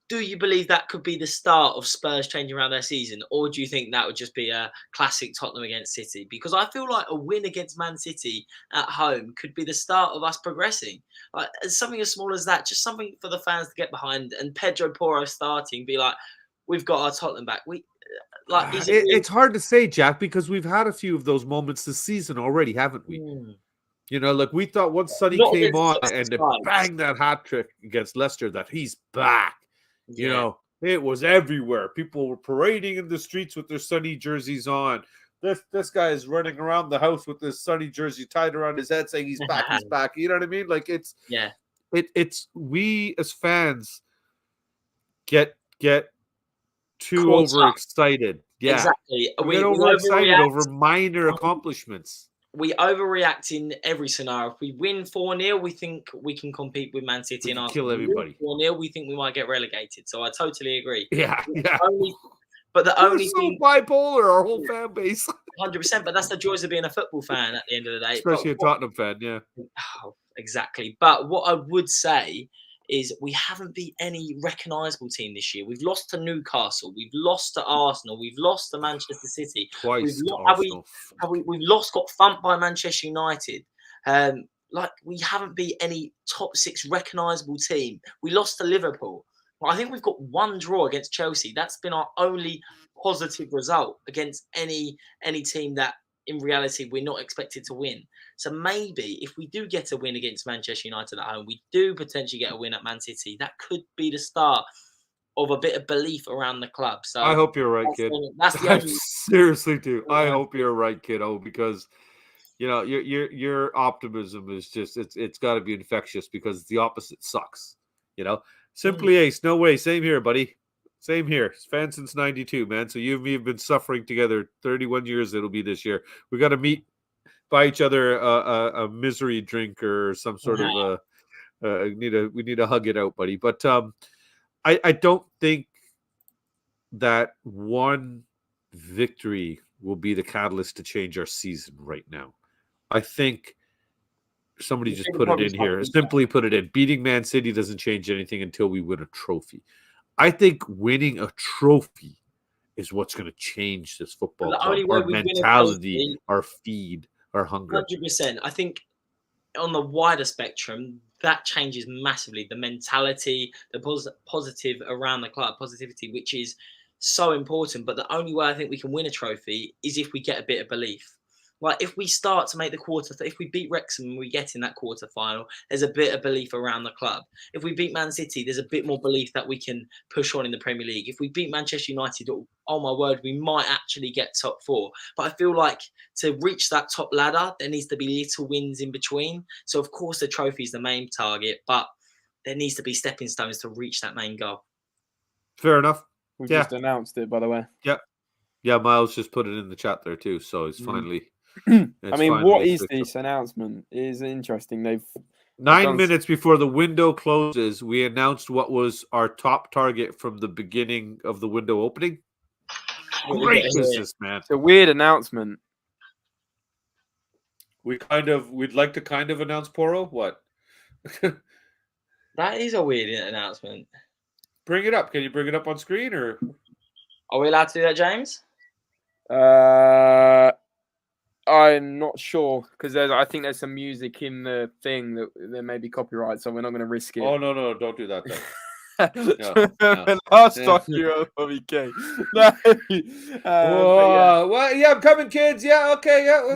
do you believe that could be the start of Spurs changing around their season? Or do you think that would just be a classic Tottenham against City? Because I feel like a win against Man City at home could be the start of us progressing. Like something as small as that, just something for the fans to get behind, and Pedro Porro starting, be like, we've got our Tottenham back. It's hard to say, Jack, because we've had a few of those moments this season already, haven't we? Like we thought once Sonny came on and bang that hat trick against Leicester that he's back. It was everywhere. People were parading in the streets with their Sonny jerseys on. This guy is running around the house with this Sunny jersey tied around his head, saying he's back, he's back. You know what I mean? Like it's we as fans get too Caught up. overexcited. Yeah, Exactly. we get overexcited over minor accomplishments. We overreact in every scenario. If we win 4-0, we think we can compete with Man City and Arsenal. Kill everybody. 4-0, we think we might get relegated. So I totally agree. Yeah. But the We're only so thing, bipolar, our whole fan base. 100%. But that's the joys of being a football fan at the end of the day. Especially a Tottenham fan, yeah. Oh, exactly. But what I would say is we haven't beat any recognisable team this year. We've lost to Newcastle. We've lost to Arsenal. We've lost to Manchester City. Twice to Arsenal. We've got thumped by Manchester United. We haven't beat any top 6 recognisable team. We lost to Liverpool. Well, I think we've got 1 draw against Chelsea. That's been our only positive result against any team that in reality we're not expected to win. So maybe if we do get a win against Manchester United at home, we do potentially get a win at Man City. That could be the start of a bit of belief around the club. So I hope you're right, kid. That's the only... seriously do. I hope you're right, kiddo, because you know your optimism is just it's got to be infectious because the opposite sucks. You know, simply ace. No way. Same here, buddy. Same here. Fan since '92, man. So you and me have been suffering together 31 years. It'll be this year. We got to meet, buy each other a misery drink or some sort of we need to hug it out, buddy. But I don't think that one victory will be the catalyst to change our season right now. I think somebody just put it in here. Simply put it in. Beating Man City doesn't change anything until we win a trophy. I think winning a trophy is what's going to change this football club. Our mentality, our feed, our hunger. 100%. I think on the wider spectrum, that changes massively. The mentality, the positive around the club, positivity, which is so important. But the only way I think we can win a trophy is if we get a bit of belief. Like if we start to make the if we beat Wrexham and we get in that quarter final, there's a bit of belief around the club. If we beat Man City, there's a bit more belief that we can push on in the Premier League. If we beat Manchester United, oh my word, we might actually get top 4. But I feel like to reach that top ladder, there needs to be little wins in between. So of course the trophy is the main target, but there needs to be stepping stones to reach that main goal. Fair enough. We just announced it, by the way. Yeah. Miles just put it in the chat there too. So it's finally. I mean, what is this announcement? It is interesting. They've 9 minutes before the window closes, we announced what was our top target from the beginning of the window opening. Great business, man. It's a weird announcement. We'd like to announce Poro. What? That is a weird announcement. Bring it up. Can you bring it up on screen, or are we allowed to do that, James? I'm not sure because I think there's some music in the thing that there may be copyright, so we're not going to risk it. Oh no, don't do that then. Last time you were okay. No. Well, yeah, I'm coming, kids. Yeah, okay, yeah.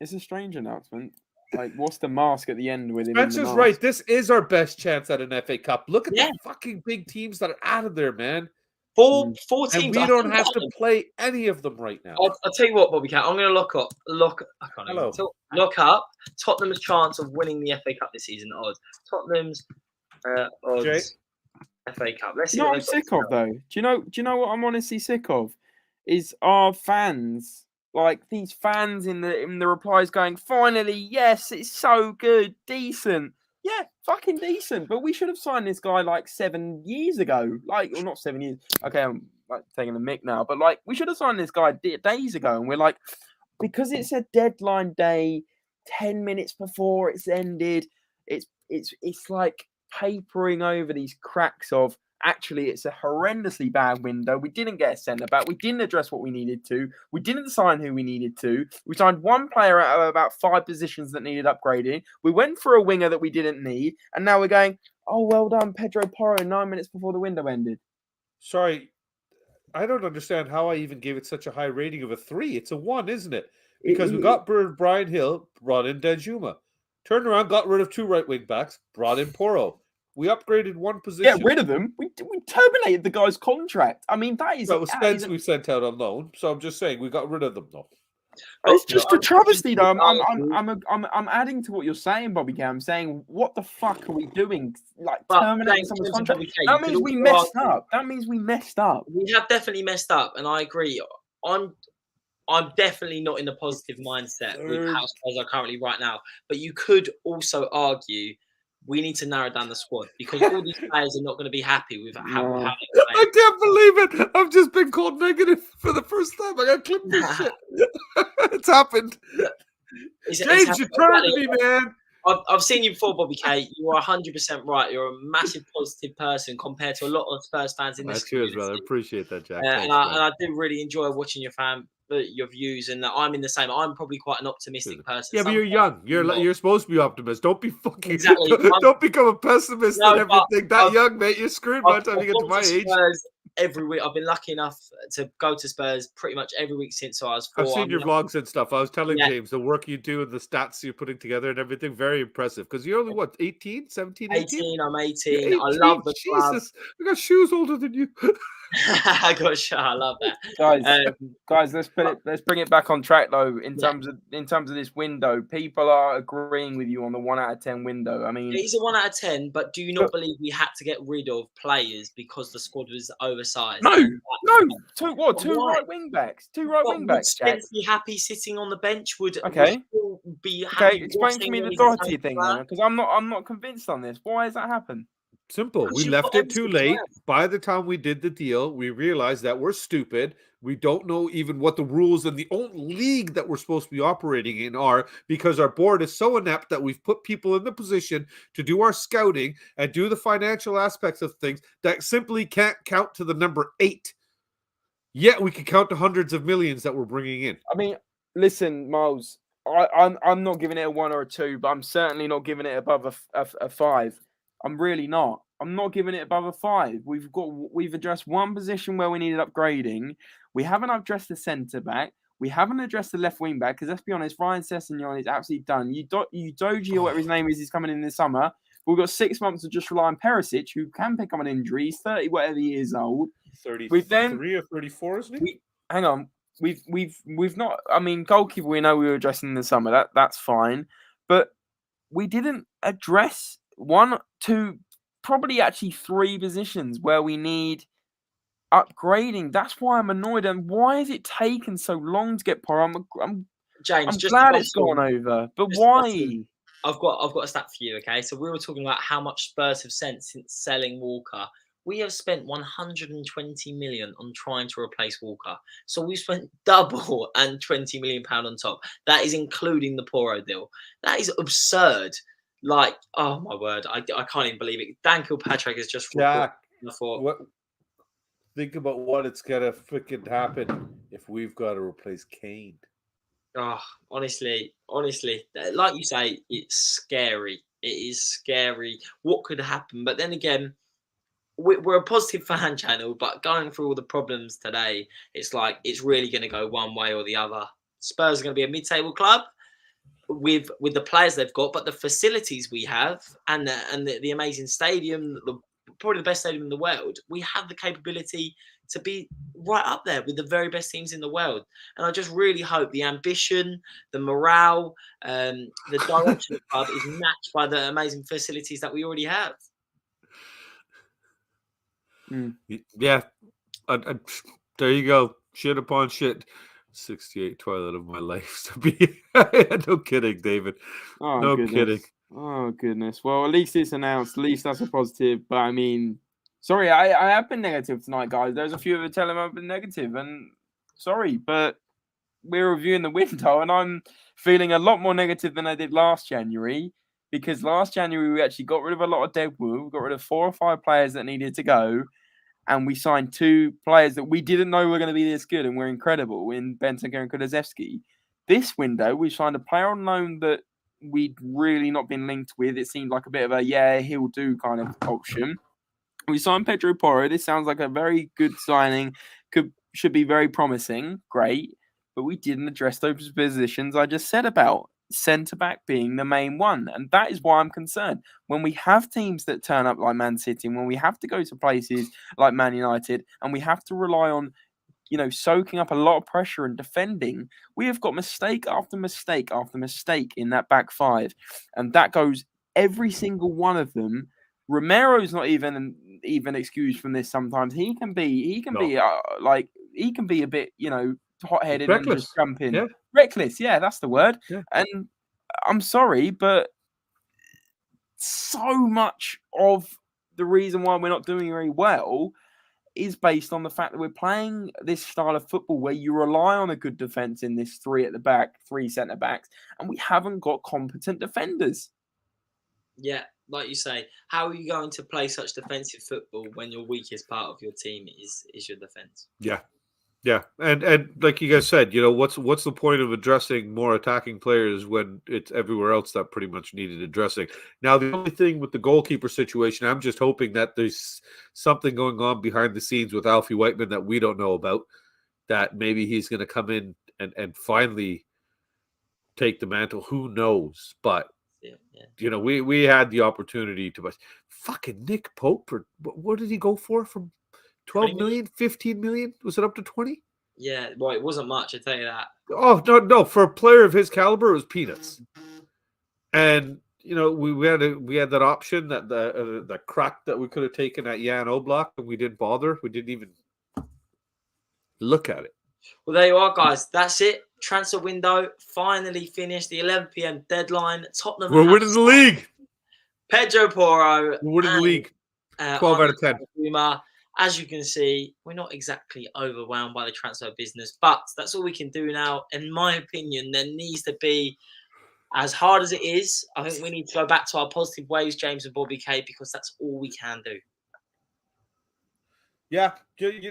It's a strange announcement. Like, what's the mask at the end with him? Spencer's right. This is our best chance at an FA Cup. Look at the fucking big teams that are out of there, man. Four teams. And we don't have to play any of them right now. I'll tell you what, Bobby Cat. I'm going to look up Tottenham's chance of winning the FA Cup this season. Odds. Tottenham's odds. FA Cup. Let's see. You know what I'm sick of though? Do you know what I'm honestly sick of? Is our fans, like these fans in the replies going, finally, yes, it's so good, decent. Yeah, fucking decent. But we should have signed this guy like 7 years ago. Like, well, not 7 years. Okay, I'm like taking the mic now. But like, we should have signed this guy days ago. And we're like, because it's a deadline day, 10 minutes before it's ended, it's like papering over these cracks of, actually, it's a horrendously bad window. We didn't get a centre back. We didn't address what we needed to. We didn't sign who we needed to. We signed one player out of about 5 positions that needed upgrading. We went for a winger that we didn't need. And now we're going, oh, well done, Pedro Porro, 9 minutes before the window ended. Sorry, I don't understand how I even gave it such a high rating of a 3. It's a 1, isn't it? Because we got Brian Hill, brought in Danjuma. Turned around, got rid of 2 right wing backs, brought in Porro. We upgraded one position. Get rid of them. We terminated the guy's contract. I mean, that is. Well, Spence we sent out on loan, so I'm just saying we got rid of them though. It's just a travesty, though. I'm adding to what you're saying, Bobby K. I'm saying, what the fuck are we doing? Like terminating someone's contract? That means we messed up. That means we messed up. We have definitely messed up, and I agree. I'm definitely not in the positive mindset with how Spurs are currently right now. But you could also argue we need to narrow down the squad because all these players are not going to be happy with how they play. I can't believe it. I've just been called negative for the first time. I got clipped this shit. It's happened. James, you're turning me, man. I've seen you before, Bobby K. You are 100% right. You're a massive positive person compared to a lot of Spurs fans in this community. Cheers, brother. Appreciate that, Jack. And I do really enjoy watching your views, and I'm in the same. I'm probably quite an optimistic person. Yeah, but you're young. You're supposed to be optimist. Don't be fucking exactly. Don't become a pessimist and everything. That young, mate. You're screwed by the time you get to my age. Spurs every week. I've been lucky enough to go to Spurs pretty much every week since I was 4. I've seen your vlogs and stuff. I was telling James the work you do and the stats you're putting together and everything. Very impressive. Because you're only what, 18, 17, 18? I'm 18. I love the club. Jesus, I got shoes older than you. I got a shot. I love that, guys. Let's bring it back on track though. In terms of this window, people are agreeing with you on the 1 out of 10 window. I mean, it's a 1 out of 10. But do you not believe we had to get rid of players because the squad was oversized? No. Two right wing backs. Two right wing backs. Would Spence be happy sitting on the bench? Would still be happy? Explain to me the Doherty thing then, because I'm not convinced on this. Why has that happened? Simple. We left it too late. By the time we did the deal, we realized that we're stupid. We don't know even what the rules in the only league that we're supposed to be operating in are, because our board is so inept that we've put people in the position to do our scouting and do the financial aspects of things that simply can't count to the number 8. Yet we can count the hundreds of millions that we're bringing in. I mean, listen, Miles, I'm not giving it a 1 or a 2, but I'm certainly not giving it above a 5. I'm really not. I'm not giving it above a 5. We've addressed one position where we needed upgrading. We haven't addressed the centre back. We haven't addressed the left wing back because let's be honest, Ryan Sessegnon is absolutely done. Udoji or whatever his name is coming in this summer. But we've got 6 months to just rely on Perisic, who can pick up an injury. He's 30 whatever years old. 33 or 34, isn't he? Hang on. We've not. I mean, goalkeeper. We know we were addressing in the summer. That's fine, but we didn't address 1, 2, probably actually 3 positions where we need upgrading. That's why I'm annoyed. And why has it taken so long to get Porro? James, I'm glad it's gone over, but why? I've got a stat for you. Okay, so we were talking about how much Spurs have sent since selling Walker. We have spent 120 million on trying to replace Walker. So we spent double and 20 million pound on top. That is including the Porro deal. That is absurd. Like, oh my word, I can't even believe it. Dan Kilpatrick is just Jack. Think about what it's gonna freaking happen if we've got to replace Kane. Oh, honestly, like you say, it's scary. It is scary. What could happen? But then again, we're a positive fan channel, but going through all the problems today, it's like it's really going to go one way or the other. Spurs are going to be a mid-table club with the players they've got, but the facilities we have and the amazing stadium, probably the best stadium in the world, we have the capability to be right up there with the very best teams in the world. And I just really hope the ambition, the morale, the direction of the club is matched by the amazing facilities that we already have. Yeah, there you go. Shit upon shit. 68 toilet of my life. No kidding, David. Oh, no goodness. Kidding. Oh goodness. Well, at least it's announced. At least that's a positive. But I mean, sorry, I have been negative tonight, guys. There's a few of you telling me I've been negative, and sorry, but we're reviewing the window, and I'm feeling a lot more negative than I did last January. Because last January we actually got rid of a lot of deadwood. We got rid of 4 or 5 players that needed to go, and we signed 2 players that we didn't know were going to be this good, and we're incredible in Bentancur and Kulusevski. This window, we signed a player on loan that we'd really not been linked with. It seemed like a bit of a he'll do kind of option. We signed Pedro Porro. This sounds like a very good signing. Should be very promising. Great. but we didn't address those positions I just said about. Centre-back being the main one. And that is why I'm concerned. When we have teams that turn up like Man City, when we have to go to places like Man United, and we have to rely on, soaking up a lot of pressure and defending, we have got mistake after mistake after mistake in that back five. And that goes every single one of them. Romero's not even excused from this sometimes. He can be a bit, hot-headed and just jumping. Yeah. Reckless, yeah, that's the word. Yeah. And I'm sorry, but so much of the reason why we're not doing very well is based on the fact that we're playing this style of football where you rely on a good defense in this 3 at the back, 3 centre backs, and we haven't got competent defenders. Yeah, like you say, how are you going to play such defensive football when your weakest part of your team is your defense? Yeah. Yeah, and like you guys said, what's the point of addressing more attacking players when it's everywhere else that pretty much needed addressing? Now, the only thing with the goalkeeper situation, I'm just hoping that there's something going on behind the scenes with Alfie Whiteman that we don't know about, that maybe he's going to come in and finally take the mantle. Who knows? But we had the opportunity to buy fucking Nick Pope. For what did he go for from 12 million, 15 million? Was it up to 20? Yeah, well, it wasn't much, I tell you that. Oh, no. For a player of his caliber, it was peanuts. And, we had that option, that the crack that we could have taken at Jan Oblak, and we didn't bother. We didn't even look at it. Well, there you are, guys. That's it. Transfer window finally finished. The 11 p.m. deadline. Tottenham. We're winning the league. Pedro Porro. We're winning the league. 12 out of 10. As you can see, we're not exactly overwhelmed by the transfer business, but that's all we can do now. In my opinion, there needs to be, as hard as it is, I think we need to go back to our positive ways, James and Bobby K, because that's all we can do. Yeah,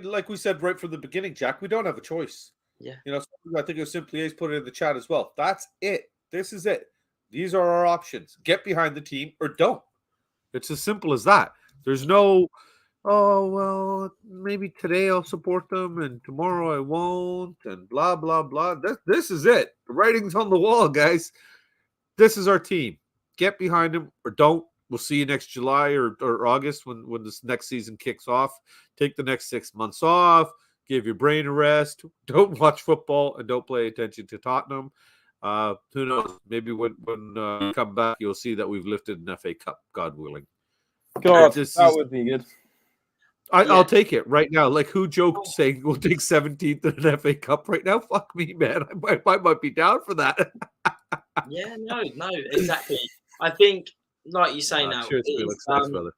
like we said right from the beginning, Jack, we don't have a choice. Yeah. I think it was Simply Ace put it in the chat as well. That's it. This is it. These are our options. Get behind the team or don't. It's as simple as that. There's no, oh, well, maybe today I'll support them and tomorrow I won't, and blah, blah, blah. This is it. The writing's on the wall, guys. This is our team. Get behind them or don't. We'll see you next July or August when this next season kicks off. Take the next 6 months off. Give your brain a rest. Don't watch football and don't pay attention to Tottenham. Who knows? Maybe when we come back, you'll see that we've lifted an FA Cup, God willing. God, that would be good. I'll take it right now. Like, who joked saying we'll take 17th in an FA Cup right now? Fuck me, man. I might be down for that. Yeah, no, exactly. I think, like you say now, cheers, Felix. Thanks, brother.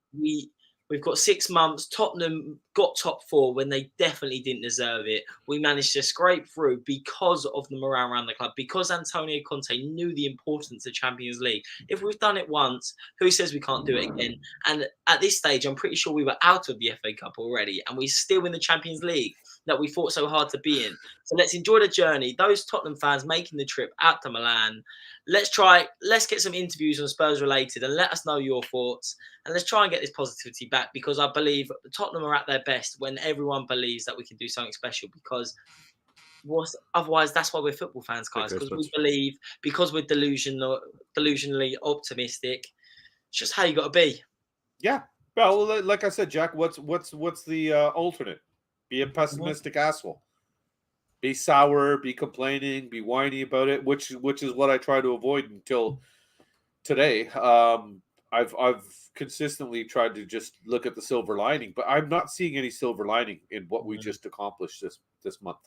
We've got 6 months. Tottenham got top 4 when they definitely didn't deserve it. We managed to scrape through because of the morale around the club, because Antonio Conte knew the importance of Champions League. If we've done it once, who says we can't do it again? And at this stage, I'm pretty sure we were out of the FA Cup already, and we're still in the Champions League that we fought so hard to be in. So let's enjoy the journey. Those Tottenham fans making the trip out to Milan, let's get some interviews on Spurs Related and let us know your thoughts. And let's try and get this positivity back, because I believe Tottenham are at their best when everyone believes that we can do something special, because otherwise that's why we're football fans, guys, because we believe, because we're delusionally optimistic. It's just how you got to be. Yeah. Well, like I said, Jack, what's the alternate? Be a pessimistic asshole. Be sour, be complaining, be whiny about it, which is what I try to avoid until today. I've consistently tried to just look at the silver lining, but I'm not seeing any silver lining in what we just accomplished this month.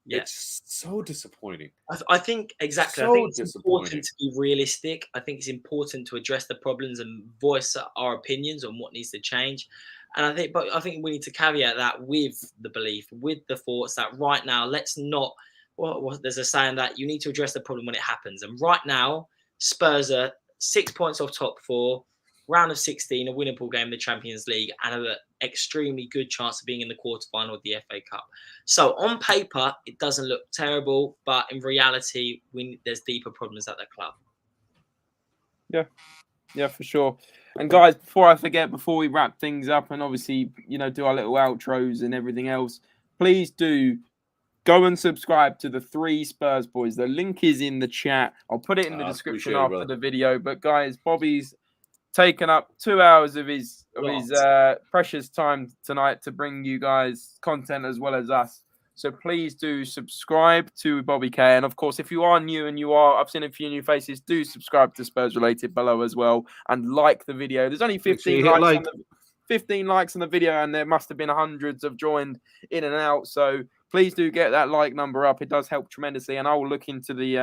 Yeah. It's so disappointing. I think exactly. So I think it's important to be realistic. I think it's important to address the problems and voice our opinions on what needs to change. And I think we need to caveat that with the belief, with the thoughts that right now, let's not. Well, there's a saying that you need to address the problem when it happens. And right now, Spurs are 6 points off top 4, round of 16, a winnable game in the Champions League, and an extremely good chance of being in the quarterfinal of the FA Cup. So on paper, it doesn't look terrible, but in reality, there's deeper problems at the club. Yeah, for sure. And guys, before I forget, before we wrap things up and obviously, do our little outros and everything else, please do go and subscribe to the 3 Spurs boys. The link is in the chat. I'll put it in the description after the video. But guys, Bobby's taken up 2 hours of his precious time tonight to bring you guys content as well as us. So please do subscribe to Bobby K. And of course, if you are new and I've seen a few new faces, do subscribe to Spurs Related below as well and like the video. There's only 15 likes on the video, and there must have been hundreds have joined in and out. So please do get that like number up. It does help tremendously. And I will look into the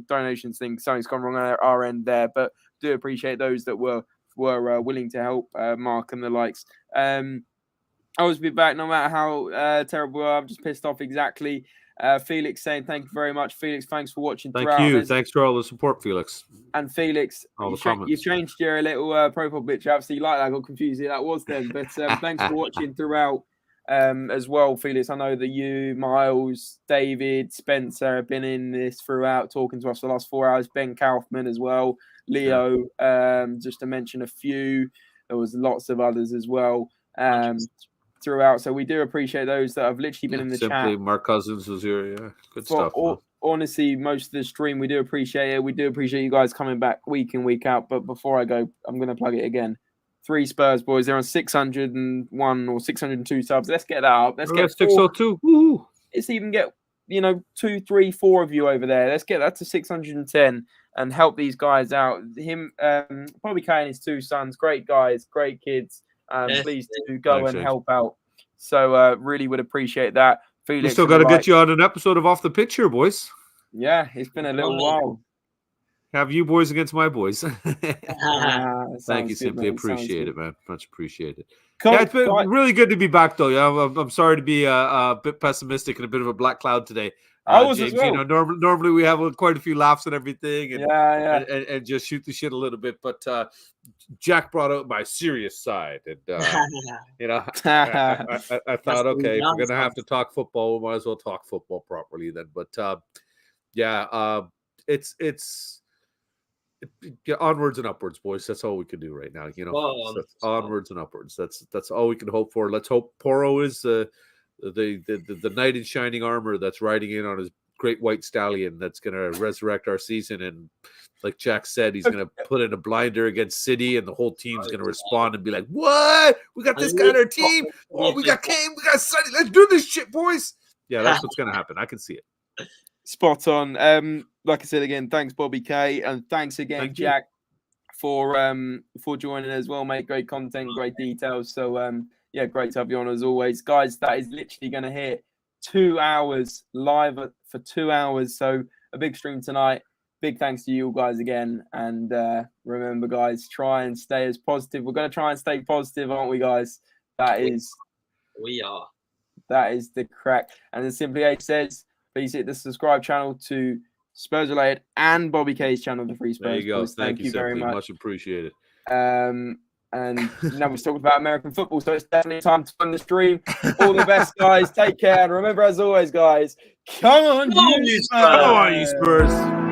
donations thing. Something's gone wrong at our end there, but do appreciate those that were willing to help Mark and the likes. I always be back no matter how terrible we are. I'm just pissed off exactly. Felix saying thank you very much. Felix, thanks for watching throughout. Thank you. Thanks for all the support, Felix. And Felix, you changed your little profile picture. Obviously, like that. I got confused who that was then. But thanks for watching throughout as well, Felix. I know that you, Miles, David, Spencer have been in this throughout, talking to us for the last 4 hours. Ben Kaufman as well. Leo, just to mention a few. There was lots of others as well. Throughout, so we do appreciate those that have literally been in the chat. Mark Cousins was here, good stuff. Honestly, most of the stream, we do appreciate it. We do appreciate you guys coming back week in, week out. But before I go, I'm going to plug it again. 3 Spurs boys, they're on 601 or 602 subs. Let's get that up. Let's get 602. Woo. Let's even get 2, 3, 4 of you over there. Let's get that to 610 and help these guys out. Bobby K and his 2 sons, great guys, great kids. Please do go and help out. So really would appreciate that. Felix, we still got to get you on an episode of Off the Pitch here, boys. Yeah, it's been a little while. Have you boys against my boys. Thank you, simply appreciate it, man. Much appreciated. Cool. Yeah, it's been really good to be back, though. Yeah, I'm sorry to be a bit pessimistic and a bit of a black cloud today. I was James, as well. Normally we have quite a few laughs and everything, and and just shoot the shit a little bit. But Jack brought out my serious side, and I thought, okay, if we're gonna have to talk football, we might as well talk football properly then. But it's onwards and upwards, boys. That's all we can do right now. Onwards and upwards. That's all we can hope for. Let's hope Porro is the knight in shining armor that's riding in on his great white stallion that's going to resurrect our season. And like Jack said, he's going to put in a blinder against City, and the whole team's going to respond and be like, what? We got this guy on our team. Oh, we got Kane. We got Sonny. Let's do this shit, boys. Yeah, that's what's going to happen. I can see it. Spot on. Like I said again, thanks, Bobby K. And thanks again, Jack, for joining as well, mate. Great content, great details. So, yeah, great to have you on as always. Guys, that is literally going to hit 2 hours live for 2 hours. So a big stream tonight. Big thanks to you guys again. And remember, guys, try and stay as positive. We're going to try and stay positive, aren't we, guys? We are. That is the crack. And then Simply H says, please hit the subscribe channel to Spurs Related and Bobby K's channel, the Free Spurs. There you go. Boys. Thank you very much. Much appreciated. And now we've talked about American football, so it's definitely time to end the stream. All the best, guys. Take care. And remember, as always, guys, come on, you Spurs. Come on, you Spurs.